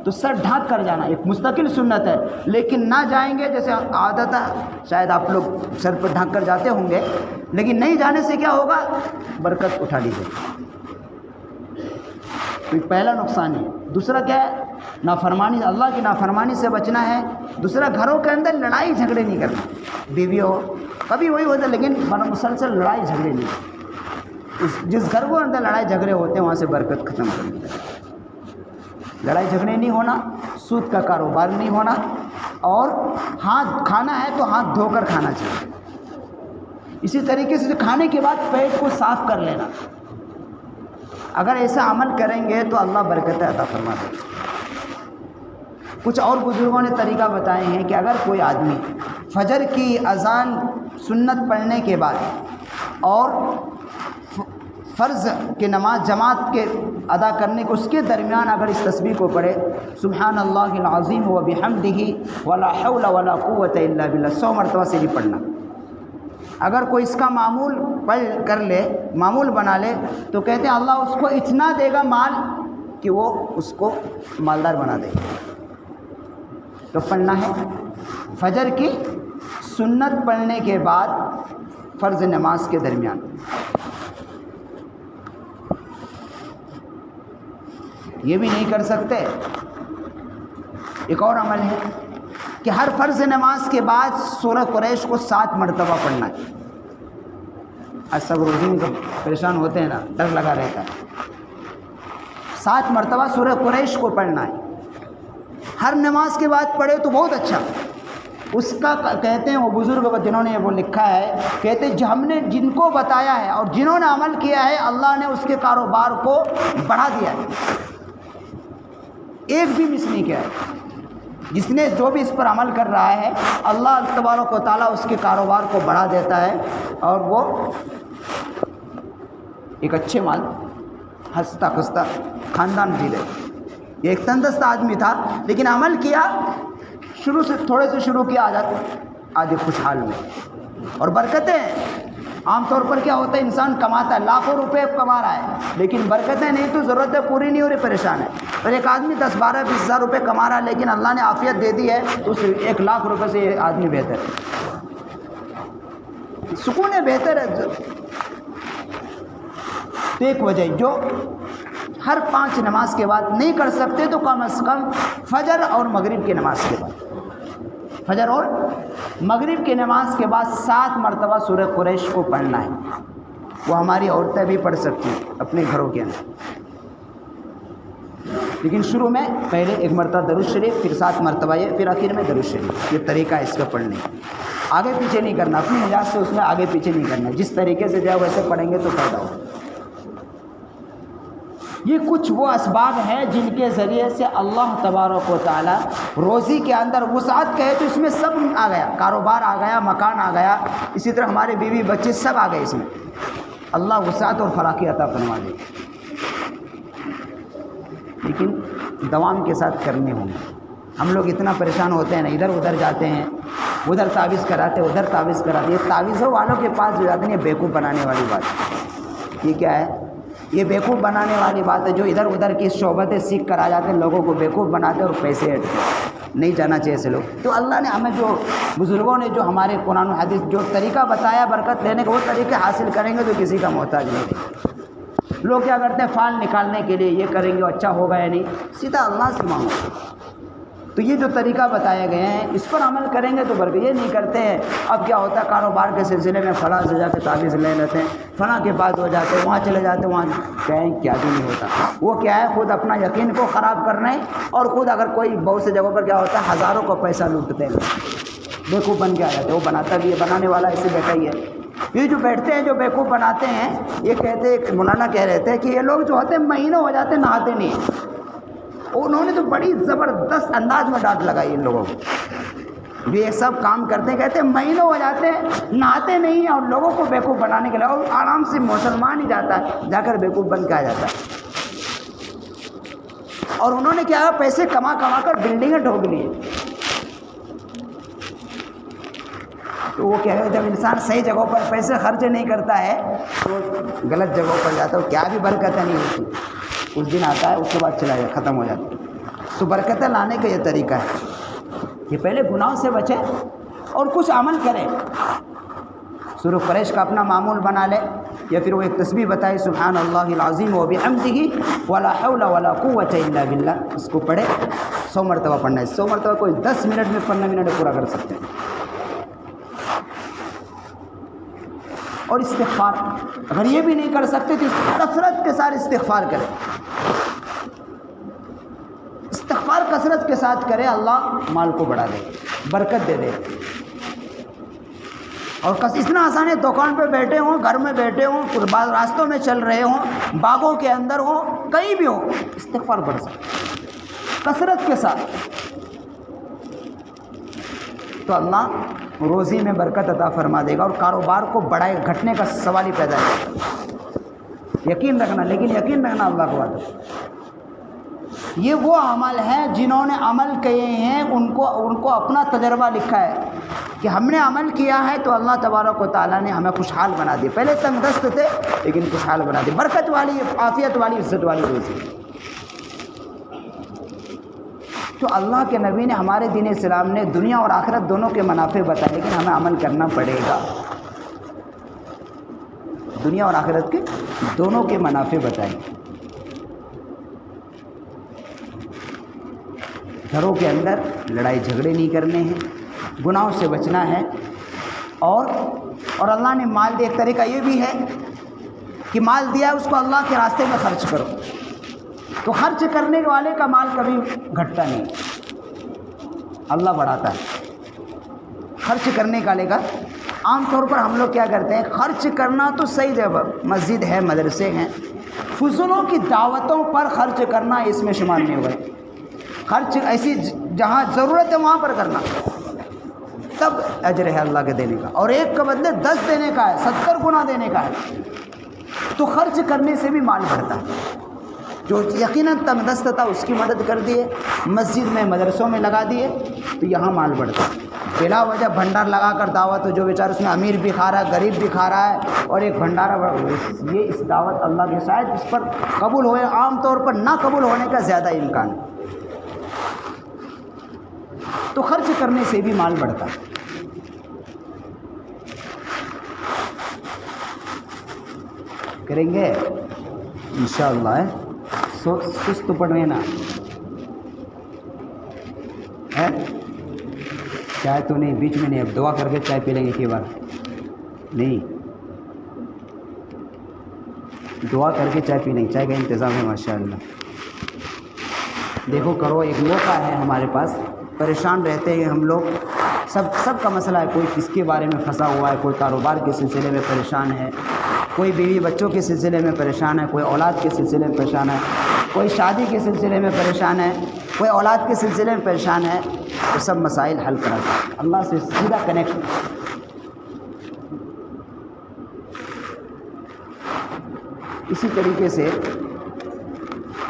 Speaker 1: تو سر ڈھانک کر جانا، ایک مستقل سنت ہے، لیکن نہ جائیں گے، جیسے عادت ہے، شاید آپ لوگ سر پر ڈھانک کر جاتے ہوں گے، لیکن نہیں جانے سے کیا ہوگا، برکت اٹھا لی جائے۔ تو پہلا نقصان ہے۔ دوسرا کیا ہے، نافرمانی، اللہ کی نافرمانی سے بچنا ہے۔ دوسرا، گھروں کے اندر لڑائی جھگڑے نہیں کرنا، بیوی ہو کبھی وہی ہوتا ہے، لیکن مسلسل لڑائی جھگڑے نہیں۔ جس گھر کو اندر لڑائی جھگڑے ہوتے ہیں وہاں سے برکت ختم کر دی جائے۔ لڑائی جھگڑے نہیں ہونا، سود کا کاروبار نہیں ہونا، اور ہاتھ کھانا ہے تو ہاتھ دھو کر کھانا چاہیے۔ اسی طریقے سے کھانے کے بعد پیٹ کو صاف کر لینا۔ اگر ایسا عمل کریں گے تو اللہ برکتیں عطا فرما دے گا۔ کچھ اور بزرگوں نے طریقہ بتائے ہیں کہ اگر کوئی آدمی فجر کی اذان سنت پڑھنے کے بعد اور فرض کی نماز جماعت کے ادا کرنے کو اس کے درمیان اگر اس تسبیح کو پڑھے، سبحان اللہ العظیم و بحمدہ ولا حول ولا قوت الا باللہ، 100 مرتبہ سے بھی پڑھنا۔ اگر کوئی اس کا معمول پڑھ کر لے، معمول بنا لے، تو کہتے ہیں اللہ اس کو اتنا دے گا مال کہ وہ اس کو مالدار بنا دے گا۔ تو پڑھنا ہے فجر کی سنت پڑھنے کے بعد فرض نماز کے درمیان۔ یہ بھی نہیں کر سکتے، ایک اور عمل ہے کہ ہر فرض نماز کے بعد سورہ قریش کو 7 مرتبہ پڑھنا ہے۔ آج سب روزی میں پریشان ہوتے ہیں نا، ڈر لگا رہتا ہے۔ 7 مرتبہ سورہ قریش کو پڑھنا ہے، ہر نماز کے بعد پڑھے تو بہت اچھا۔ اس کا کہتے ہیں وہ بزرگ جنہوں نے وہ لکھا ہے، کہتے ہیں ہم نے جن کو بتایا ہے اور جنہوں نے عمل کیا ہے، اللہ نے اس کے کاروبار کو بڑھا دیا ہے، ایک بھی مس نہیں کیا ہے۔ جس نے جو بھی اس پر عمل کر رہا ہے، اللہ تبارک و تعالیٰ اس کے کاروبار کو بڑھا دیتا ہے، اور وہ ایک اچھے مال ہنستا کھنستا خاندان جی رہے. یہ ایک تندرست آدمی تھا لیکن عمل کیا شروع سے تھوڑے سے شروع کیا آج خوشحال میں. اور برکتیں عام طور پر کیا ہوتا ہے انسان کماتا ہے لاکھوں روپے کما رہا ہے لیکن برکتیں نہیں تو ضرورتیں پوری نہیں ہو رہی پریشان ہے. اور ایک آدمی 10-12-20 ہزار روپے کما رہا ہے لیکن اللہ نے عافیت دے دی ہے تو اس 1 لاکھ روپے سے یہ آدمی بہتر ہے سکون ہے بہتر ہے. تو ایک وجہ جو ہر 5 نماز کے بعد نہیں کر سکتے تو کم از کم فجر اور مغرب کی نماز کے بعد فجر اور مغرب کی نماز کے بعد 7 مرتبہ سورہ قریش کو پڑھنا ہے. وہ ہماری عورتیں بھی پڑھ سکتی ہیں اپنے گھروں کے اندر لیکن شروع میں پہلے 1 مرتبہ درود شریف پھر 7 مرتبہ یہ پھر آخر میں درود شریف. یہ طریقہ ہے اس کا پڑھنے کا. آگے پیچھے نہیں کرنا اپنی نجات سے اس میں آگے پیچھے نہیں کرنا جس طریقے سے جائے ویسے پڑھیں گے تو فائدہ ہوگا. یہ کچھ وہ اسباب ہیں جن کے ذریعے سے اللہ تبارک و تعالی روزی کے اندر وسعت کہے تو اس میں سب آ گیا. کاروبار آ گیا مکان آ گیا اسی طرح ہمارے بیوی بچے سب آ گئے اس میں. اللہ وسعت اور فراخی عطا فرما دے لیکن دوام کے ساتھ کرنے ہوں گے. ہم لوگ اتنا پریشان ہوتے ہیں نا ادھر ادھر جاتے ہیں ادھر تعویذ کراتے ادھر تعویذ کراتے. یہ تعویذوں والوں کے پاس جو جاتے ہیں یہ بیوقوف بنانے والی بات. یہ کیا ہے یہ بیوقوف بنانے والی بات ہے. جو ادھر ادھر کی شعبتیں سیکھ کر آ جاتے ہیں لوگوں کو بیوقوف بناتے اور پیسے ہٹتے. نہیں جانا چاہیے ایسے لوگ. تو اللہ نے ہمیں جو بزرگوں نے جو ہمارے قرآن و حدیث جو طریقہ بتایا برکت لینے کا وہ طریقے حاصل کریں گے تو کسی کا محتاج نہیں. لوگ کیا کرتے ہیں فال نکالنے کے لیے یہ کریں گے اچھا ہوگا یا نہیں سیدھا اللہ سے مانگو. تو یہ جو طریقہ بتائے گئے ہیں اس پر عمل کریں گے تو برکت. یہ نہیں کرتے ہیں اب کیا ہوتا ہے کاروبار کے سلسلے میں فلاں سے جا کے تعویذ لے لیتے ہیں فلاں کے بعد ہو جاتے ہیں وہاں چلے جاتے ہیں وہاں کیا بھی نہیں ہوتا. وہ کیا ہے خود اپنا یقین کو خراب کرنا ہے اور خود اگر کوئی بہت سے جگہوں پر کیا ہوتا ہے ہزاروں کو پیسہ لوٹتے ہیں بیوقوف بن کے آ جاتے ہیں. وہ بناتا بھی ہے بنانے والا ایسے بیٹھا ہی ہے. یہ جو بیٹھتے ہیں جو بیوقوف بناتے ہیں یہ کہتے ہیں مولانا کہہ رہے تھے کہ یہ لوگ جو ہوتے ہیں مہینوں ہو جاتے ہیں نہاتے نہیں. انہوں نے تو بڑی زبردست انداز میں ڈانٹ لگائی ان لوگوں کو جو یہ سب کام کرتے ہیں. کہتے ہیں مہینوں ہو جاتے ہیں نہاتے نہیں ہیں اور لوگوں کو بیوقوف بنانے کے لیے اور آرام سے مسلمان ہی جاتا ہے جا کر بیوقوف بن کے آ جاتا ہے. اور انہوں نے کیا پیسے کما کر بلڈنگیں ٹھوک لی. تو وہ کہہ رہے جب انسان صحیح جگہوں پر پیسے خرچ نہیں کرتا ہے تو غلط جگہوں پر جاتا ہے کیا بھی برکتیں نہیں ہوتی. اس دن آتا ہے اس کے بعد چلا جائے ختم ہو جاتا ہے. تو برکتیں لانے کا یہ طریقہ ہے کہ پہلے گناہوں سے بچے اور کچھ عمل کرے. سورہ قریش کا اپنا معمول بنا لے یا پھر وہ ایک تسبیح بتائے سبحان اللہ العظیم و بحمدہ ولا حول ولا قوۃ الا باللہ. اس کو پڑھے 100 مرتبہ پڑھنا ہے. 100 مرتبہ کوئی 10 منٹ میں 15 منٹ میں پورا کر سکتے ہیں. اور استغفار اگر یہ بھی نہیں کر سکتے تو کثرت کے ساتھ استغفار کریں. استغفار کثرت کے ساتھ کرے اللہ مال کو بڑھا دے برکت دے دے. اور اتنا آسان ہے دکان پہ بیٹھے ہوں گھر میں بیٹھے ہوں بعض راستوں میں چل رہے ہوں باغوں کے اندر ہوں کہیں بھی ہوں استغفار بڑھ سکتے کثرت کے ساتھ. تو اللہ روزی میں برکت عطا فرما دے گا اور کاروبار کو بڑھائے. گھٹنے کا سوال ہی پیدا ہے. یقین رکھنا لیکن یقین رکھنا اللہ کو وعدہ. یہ وہ عمل ہیں جنہوں نے عمل کیے ہیں ان کو اپنا تجربہ لکھا ہے کہ ہم نے عمل کیا ہے تو اللہ تبارک و تعالیٰ نے ہمیں خوشحال بنا دی. پہلے تنگ دست تھے لیکن خوشحال بنا دی. برکت والی عافیت والی عزت والی روزی. تو اللہ کے نبی نے ہمارے دین اسلام نے دنیا اور آخرت دونوں کے منافع بتائے لیکن ہمیں عمل کرنا پڑے گا. دنیا اور آخرت کے دونوں کے منافع بتائیں. گھروں کے اندر لڑائی جھگڑے نہیں کرنے ہیں گناہوں سے بچنا ہے. اور اللہ نے مال دیا ایک طریقہ یہ بھی ہے کہ مال دیا اس کو اللہ کے راستے میں خرچ کرو. تو خرچ کرنے والے کا مال کبھی گھٹتا نہیں اللہ بڑھاتا ہے. خرچ کرنے والے کا عام طور پر ہم لوگ کیا کرتے ہیں خرچ کرنا تو صحیح جگہ مسجد ہے مدرسے ہیں فضولوں کی دعوتوں پر خرچ کرنا اس میں شمار نہیں ہوگا. خرچ ایسی جہاں ضرورت ہے وہاں پر کرنا تب اجر ہے اللہ کے دینے کا. اور ایک کا بدلے 10 دینے کا ہے 70 گنا دینے کا ہے. تو خرچ کرنے سے بھی مال بڑھتا ہے. جو یقیناً تنگ دست تھا اس کی مدد کر دیے، مسجد میں مدرسوں میں لگا دیے، تو یہاں مال بڑھتا ہے۔ بلا وجہ بھنڈار لگا کر دعوت ہو، جو بیچارہ اس میں امیر بھی کھا رہا ہے، غریب بھی کھا رہا ہے، اور ایک بھنڈارا یہ اس دعوت اللہ کے شاید اس پر قبول ہوئے، عام طور پر نہ قبول ہونے کا زیادہ امکان ہے۔ تو خرچ کرنے سے بھی مال بڑھتا ہے۔ کریں گے انشاءاللہ۔ سست پڑ رہے نا ہے، چائے تو نہیں بیچ میں نہیں، اب دعا کر کے چائے پی لیں گے ایک بار، نہیں دعا کر کے چائے پی لیں گے، چائے کا انتظام ہے ماشاءاللہ۔ دیکھو کرو، ایک موقع ہے ہمارے پاس، پریشان رہتے ہیں ہم لوگ، سب کا مسئلہ ہے، کوئی کس کے بارے میں پھنسا ہوا ہے، کوئی کاروبار کے سلسلے میں پریشان ہے، کوئی بیوی بچوں کے سلسلے میں پریشان ہے، کوئی اولاد کے سلسلے میں پریشان ہے، کوئی شادی کے سلسلے میں پریشان ہے، کوئی اولاد کے سلسلے میں پریشان ہے، تو سب مسائل حل کراتا ہے اللہ سے سیدھا کنیکٹ۔ اسی طریقے سے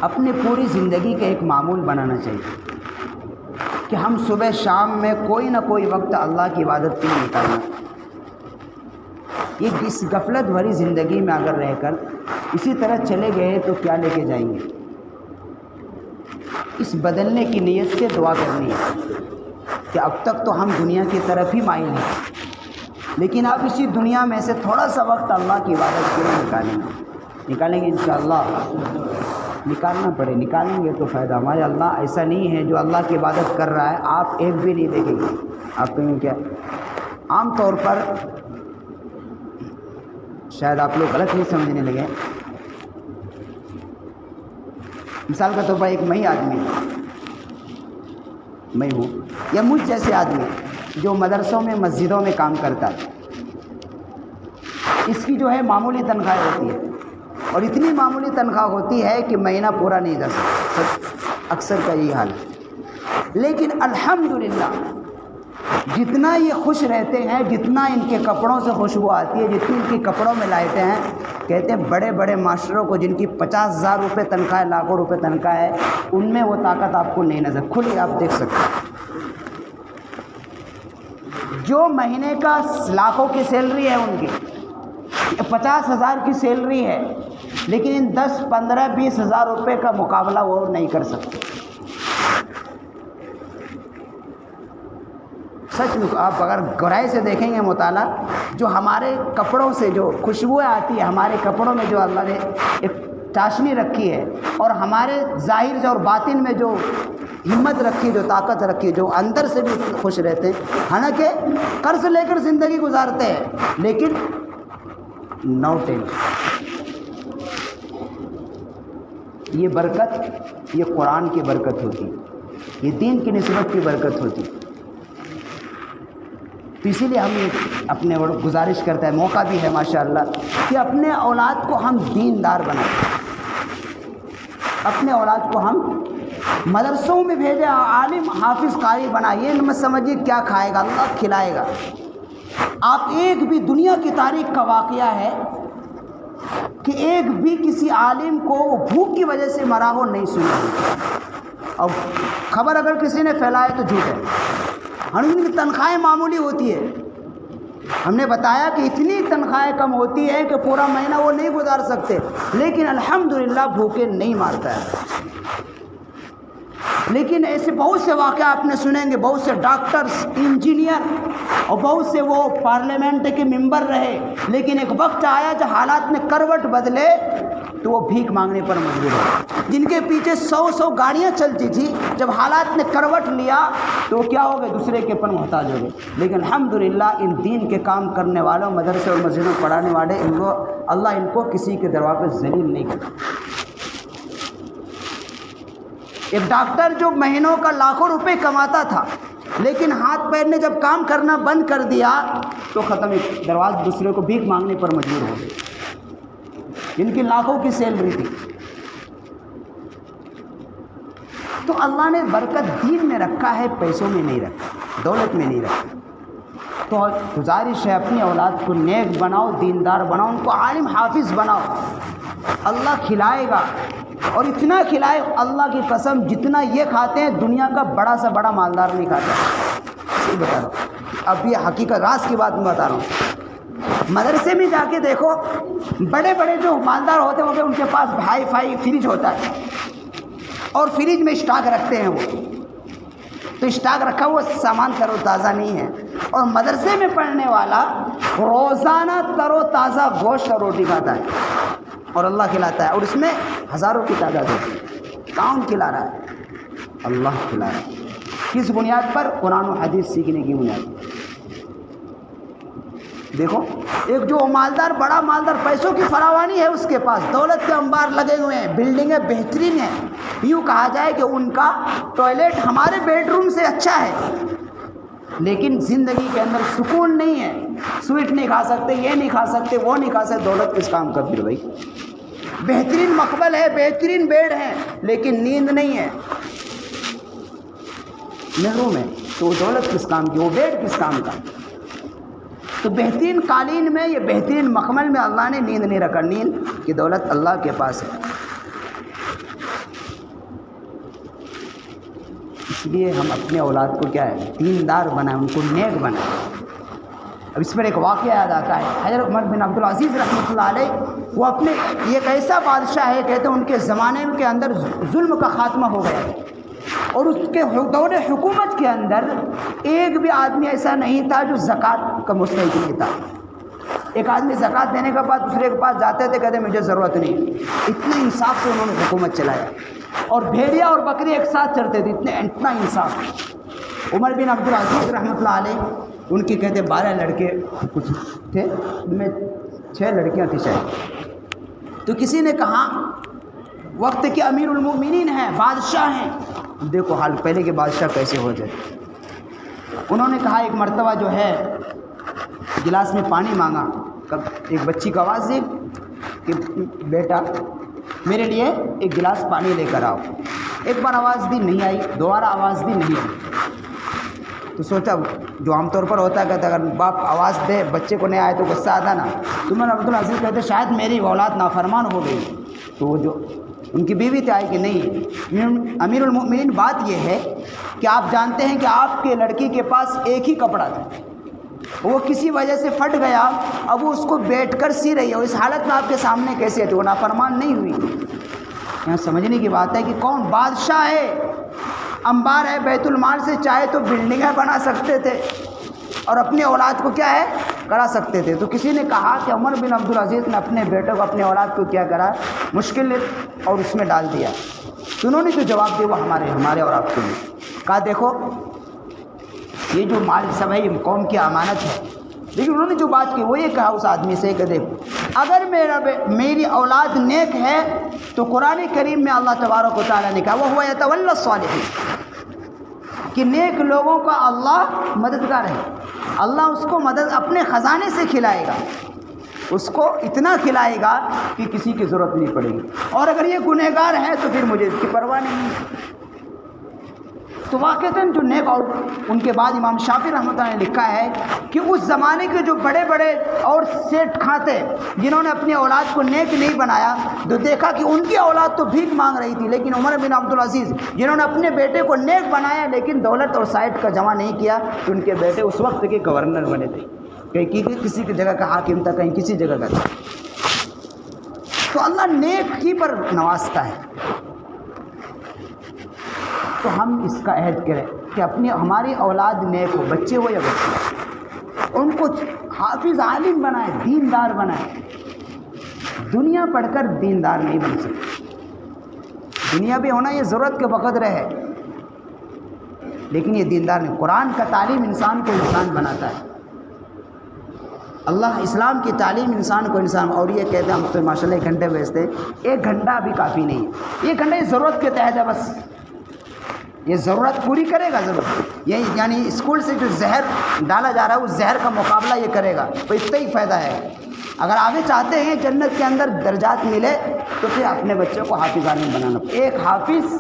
Speaker 1: اپنی پوری زندگی کا ایک معمول بنانا چاہیے کہ ہم صبح شام میں کوئی نہ کوئی وقت اللہ کی عبادت کے لیے نکالنا۔ یہ اس غفلت بھری زندگی میں اگر رہ کر اسی طرح چلے گئے تو کیا لے کے جائیں گے؟ اس بدلنے کی نیت سے دعا کرنی ہے کہ اب تک تو ہم دنیا کی طرف ہی مائل ہیں، لیکن اب اسی دنیا میں سے تھوڑا سا وقت اللہ کی عبادت کے لیے نکالیں گے انشاءاللہ۔ نکالیں گے تو فائدہ ہمارے۔ اللہ ایسا نہیں ہے جو اللہ کی عبادت کر رہا ہے آپ ایک بھی نہیں دیکھیں گے، آپ کہیں گے کیا؟ عام طور پر شاید آپ لوگ غلط نہیں سمجھنے لگے، مثال کا طور پر ایک میں ہوں یا مجھ جیسے آدمی جو مدرسوں میں مسجدوں میں کام کرتا ہے، اس کی جو ہے معمولی تنخواہ ہوتی ہے، اور اتنی معمولی تنخواہ ہوتی ہے کہ مہینہ پورا نہیں جا سکتا، اکثر کا یہی حال ہے۔ لیکن الحمدللہ جتنا یہ خوش رہتے ہیں، جتنا ان کے کپڑوں سے خوشبو آتی ہے، جتنی ان کے کپڑوں میں لائٹیں ہیں، کہتے ہیں بڑے بڑے ماسٹروں کو جن کی 50,000 روپے تنخواہ ہے، لاکھوں روپے تنخواہ ہے، ان میں وہ طاقت آپ کو نہیں نظر، کھلی آپ دیکھ سکتے ہیں۔ جو مہینے کا لاکھوں کی سیلری ہے، ان کی 50,000 کی سیلری ہے، لیکن ان 10, 15, 20,000 روپے کا مقابلہ وہ نہیں کر سکتے۔ سچ میں آپ اگر گہرائی سے دیکھیں گے مطالعہ، جو ہمارے کپڑوں سے جو خوشبوئیں آتی ہے، ہمارے کپڑوں میں جو اللہ نے ایک چاشنی رکھی ہے، اور ہمارے ظاہر سے اور باطن میں جو ہمت رکھی، جو طاقت رکھی، جو اندر سے بھی خوش رہتے ہیں، حالانکہ قرض لے کر زندگی گزارتے ہیں، لیکن نو ٹینشن۔ یہ برکت، یہ قرآن کی برکت ہوتی، یہ دین کی نسبت کی برکت ہوتی۔ تو اسی لیے ہم یہ اپنے گزارش کرتا ہے، موقع بھی ہے ماشاءاللہ کہ اپنے اولاد کو ہم دیندار بنائیں، اپنے اولاد کو ہم مدرسوں میں بھیجیں، عالم حافظ قاری بنائیں۔ یہ مت سمجھیے کیا کھائے گا، اللہ کھلائے گا۔ آپ ایک بھی دنیا کی تاریخ کا واقعہ ہے کہ ایک بھی کسی عالم کو بھوک کی وجہ سے مرا ہو نہیں سنا، اور خبر اگر کسی نے پھیلایا تو جھوٹ ہے۔ ہم ان کی تنخواہیں معمولی ہوتی ہے، ہم نے بتایا کہ اتنی تنخواہیں کم ہوتی ہے کہ پورا مہینہ وہ نہیں گزار سکتے، لیکن الحمدللہ بھوکے نہیں مارتا ہے۔ لیکن ایسے بہت سے واقعہ آپ نے سنیں گے، بہت سے ڈاکٹرز، انجینئر اور بہت سے وہ پارلیمنٹ کے ممبر رہے، لیکن ایک وقت آیا جب حالات نے کروٹ بدلے تو وہ بھیک مانگنے پر مجبور ہو۔ جن کے پیچھے 100 گاڑیاں چلتی تھی، جب حالات نے کروٹ لیا تو کیا ہو گئے؟ دوسرے کے پر محتاج ہو گئے۔ لیکن الحمدللہ ان دین کے کام کرنے والوں، مدرسے اور مسجدوں میں پڑھانے والے، ان کو اللہ ان کو کسی کے دربار پہ ذلیل نہیں کرتا۔ ایک ڈاکٹر جو مہینوں کا لاکھوں روپے کماتا تھا، لیکن ہاتھ پیر نے جب کام کرنا بند کر دیا تو ختم، دروازے دوسرے کو بھیک مانگنے پر مجبور ہو گئے، جن کی لاکھوں کی سیلری تھی۔ تو اللہ نے برکت دین میں رکھا ہے، پیسوں میں نہیں رکھا، دولت میں نہیں رکھا۔ تو گزارش ہے اپنی اولاد کو نیک بناؤ، دیندار بناؤ، ان کو عالم حافظ بناؤ، اللہ کھلائے گا۔ اور اتنا کھلائے، اللہ کی قسم جتنا یہ کھاتے ہیں دنیا کا بڑا سے بڑا مالدار نہیں کھاتا. صحیح بتا رہا ہوں، اب یہ حقیقت راز کی بات میں بتا رہا ہوں. مدرسے میں جا کے دیکھو، بڑے بڑے جو مالدار ہوتے ہیں ان کے پاس ہائی فائی فریج ہوتا ہے اور فریج میں اسٹاک رکھتے ہیں. وہ تو اسٹاک رکھا ہوا سامان تر و تازہ نہیں ہے. اور مدرسے میں پڑھنے والا روزانہ تر و تازہ گوشت اور روٹی کھاتا ہے اور اللہ کھلاتا ہے، اور اس میں ہزاروں کی تعداد ہوتی ہے. کون کھلا رہا ہے؟ اللہ کھلا رہا ہے. کس بنیاد پر؟ قرآن و حدیث سیکھنے کی بنیاد پر. دیکھو ایک جو مالدار، بڑا مالدار، پیسوں کی فراوانی ہے اس کے پاس، دولت کے انبار لگے ہوئے ہیں، بلڈنگیں بہترین ہیں، یوں کہا جائے کہ ان کا ٹوائلٹ ہمارے بیڈ روم سے اچھا ہے، لیکن زندگی کے اندر سکون نہیں ہے. سویٹ نہیں کھا سکتے، یہ نہیں کھا سکتے، وہ نہیں کھا سکتے. دولت کس کام کا پھر بھائی؟ بہترین مقبل ہے، بہترین بیڈ ہے، لیکن نیند نہیں ہے، محروم ہے. تو وہ دولت کس کام کی؟ وہ بیڈ کس کام کا؟ تو بہترین قالین میں، یہ بہترین مخمل میں اللہ نے نیند نہیں رکھا. نیند کی دولت اللہ کے پاس ہے. اس لیے ہم اپنے اولاد کو کیا ہے؟ دیندار بنائیں، ان کو نیک بنائیں. اب اس پر ایک واقعہ یاد آتا ہے. حضرت عمر بن عبدالعزیز رحمۃ اللہ علیہ، وہ اپنے ایک ایسا بادشاہ ہے، کہتے ہیں ان کے زمانے کے اندر ظلم کا خاتمہ ہو گیا، اور اس کے دور حکومت کے اندر ایک بھی آدمی ایسا نہیں تھا جو زکوٰۃ کا مستحق نہیں تھا. ایک آدمی زکوٰۃ دینے کے بعد دوسرے کے پاس جاتے تھے، کہتے مجھے ضرورت نہیں. اتنے انصاف سے انہوں نے حکومت چلایا، اور بھیڑیا اور بکری ایک ساتھ چڑھتے تھے، اتنا انصاف. عمر بن عبدالعزیز رحمۃ اللہ علیہ، ان کے کہتے 12 لڑکے کچھ تھے، ان میں 6 لڑکیاں تھیں شاید. تو کسی نے کہا، وقت کے امیر المؤمنین ہیں، بادشاہ ہیں، دیکھو حال پہلے کے بادشاہ کیسے ہو جائے. انہوں نے کہا ایک مرتبہ جو ہے گلاس میں پانی مانگا. ایک بچی کو آواز دی کہ بیٹا میرے لیے ایک گلاس پانی لے کر آؤ. ایک بار آواز دی، نہیں آئی. دوبارہ آواز دی، نہیں آئی. تو سوچا جو عام طور پر ہوتا ہے، کہتا اگر باپ آواز دے بچے کو نہیں آئے تو غصہ آتا نا. تو عمر عبدالعزیز کہتے شاید میری اولاد نافرمان ہو گئی. تو وہ جو ان کی بیوی تھی آئی کہ نہیں امیر المؤمنین، بات یہ ہے کہ آپ جانتے ہیں کہ آپ کے لڑکی کے پاس ایک ہی کپڑا تھا، وہ کسی وجہ سے پھٹ گیا، اب وہ اس کو بیٹھ کر سی رہی ہے. اس حالت میں آپ کے سامنے کیسے ہے؟ تو وہ نافرمان نہیں ہوئی. یہاں سمجھنے کی بات ہے کہ کون بادشاہ ہے، انبار ہے، بیت المال سے چاہے تو بلڈنگیں بنا سکتے تھے اور اپنی اولاد کو کیا ہے کرا سکتے تھے. تو کسی نے کہا کہ عمر بن عبدالعزیز نے اپنے بیٹے کو، اپنے اولاد کو کیا کرا؟ مشکل اور اس میں ڈال دیا. تو انہوں نے جو جواب دیا وہ ہمارے اور آپ کے لیے کہا دیکھو یہ جو مال سب ہے یہ قوم کی امانت ہے، لیکن انہوں نے جو بات کی وہ یہ کہا اس آدمی سے کہ دیکھو اگر میری اولاد نیک ہے تو قرآن کریم میں اللہ تبارک و تعالیٰ نے کہا وَهُوَ يَتَوَلَّى الصَّالِحِينَ کہ نیک لوگوں کا اللہ مددگار ہے. اللہ اس کو مدد اپنے خزانے سے کھلائے گا، اس کو اتنا کھلائے گا کہ کسی کی ضرورت نہیں پڑے گی. اور اگر یہ گنہگار ہے تو پھر مجھے اس کی پرواہ نہیں ہے. تو واقعتاً جو نیک، اور ان کے بعد امام شافعی رحمۃ اللہ نے لکھا ہے کہ اس زمانے کے جو بڑے بڑے اور سیٹ کھاتے جنہوں نے اپنی اولاد کو نیک نہیں بنایا، تو دیکھا کہ ان کی اولاد تو بھیک مانگ رہی تھی، لیکن عمر بن عبدالعزیز جنہوں نے اپنے بیٹے کو نیک بنایا لیکن دولت اور سائٹ کا جمع نہیں کیا، تو ان کے بیٹے اس وقت کے گورنر بنے تھے، کہیں کسی کی جگہ کا حاکم تھا، کہیں کسی جگہ کا تھا. تو اللہ نیک ہی پر نوازتا ہے. تو ہم اس کا عہد کریں کہ ہماری اولاد نیک ہو، بچے ہو یا بچے، ان کو حافظ عالم بنائیں، دیندار بنائیں. دنیا پڑھ کر دیندار نہیں بن سکتے. دنیا بھی ہونا یہ ضرورت کے بقدر ہے، لیکن یہ دیندار نہیں. قرآن کا تعلیم انسان کو انسان بناتا ہے. اللہ اسلام کی تعلیم انسان کو انسان. اور یہ کہتے ہیں ہم تو ماشاء اللہ 1 گھنٹے بیچتے ہیں، 1 گھنٹہ بھی کافی نہیں ہے. 1 گھنٹہ یہ ضرورت کے تحت ہے، بس یہ ضرورت پوری کرے گا. ضرورت یہ یعنی اسکول سے جو زہر ڈالا جا رہا ہے اس زہر کا مقابلہ یہ کرے گا، تو اتنا ہی فائدہ ہے. اگر آگے چاہتے ہیں جنت کے اندر درجات ملے تو پھر اپنے بچوں کو حافظ عالم بنانا. ایک حافظ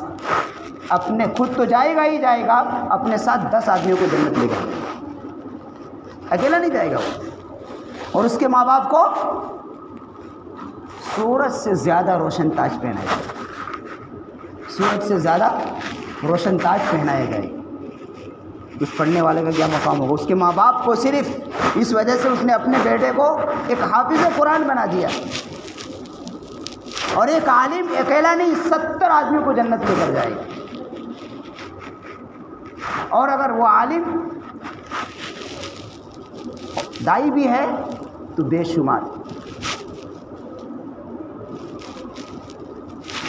Speaker 1: اپنے خود تو جائے گا ہی جائے گا، اپنے ساتھ 10 آدمیوں کو جنت لے گا، اکیلا نہیں جائے گا وہ. اور اس کے ماں باپ کو سورج سے زیادہ روشن تاج پہنائے گا. سورج سے زیادہ روشن تاج پہنایا جائے، اس پڑھنے والے کا کیا مقام ہوگا؟ اس کے ماں باپ کو صرف اس وجہ سے اس نے اپنے بیٹے کو ایک حافظ قرآن بنا دیا، اور ایک عالم اکیلا نہیں 70 آدمیوں کو جنت لے کر جائے گا، اور اگر وہ عالم دائی بھی ہے تو بے شمار۔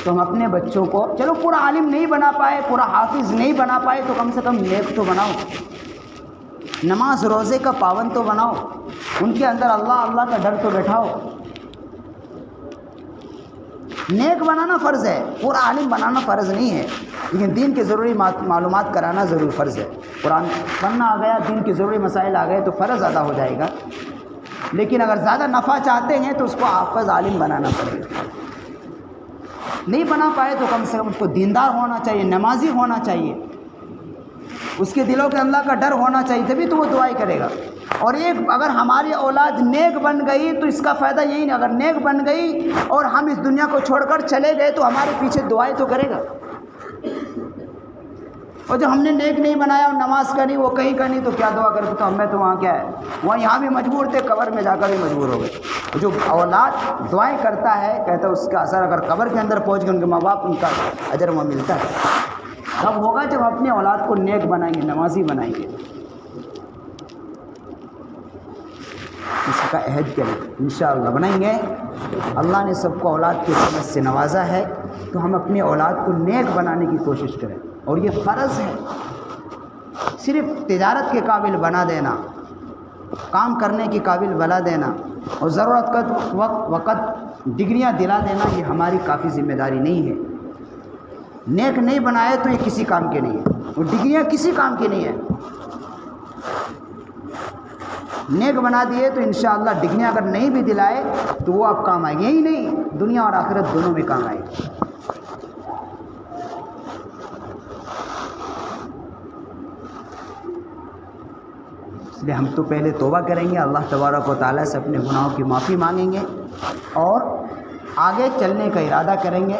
Speaker 1: تو ہم اپنے بچوں کو چلو پورا عالم نہیں بنا پائے، پورا حافظ نہیں بنا پائے، تو کم سے کم نیک تو بناؤ، نماز روزے کا پابند تو بناؤ، ان کے اندر اللہ اللہ کا ڈر تو بیٹھاؤ۔ نیک بنانا فرض ہے، پورا عالم بنانا فرض نہیں ہے، لیکن دین کی ضروری معلومات کرانا ضرور فرض ہے۔ قرآن پڑھنا آ گیا، دین کے ضروری مسائل آ گئے تو فرض ادا ہو جائے گا، لیکن اگر زیادہ نفع چاہتے ہیں تو اس کو حافظ عالم بنانا پڑے گا۔ نہیں بنا پائے تو کم سے کم اس کو دیندار ہونا چاہیے، نمازی ہونا چاہیے، اس کے دلوں کے اللہ کا ڈر ہونا چاہیے، تبھی تو وہ دعائیں کرے گا۔ اور ایک اگر ہماری اولاد نیک بن گئی تو اس کا فائدہ یہی نہیں، اگر نیک بن گئی اور ہم اس دنیا کو چھوڑ کر چلے گئے تو ہمارے پیچھے دعائیں تو کرے گا، اور جو ہم نے نیک نہیں بنایا اور نماز کا نہیں، وہ کہیں کا نہیں، تو کیا دعا کرے؟ تو ہمیں تو وہاں کیا ہے، وہاں یہاں بھی مجبور تھے، قبر میں جا کر بھی مجبور ہو گئے۔ جو اولاد دعائیں کرتا ہے، کہتا ہے اس کا اثر اگر قبر کے اندر پہنچ گئے، ان کے ماں باپ، ان کا اجر وہاں ملتا ہے۔ کب ہوگا؟ جب اپنے اولاد کو نیک بنائیں گے، نمازی بنائیں گے، اس کا عہد کریں، انشاءاللہ بنائیں گے۔ اللہ نے سب کو اولاد کی سمجھ سے نوازا ہے، تو ہم اپنے اولاد کو نیک بنانے کی کوشش کریں، اور یہ فرض ہے۔ صرف تجارت کے قابل بنا دینا، کام کرنے کے قابل بنا دینا، اور ضرورت کا وقت ڈگریاں دلا دینا، یہ ہماری کافی ذمہ داری نہیں ہے۔ نیک نہیں بنائے تو یہ کسی کام کے نہیں ہے، اور ڈگریاں کسی کام کی نہیں ہے۔ نیک بنا دیے تو انشاءاللہ ڈگریاں اگر نہیں بھی دلائے تو وہ آپ کام آئیں گے ہی نہیں، دنیا اور آخرت دونوں میں کام آئے گی۔ اس لیے ہم تو پہلے توبہ کریں گے، اللہ تبارک و تعالیٰ سے اپنے گناہوں کی معافی مانگیں گے، اور آگے چلنے کا ارادہ کریں گے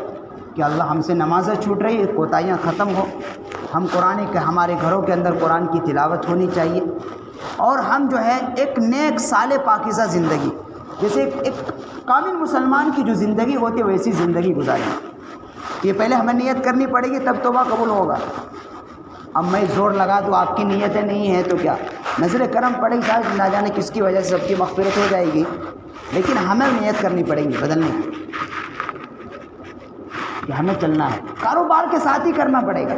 Speaker 1: کہ اللہ ہم سے نمازیں چھوٹ رہی، کوتاہیاں ختم ہو، ہم قرآن کے ہمارے گھروں کے اندر قرآن کی تلاوت ہونی چاہیے، اور ہم جو ہے ایک نیک صالح پاکیزہ زندگی، جیسے ایک کامل مسلمان کی جو زندگی ہوتی ہے ویسی زندگی گزاریں۔ یہ پہلے ہمیں نیت کرنی پڑے گی، تب توبہ قبول ہوگا۔ اب میں زور لگا دوں آپ کی نیتیں نہیں ہیں تو کیا، نظر کرم پڑے گی، شاید نہ جانے کس کی وجہ سے سب کی مغفرت ہو جائے گی، لیکن ہمیں نیت کرنی پڑے گی بدلنے کی، کہ ہمیں چلنا ہے۔ کاروبار کے ساتھ ہی کرنا پڑے گا،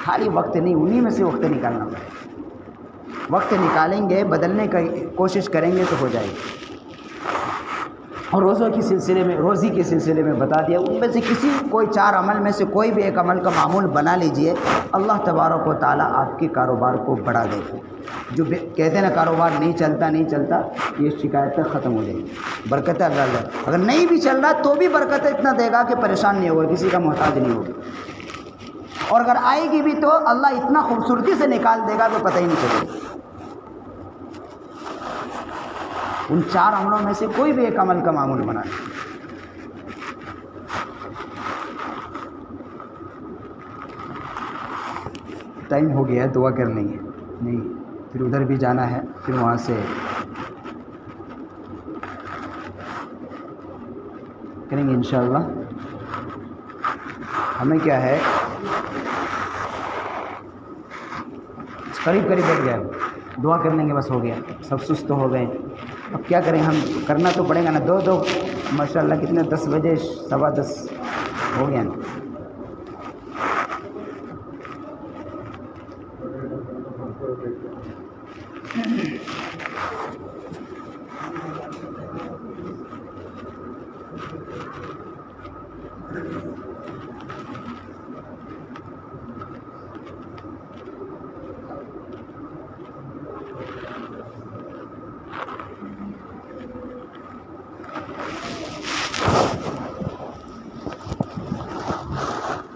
Speaker 1: خالی وقت نہیں، انہی میں سے وقت نکالنا پڑے گا۔ وقت نکالیں گے، بدلنے کی کوشش کریں گے تو ہو جائے گی۔ اور روزی کے سلسلے میں بتا دیا، ان میں سے کسی کوئی 4 عمل میں سے کوئی بھی ایک عمل کا معمول بنا لیجئے، اللہ تبارک و تعالیٰ آپ کے کاروبار کو بڑھا دے گا۔ جو کہتے ہیں نا کاروبار نہیں چلتا، یہ شکایتیں ختم ہو جائیں گی، برکتیں اللہ، اگر نہیں بھی چل رہا تو بھی برکتیں اتنا دے گا کہ پریشان نہیں ہوگا، کسی کا محتاج نہیں ہوگا، اور اگر آئے گی بھی تو اللہ اتنا خوبصورتی سے نکال دے گا کہ پتہ ہی نہیں چلے گا۔ ان 4 عملوں میں سے کوئی بھی ایک عمل کا معمول بنا لیں۔ ٹائم ہو گیا ہے، دعا کر لیں گے، نہیں پھر ادھر بھی جانا ہے، پھر وہاں سے کریں گے انشاءاللہ۔ ہمیں کیا ہے، قریب بیٹھ گئے، دعا کر لیں گے، بس ہو گیا، سب سست ہو گئے۔ اب کیا کریں، ہم کرنا تو پڑے گا نا، دو ماشاءاللہ کتنے 10 بجے 10:15 ہو گیا نا۔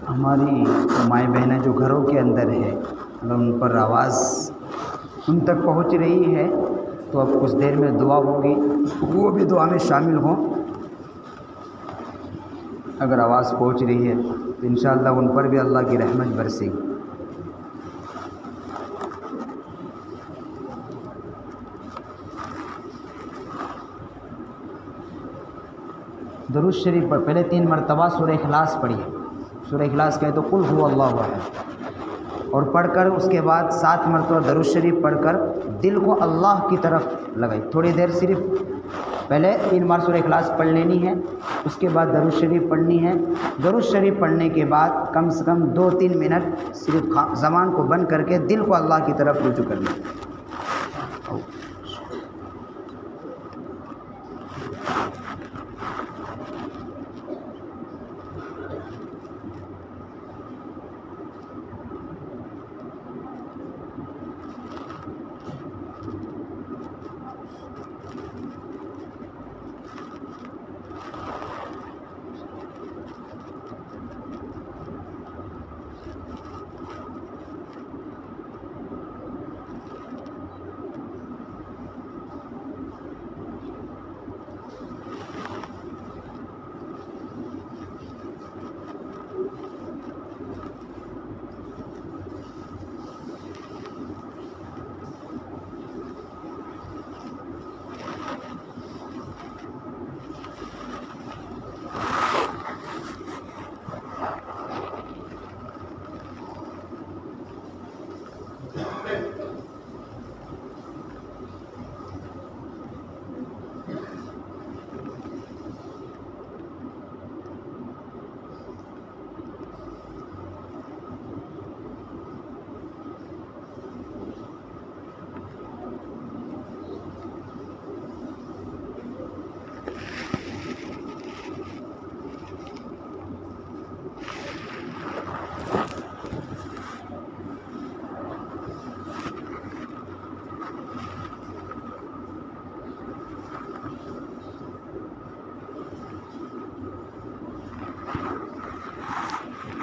Speaker 1: ہماری مائیں بہنیں جو گھروں کے اندر ہے، اگر ان پر آواز ان تک پہنچ رہی ہے تو اب کچھ دیر میں دعا ہوگی، وہ بھی دعا میں شامل ہوں۔ اگر آواز پہنچ رہی ہے تو انشاءاللہ ان پر بھی اللہ کی رحمت برسے گی۔ درود شریف پر پہلے 3 مرتبہ سورہ اخلاص پڑھیے۔ سورہ اخلاص کہے تو قل هو اللہ احد، اور پڑھ کر اس کے بعد 7 مرتبہ درود شریف پڑھ کر دل کو اللہ کی طرف لگائی۔ تھوڑی دیر صرف پہلے 3 بار سورہ اخلاص پڑھ لینی ہے، اس کے بعد درود شریف پڑھنی ہے۔ درود شریف پڑھنے کے بعد کم سے کم 2-3 منٹ صرف زبان کو بند کر کے دل کو اللہ کی طرف رجوع کرنا ہے۔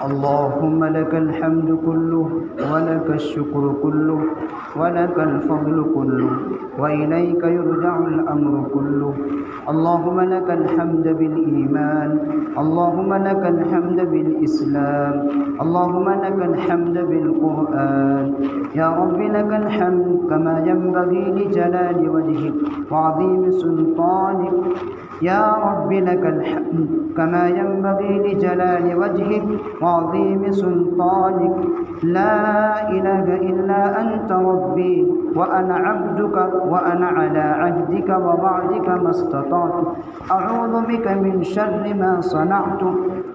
Speaker 1: اللهم لك الحمد كله ولك الشكر كله ولك الفضل كله وإليك يرجع الأمر كله. اللهم لك الحمد بالإيمان، اللهم لك الحمد بالإسلام، اللهم لك الحمد بالقرآن. يا رب لك الحمد كما ينبغي لجلال وجهك وعظيم سلطانك. يا رب لك الحمد كما ينبغي لجلال وجهك وعظيم سلطانك. لا إله إلا أنت ربي وأنا عبدك وأنا على عهدك ووعدك ما استطعت. أعوذ بك من شر ما صنعت.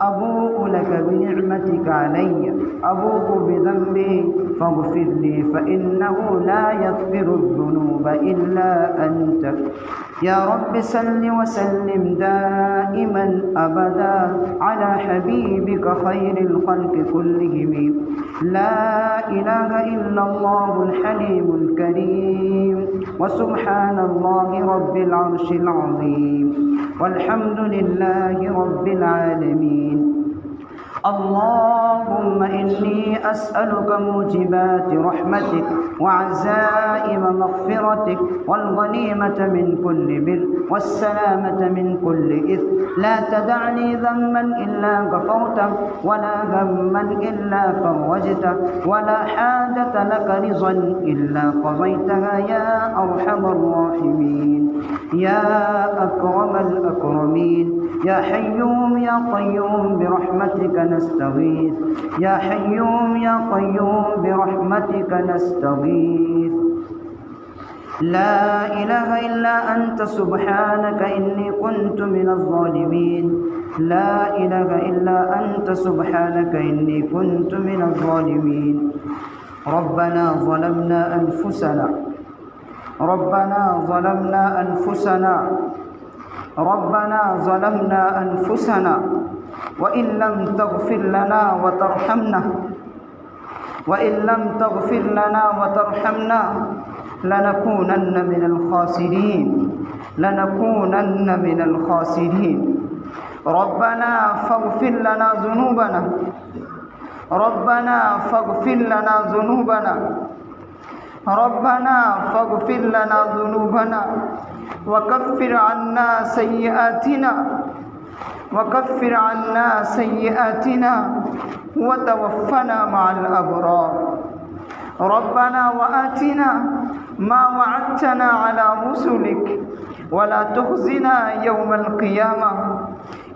Speaker 1: أبوء لك بنعمتك علي، أبوء بذنبي فاغفر لي فإنه لا يغفر الذنوب إلا أنت. يا رب صل وسلم دائما أبدا على حبيبك خير الخلق كلهم. لا إله إلا الله الحليم الكريم، وسبحان الله رب العرش العظيم، والحمد لله رب العالمين. اللهم إني أسألك موجبات رحمتك وعزائم مغفرتك والغنيمة من كل بر والسلامة من كل إثم. لا تدع لي ذنبا إلا غفرته ولا هما إلا فرجته ولا حاجة لك رضا إلا قضيتها يا أرحم الراحمين. يا أكرم الأكرمين. يا حيوم يا قيوم برحمتك نستغيث. يا حيوم يا قيوم برحمتك نستغيث. لا إله إلا أنت سبحانك إني كنت من الظالمين. لا إله إلا أنت سبحانك إني كنت من الظالمين. ربنا ظلمنا أنفسنا، ربنا ظلمنا أنفسنا، ربنا ظلمنا أنفسنا وإن لم تغفر لنا وترحمنا، وإن لم تغفر لنا وترحمنا لنكونن من الخاسرين، لنكونن من الخاسرين. ربنا فاغفر لنا ذنوبنا، ربنا فاغفر لنا ذنوبنا، ربنا فاغفر لنا ذنوبنا وكفر عنا سيئاتنا، وكفر عنا سيئاتنا
Speaker 2: وتوفنا مع الأبرار ربنا وآتنا ما وعدتنا على رسلك ولا تخزنا يوم القيامة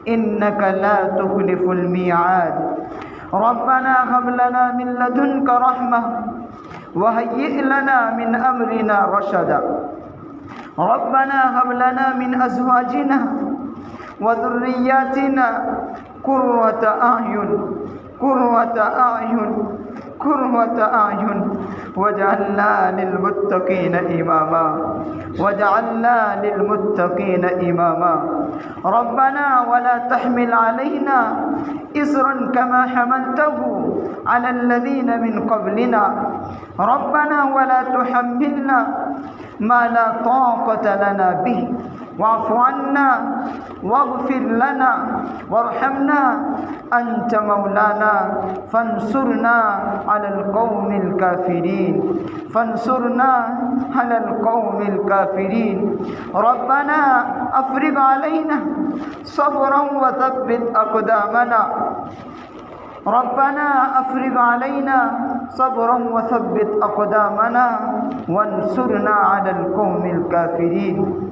Speaker 2: إنك لا تخلف الميعاد ربنا هب لنا من لدنك رحمة وهيئ لنا من أمرنا رشدا ربنا هب لنا من أزواجنا وذرياتنا قرة أعين واجعلنا للمتقين إماما ربنا ولا تحمل علينا إصرا كما حملته على الذين من قبلنا ربنا ولا تحملنا ما لا طاقة لنا به واعف عنا واغفر لنا وارحمنا أنت مولانا فانصرنا على القوم الكافرين ربنا أفرغ علينا صبرا وثبت أقدامنا وانصرنا على القوم الكافرين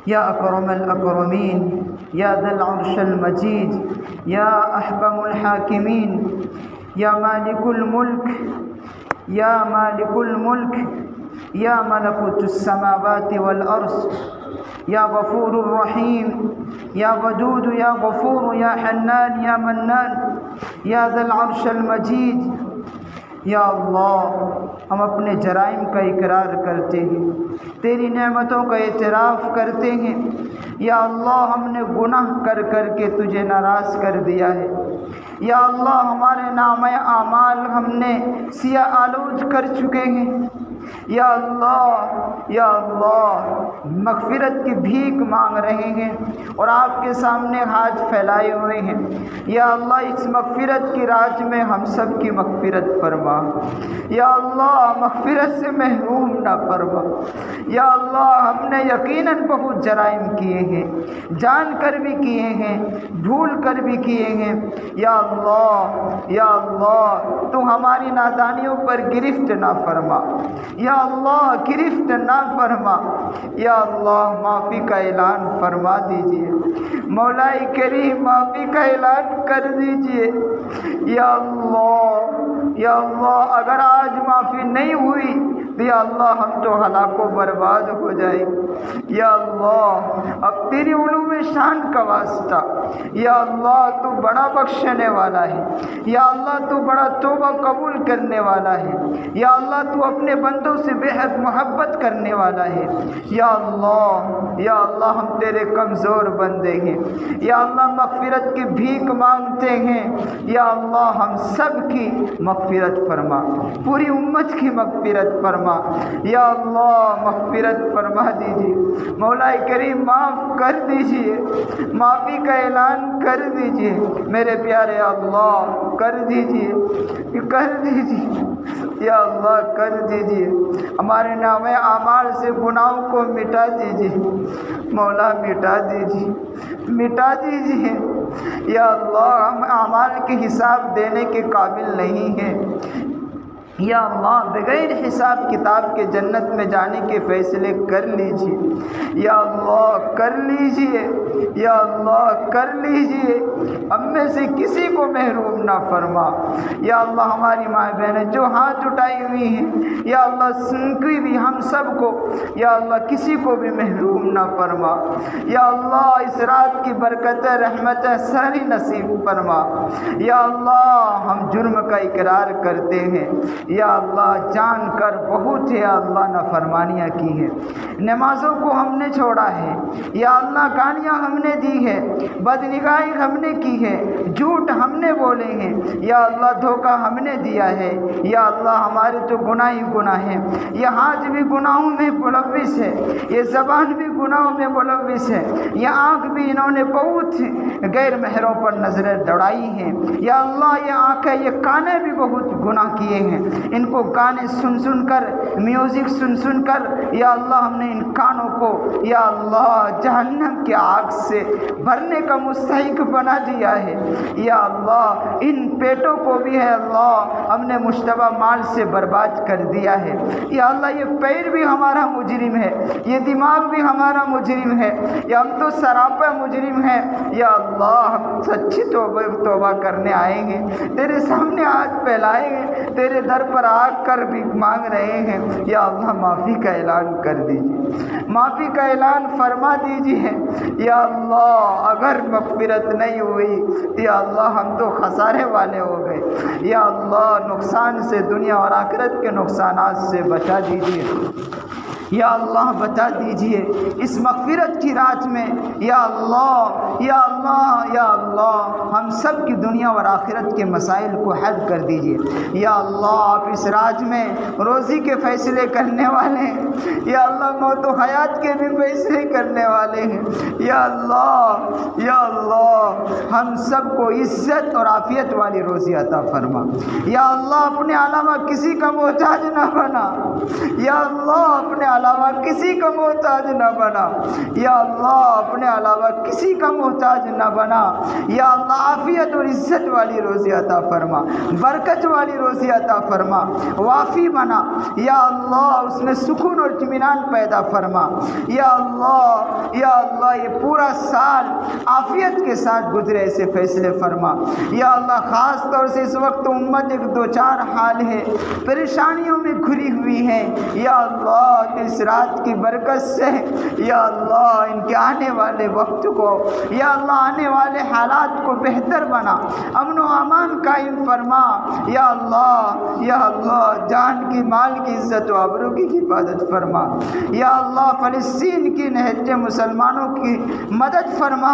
Speaker 2: یا اکرم الاکرمین یا ذا العرش المجید یا احکم الحاکمین یا مالک الملک یا ملکوت السماوات والارض یا غفور الرحیم یا ودود یا غفور یا حنان یا منان یا ذا العرش المجید یا اللہ ہم اپنے جرائم کا اقرار کرتے ہیں، تیری نعمتوں کا اعتراف کرتے ہیں۔ یا اللہ ہم نے گناہ کر کر کے تجھے ناراض کر دیا ہے۔ یا اللہ ہمارے نامہ اعمال ہم نے سیاہ آلود کر چکے ہیں۔ یا اللہ مغفرت کی بھیک مانگ رہے ہیں اور آپ کے سامنے ہاتھ پھیلائے ہوئے ہیں۔ یا اللہ اس مغفرت کی رات میں ہم سب کی مغفرت فرما۔ یا اللہ مغفرت سے محروم نہ فرما۔ یا اللہ ہم نے یقیناً بہت جرائم کیے ہیں، جان کر بھی کیے ہیں، بھول کر بھی کیے ہیں۔ یا اللہ تو ہماری نادانیوں پر گرفت نہ فرما۔ یا اللہ گرفت نہ فرما۔ یا اللہ معافی کا اعلان فرما دیجئے، مولا کریم معافی کا اعلان کر دیجئے۔ یا اللہ اگر آج معافی نہیں ہوئی تو یا اللہ ہم تو ہلاک و برباد ہو جائیں۔ یا اللہ اب تیری علوم شان کا واسطہ، یا اللہ تو بڑا بخشنے والا ہے، یا اللہ تو بڑا توبہ قبول کرنے والا ہے، یا اللہ تو اپنے بندوں سے بے حد محبت کرنے والا ہے۔ یا اللہ ہم تیرے کمزور بندے ہیں، یا اللہ مغفرت کی بھیک مانگتے ہیں۔ یا اللہ ہم سب کی مغفرت فرما، پوری امت کی مغفرت فرما۔ یا اللہ مغفرت فرما دیجیے، مولا کریم معاف کر دیجیے، معافی کا اعلان کر دیجیے میرے پیارے اللہ، کر دیجیے یا اللہ کر دیجیے۔ ہمارے نام اعمال سے گناہوں کو مٹا دیجیے مولا، مٹا دیجیے۔ یا اللہ ہم اعمال کے حساب دینے کے قابل نہیں ہیں۔ یا اللہ بغیر حساب کتاب کے جنت میں جانے کے فیصلے کر لیجیے۔ یا اللہ کر لیجیے، یا اللہ کر لیجیے، ہم میں سے کسی کو محروم نہ فرما۔ یا اللہ ہماری ماں بہنیں جو ہاتھ اٹھائی ہوئی ہیں، یا اللہ سن کی بھی ہم سب کو، یا اللہ کسی کو بھی محروم نہ فرما۔ یا اللہ اس رات کی برکتیں رحمتیں ساری نصیب فرما۔ یا اللہ ہم جرم کا اقرار کرتے ہیں، یا اللہ جان کر بہت یا اللہ نافرمانیاں کی ہیں، نمازوں کو ہم نے چھوڑا ہے، یا اللہ گالیاں ہم نے دی ہے، بدنگاہی ہم نے کی ہے، جھوٹ ہم نے بولے ہیں، یا اللہ دھوکہ ہم نے دیا ہے۔ یا اللہ ہمارے تو گناہ ہی گناہ ہیں، یہ ہاتھ بھی گناہوں میں ملوث ہے، یہ زبان بھی گناہوں میں ملوث ہیں، یہ آنکھ بھی انہوں نے بہت غیر مہروں پر نظریں دوڑائی ہیں، یا اللہ یہ آنکھیں یہ کانیں بھی بہت گناہ کیے ہیں، ان کو گانے سن سن کر میوزک سن سن کر یا اللہ ہم نے ان کانوں کو یا اللہ جہنم کی آگ سے بھرنے کا مستحق بنا دیا ہے، یا اللہ ان پیٹوں کو بھی ہے اللہ ہم نے مشتبہ مال سے برباد کر دیا ہے، یا اللہ یہ پیر بھی ہمارا مجرم ہے، یہ دماغ بھی ہمارا مجرم ہے، یا ہم تو سراپا مجرم ہیں، یا اللہ ہم سچی توبہ کرنے آئیں گے، تیرے سامنے ہاتھ پھیلائیں گے، تیرے در پر آ کر بھی مانگ رہے ہیں، یا اللہ معافی کا اعلان کر دیجیے، معافی کا اعلان فرما دیجیے، یا اللہ اگر مغفرت نہیں ہوئی یا اللہ ہم تو خسارے والے ہو گئے، یا اللہ نقصان سے دنیا اور آخرت کے نقصانات سے بچا دیجیے، یا اللہ بتا دیجئے اس مغفرت کی رات میں، یا اللہ یا اللہ یا اللہ ہم سب کی دنیا اور آخرت کے مسائل کو حل کر دیجئے، یا اللہ آپ اس رات میں روزی کے فیصلے کرنے والے ہیں، یا اللہ موت و حیات کے بھی فیصلے کرنے والے ہیں، یا اللہ ہم سب کو عزت اور عافیت والی روزی عطا فرما، یا اللہ اپنے علاوہ کسی کا محتاج نہ بنا، یا اللہ اپنے علاوہ کسی کا محتاج نہ بنا، یا اللہ اپنے علاوہ کسی کا محتاج نہ بنا، یا اللہ عافیت اور عزت والی روزی عطا فرما، برکت والی روزی عطا فرما، وافی بنا، یا اللہ اس میں سکون اور اطمینان پیدا فرما، یا اللہ یہ پورا سال عافیت کے ساتھ گزرے ایسے فیصلے فرما، یا اللہ خاص طور سے اس وقت امت ایک دو چار حال ہے، پریشانیوں میں گھری ہوئی ہے، یا اللہ اس رات کی برکت سے یا اللہ ان کے آنے والے وقت کو یا اللہ آنے والے حالات کو بہتر بنا، امن و امان قائم فرما، یا اللہ جان کی مال کی عزت و آبرو کی حفاظت فرما، یا اللہ فلسطین کی نہتے مسلمانوں کی مدد فرما،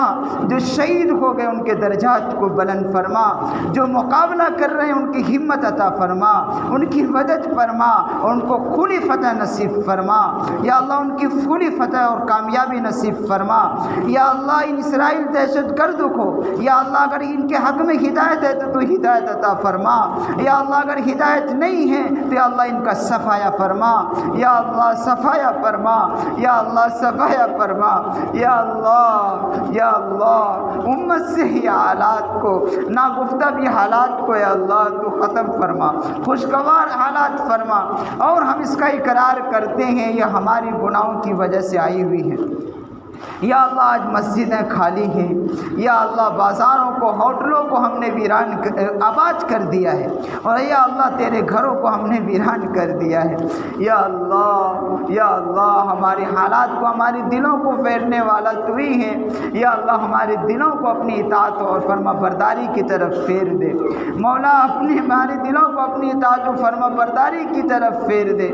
Speaker 2: جو شہید ہو گئے ان کے درجات کو بلند فرما، جو مقابلہ کر رہے ہیں ان کی ہمت عطا فرما، ان کی مدد فرما اور ان کو کھلی فتح نصیب فرما، یا اللہ ان کی کھلی فتح اور کامیابی نصیب فرما، یا اللہ ان اسرائیل دہشت گردوں کو یا اللہ اگر ان کے حق میں ہدایت ہے تو ہدایت عطا فرما، یا اللہ اگر ہدایت نہیں ہے تو یا اللہ ان کا صفایا فرما، یا اللہ صفایا فرما، یا اللہ صفایا فرما، یا اللہ امت سے ہی حالات کو ناگفتہ بھی حالات کو یا اللہ تو ختم فرما، خوشگوار حالات فرما، اور ہم اس کا اقرار کرتے ہیں یہ ہماری گناہوں کی وجہ سے آئی ہوئی ہے، یا اللہ آج مسجدیں خالی ہیں، یا اللہ بازاروں کو ہوٹلوں کو ہم نے ویران آباد کر دیا ہے، اور یا اللہ تیرے گھروں کو ہم نے ویران کر دیا ہے، یا اللہ ہمارے حالات کو ہمارے دلوں کو پھیرنے والا تو ہی ہے، یا اللہ ہمارے دلوں کو اپنی اطاعت اور فرما برداری کی طرف پھیر دے، مولا ہمارے دلوں کو اپنی اطاعت و فرما برداری کی طرف پھیر دے،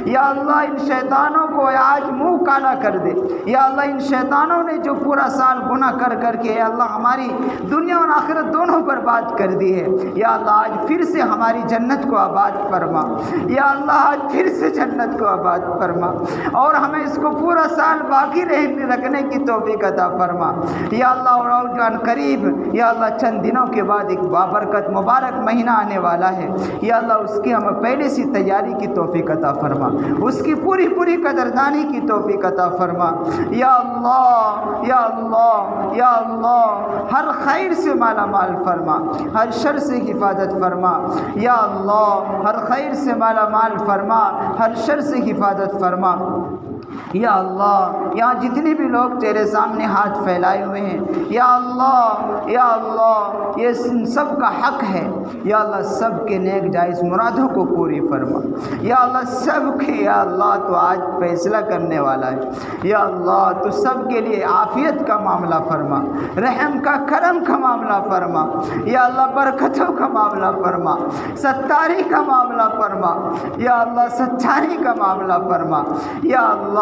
Speaker 2: یا اللہ ان شیطانوں کو آج منہ کالا کر دے، یا اللہ ان شیطانوں نے جو پورا سال گناہ کر کر کے اللہ ہماری دنیا اور آخرت دونوں برباد کر دی ہے، یا اللہ آج پھر سے ہماری جنت کو آباد فرما، یا اللہ آج پھر سے جنت کو آباد فرما، اور ہمیں اس کو پورا سال باقی رکھنے کی توفیق عطا فرما، یا اللہ اور جان قریب یا اللہ چند دنوں کے بعد ایک بابرکت مبارک مہینہ آنے والا ہے، یا اللہ اس کی ہمیں پہلے سے تیاری کی توفیق عطا فرما، اس کی پوری قدردانی کی توفیق عطا فرما، یا اللہ ہر خیر سے مالا مال فرما، ہر شر سے حفاظت فرما، یا اللہ ہر خیر سے مالا مال فرما، ہر شر سے حفاظت فرما، یا اللہ یہاں جتنے بھی لوگ تیرے سامنے ہاتھ پھیلائے ہوئے ہیں، یا اللہ یہ سب کا حق ہے، یا اللہ سب کے نیک جائز مرادوں کو پوری فرما، یا اللہ سب کے یا اللہ تو آج فیصلہ کرنے والا ہے، یا اللہ تو سب کے لیے عافیت کا معاملہ فرما، رحم کا کرم کا معاملہ فرما، یا اللہ برکتوں کا معاملہ فرما، ستاری کا معاملہ فرما، یا اللہ سچائی کا معاملہ فرما، یا اللہ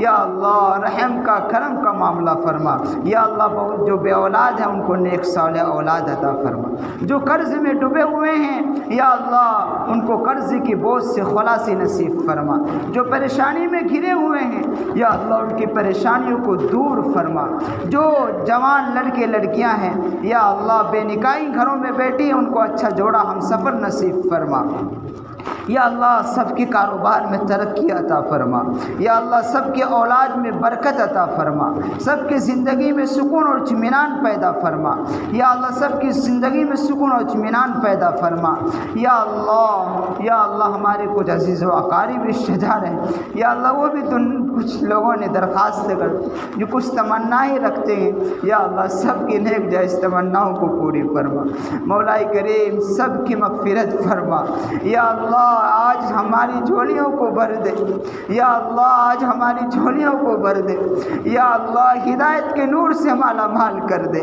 Speaker 2: اللہ رحم کا کرم کا معاملہ فرما۔ یا اللہ بہت جو بے اولاد ہیں ان کو نیک صالح اولاد عطا فرما۔ جو قرض میں ڈوبے ہوئے ہیں یا اللہ ان کو قرض کی بوجھ سے خلاصی نصیب فرما۔ جو پریشانی میں گھرے ہوئے ہیں یا اللہ ان کی پریشانیوں کو دور فرما۔ جو جوان لڑکے لڑکیاں ہیں یا اللہ بے نکاحی گھروں میں بیٹھی ہیں ان کو اچھا جوڑا ہم سفر نصیب فرما۔ یا اللہ سب کے کاروبار میں ترقی عطا فرما۔ یا اللہ سب کے اولاد میں برکت عطا فرما۔ سب کی زندگی میں سکون اور اطمینان پیدا فرما۔ یا اللہ سب کی زندگی میں سکون اور اطمینان پیدا فرما۔ یا اللہ ہمارے کچھ عزیز و اقارب رشتہ دار ہیں یا اللہ وہ بھی کچھ لوگوں نے درخواست کر جو کچھ تمنائیں رکھتے ہیں یا اللہ سب کی نیک جائز تمناؤں کو پوری فرما۔ مولا کریم سب کی مغفرت فرما۔ یا اللہ آج ہماری جھولیوں کو بھر دے۔ یا اللہ آج ہماری جھولیوں کو بھر دے۔ یا اللہ ہدایت کے نور سے مالا مال کر دے۔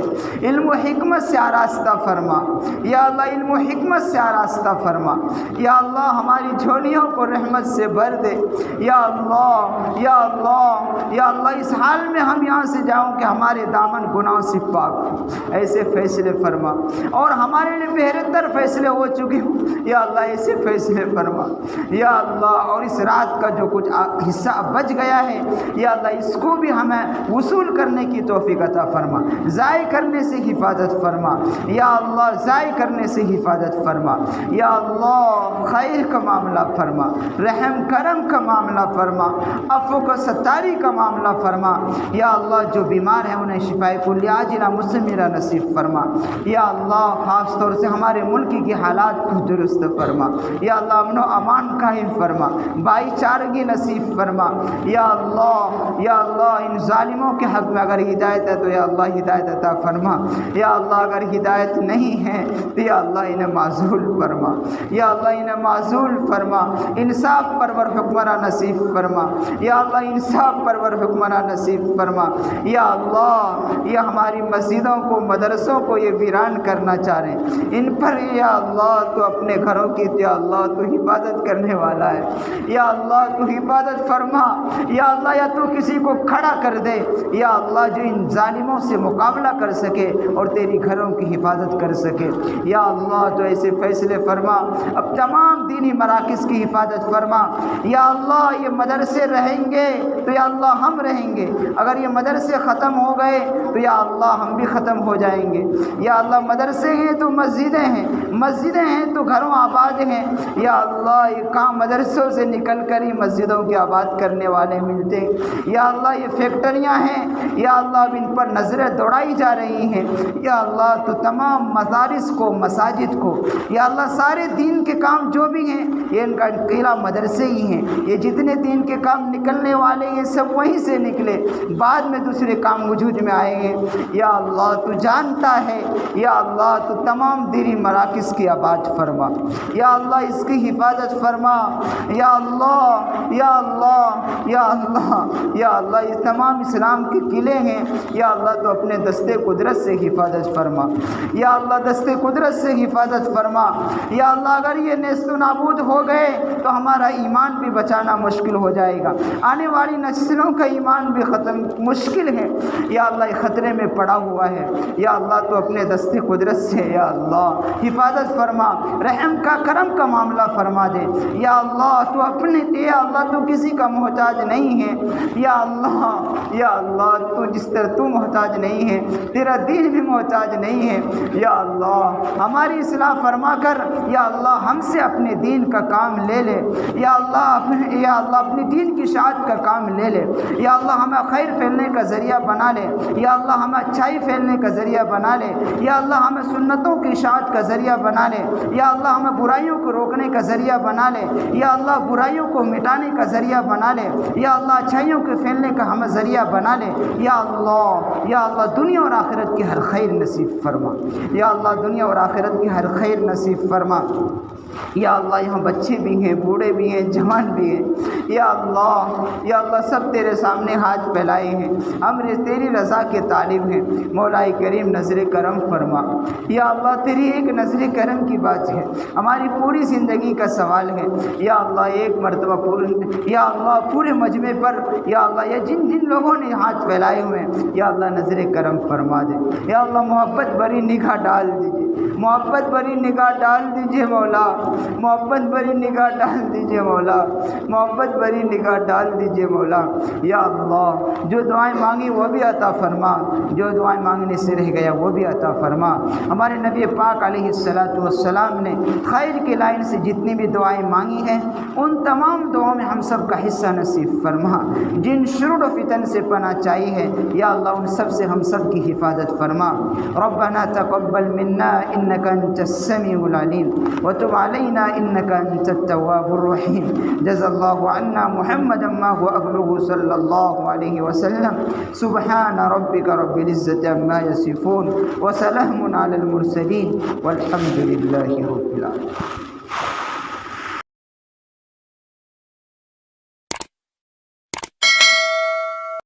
Speaker 2: علم و حکمت سے آراستہ فرما۔ یا اللہ علم و حکمت سے آراستہ فرما۔ یا اللہ ہماری جھولیوں کو رحمت سے بھر دے۔ یا اللہ یا اللہ یا اللہ اس حال میں ہم یہاں سے جاؤں کہ ہمارے دامن گناہوں سے پاک ہو، ایسے فیصلے فرما۔ اور ہمارے لیے بہتر فیصلے ہو چکے ہوں یا اللہ ایسے فیصلے فرما۔ یا اللہ اور اس رات کا جو کچھ حصہ بچ گیا ہے یا اللہ اس کو بھی ہمیں وصول کرنے کی توفیق عطا فرما۔ ضائع کرنے سے حفاظت فرما۔ یا اللہ ضائع کرنے سے حفاظت فرما۔ یا اللہ خیر کا معاملہ فرما، رحم کرم کا معاملہ فرما، عفو کا ستاری کا معاملہ فرما۔ یا اللہ جو بیمار ہیں انہیں شفائے کلی عاجلہ مستمرہ نصیب فرما۔ یا اللہ خاص طور سے ہمارے ملک کی حالات کو درست فرما۔ یا اللہ امن و امان قائم فرما، بھائی چارگی نصیب فرما۔ یا اللہ ان ظالموں کے حق میں اگر ہدایت ہے تو یا اللہ ہدایت عطا فرما۔ یا اللہ اگر ہدایت نہیں ہے تو یا اللہ انہیں معزول فرما۔ یا اللہ انہیں معزول فرما، انصاف پرور حکمراں نصیب فرما۔ یا اللہ انصاف پرور حکمراں نصیب فرما۔ یا اللہ یہ ہماری مسجدوں کو مدرسوں کو یہ ویران کرنا چاہ رہے ہیں ان پر یا اللہ تو اپنے گھروں کی یا اللہ تو حفاظت کرنے والا ہے۔ یا اللہ تو حفاظت فرما۔ یا اللہ یا تو کسی کو کھڑا کر دے یا اللہ جو ان ظالموں سے مقابلہ کر سکے اور تیری گھروں کی حفاظت کر سکے۔ یا اللہ تو ایسے فیصلے فرما، اب تمام دینی مراکز کی حفاظت فرما۔ یا اللہ یہ مدرسے رہیں گے تو یا اللہ ہم رہیں گے، اگر یہ مدرسے ختم ہو گئے تو یا اللہ ہم بھی ختم ہو جائیں گے۔ یا اللہ مدرسے ہیں تو مسجدیں ہیں، مسجدیں ہیں تو گھروں آباد ہیں۔ یا اللہ یہ کام مدرسوں سے نکل کر ہی مسجدوں کے آباد کرنے والے ملتے ہیں۔ یا اللہ یہ فیکٹریاں ہیں یا اللہ اب ان پر نظریں دوڑائی جا رہی ہیں۔ یا اللہ تو تمام مدارس کو مساجد کو یا اللہ سارے دین کے کام جو بھی ہیں یہ ان کا قلعہ مدرسے ہی ہیں، یہ جتنے دین کے کام نکلنے والے یہ سب وہیں سے نکلے، بعد میں دوسرے کام وجود میں آئیں گے۔ یا اللہ تو جانتا ہے، یا اللہ تو تمام دینی مراکز کی آباد فرما۔ یا اللہ اس کی حفاظت فرما۔ یا اللہ یا اللہ یا اللہ یا اللہ یہ تمام اسلام کے قلعے ہیں یا اللہ تو اپنے دستے قدرت سے حفاظت فرما۔ یا اللہ دستے قدرت سے حفاظت فرما۔ یا اللہ اگر یہ نیست و نابود ہو گئے تو ہمارا ایمان بھی بچانا مشکل ہو جائے گا، آنے والی نسلوں کا ایمان بھی ختم مشکل ہے۔ یا اللہ یہ خطرے میں پڑا ہوا ہے۔ یا اللہ تو اپنے دستے قدرت سے یا اللہ حفاظت فرما، رحم کا کرم کا معاملہ فرما دے۔ یا اللہ تو اپنے یا اللہ تو کسی کا محتاج نہیں ہے۔ یا اللہ تو جس طرح تو محتاج نہیں ہے تیرا دین بھی محتاج نہیں ہے۔ یا اللہ ہماری اصلاح فرما کر یا اللہ ہم سے اپنے دین کا کام لے لے۔ یا اللہ اپنے دین کی اشاعت کا کام لے لے۔ یا اللہ ہمیں خیر پھیلنے کا ذریعہ بنا لے۔ یا اللہ ہمیں اچھائی پھیلنے کا ذریعہ بنا لے۔ یا اللہ ہمیں سنتوں کی اشاعت کا ذریعہ بنا لے۔ یا اللہ ہمیں برائیوں کو روکنے کا ذریعہ بنا لے۔ یا اللہ برائیوں کو مٹانے کا ذریعہ بنا لے۔ یا اللہ اچھائیوں کے پھیلنے کا ہمیں ذریعہ بنا لے۔ یا اللہ دنیا اور آخرت کی ہر خیر نصیب فرما۔ یا اللہ دنیا اور آخرت کی ہر خیر نصیب فرما۔ یا اللہ یہاں بچے بھی ہیں، بوڑھے بھی ہیں، جوان بھی ہیں، یا اللہ سب تیرے سامنے ہاتھ پھیلائے ہیں، ہم تیری رضا کے طالب ہیں، مولا کریم نظر کرم فرما۔ یا اللہ تیری ایک نظر کرم کی بات ہے، ہماری پوری زندگی کا سوال ہے، یا اللہ ایک مرتبہ یا اللہ پورے مجمع پر یا اللہ یہ جن جن لوگوں نے ہاتھ پھیلائے ہوئے ہیں یا اللہ نظر کرم فرما دے، یا اللہ محبت بھری نگاہ ڈال دیجیے، محبت بھری نگاہ ڈال دیجیے مولا، محبت بھری نگاہ ڈال دیجیے مولا، محبت بھری نگاہ ڈال دیجیے مولا۔ یا اللہ جو دعائیں مانگی وہ بھی عطا فرما، جو دعائیں مانگنے سے رہ گیا وہ بھی عطا فرما۔ ہمارے نبی پاک علیہ السلام نے خیر کی لائن سے جتنی بھی دعائیں مانگی ہیں ان تمام دعاؤں میں ہم سب کا حصہ نصیب فرما، جن شرور و فتن سے پناہ چاہیے ہے یا اللہ ان سب سے ہم سب کی حفاظت فرما۔ ربنا تقبل منا انك انت السميع العليم وتب علينا انك انت التواب الرحيم۔ جزا الله عنا محمدا ما هو اهله صلى الله عليه وسلم۔ سبحان ربك رب العزة عما يصفون وسلام على المرسلين والحمد لله رب العالمين۔